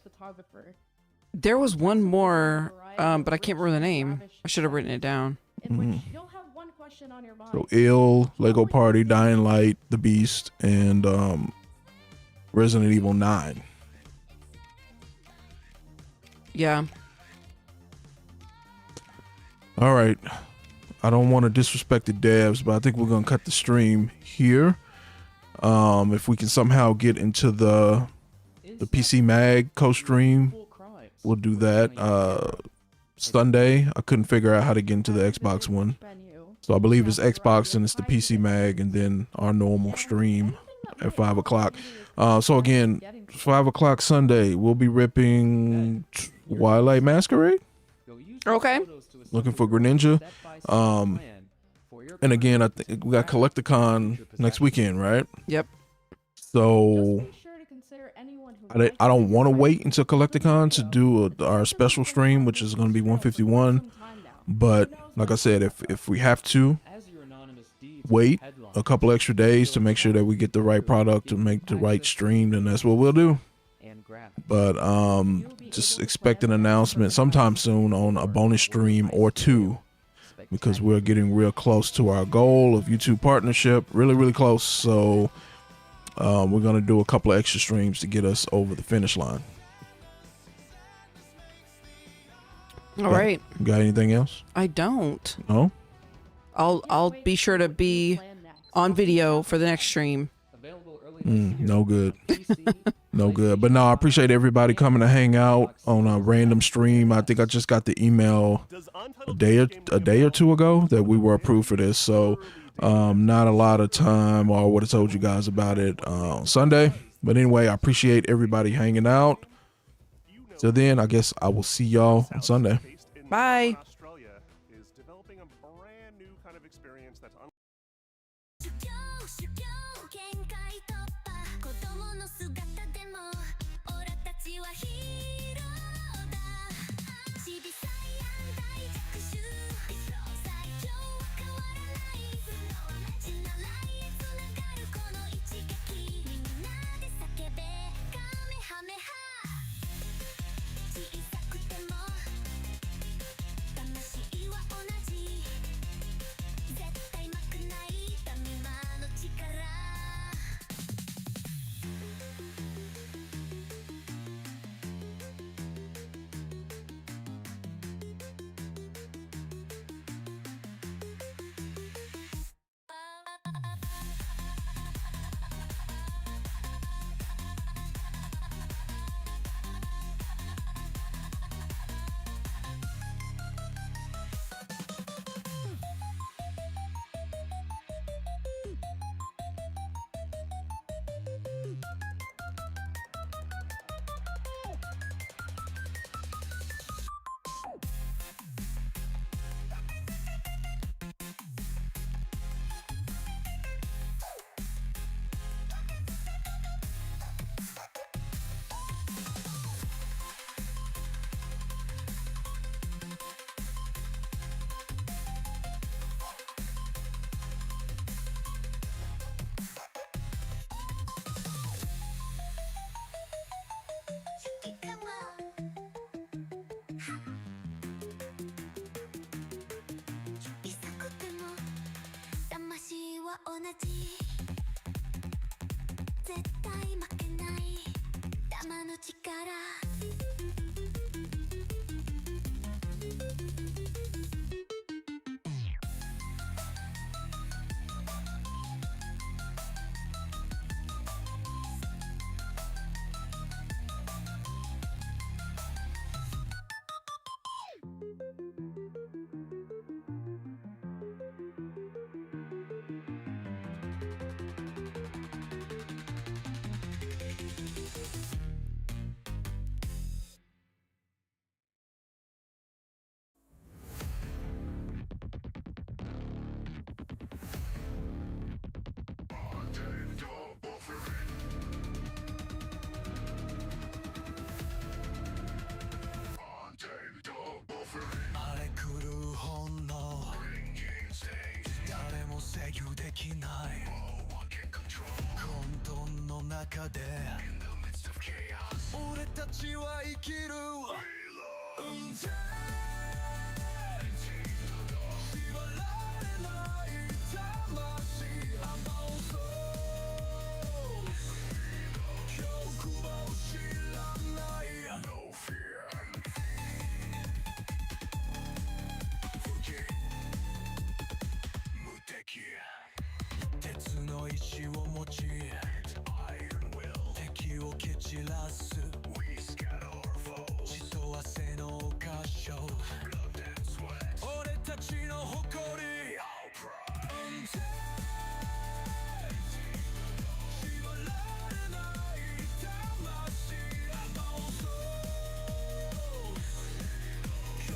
There was one more, but I can't remember the name. I should have written it down.
You'll have one question on your mind.
So Ill, Lego Party, Dying Light, The Beast, and Resident Evil 9.
Yeah.
All right. I don't want to disrespect the devs, but I think we're going to cut the stream here. If we can somehow get into the PC Mag co-stream, we'll do that. Sunday, I couldn't figure out how to get into the Xbox one. So I believe it's Xbox and it's the PC Mag and then our normal stream at 5 o'clock. So again, 5 o'clock Sunday, we'll be ripping Twilight Masquerade.
Okay.
Looking for Greninja. And again, I think we got Collecticon next weekend, right?
Yep.
So I don't want to wait until Collecticon to do our special stream, which is going to be 151. But like I said, if we have to wait a couple extra days to make sure that we get the right product to make the right stream, then that's what we'll do. But just expect an announcement sometime soon on a bonus stream or two, because we're getting real close to our goal of YouTube partnership, really close. So we're gonna do a couple of extra streams to get us over the finish line.
All right.
You got anything else?
I don't.
No.
I'll be sure to be on video for the next stream.
No good. No good. But no, I appreciate everybody coming to hang out on a random stream. I think I just got the email a day or two ago that we were approved for this. So not a lot of time, or I would have told you guys about it on Sunday. But anyway, I appreciate everybody hanging out. Till then, I guess I will see y'all on Sunday.
Bye.
中で俺たちは生きる縛られない魂欲望知らない No fear 無敵鉄の意志を持ち敵を蹴散らす血と汗の箇所俺たちの誇り縛られない魂欲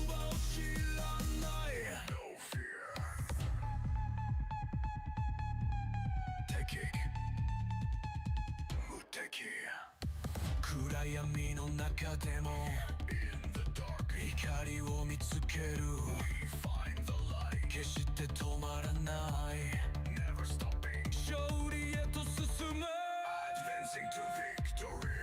望知らない No fear 敵無敵暗闇の中でも光を見つける決して止まらない勝利へと進む Advancing to victory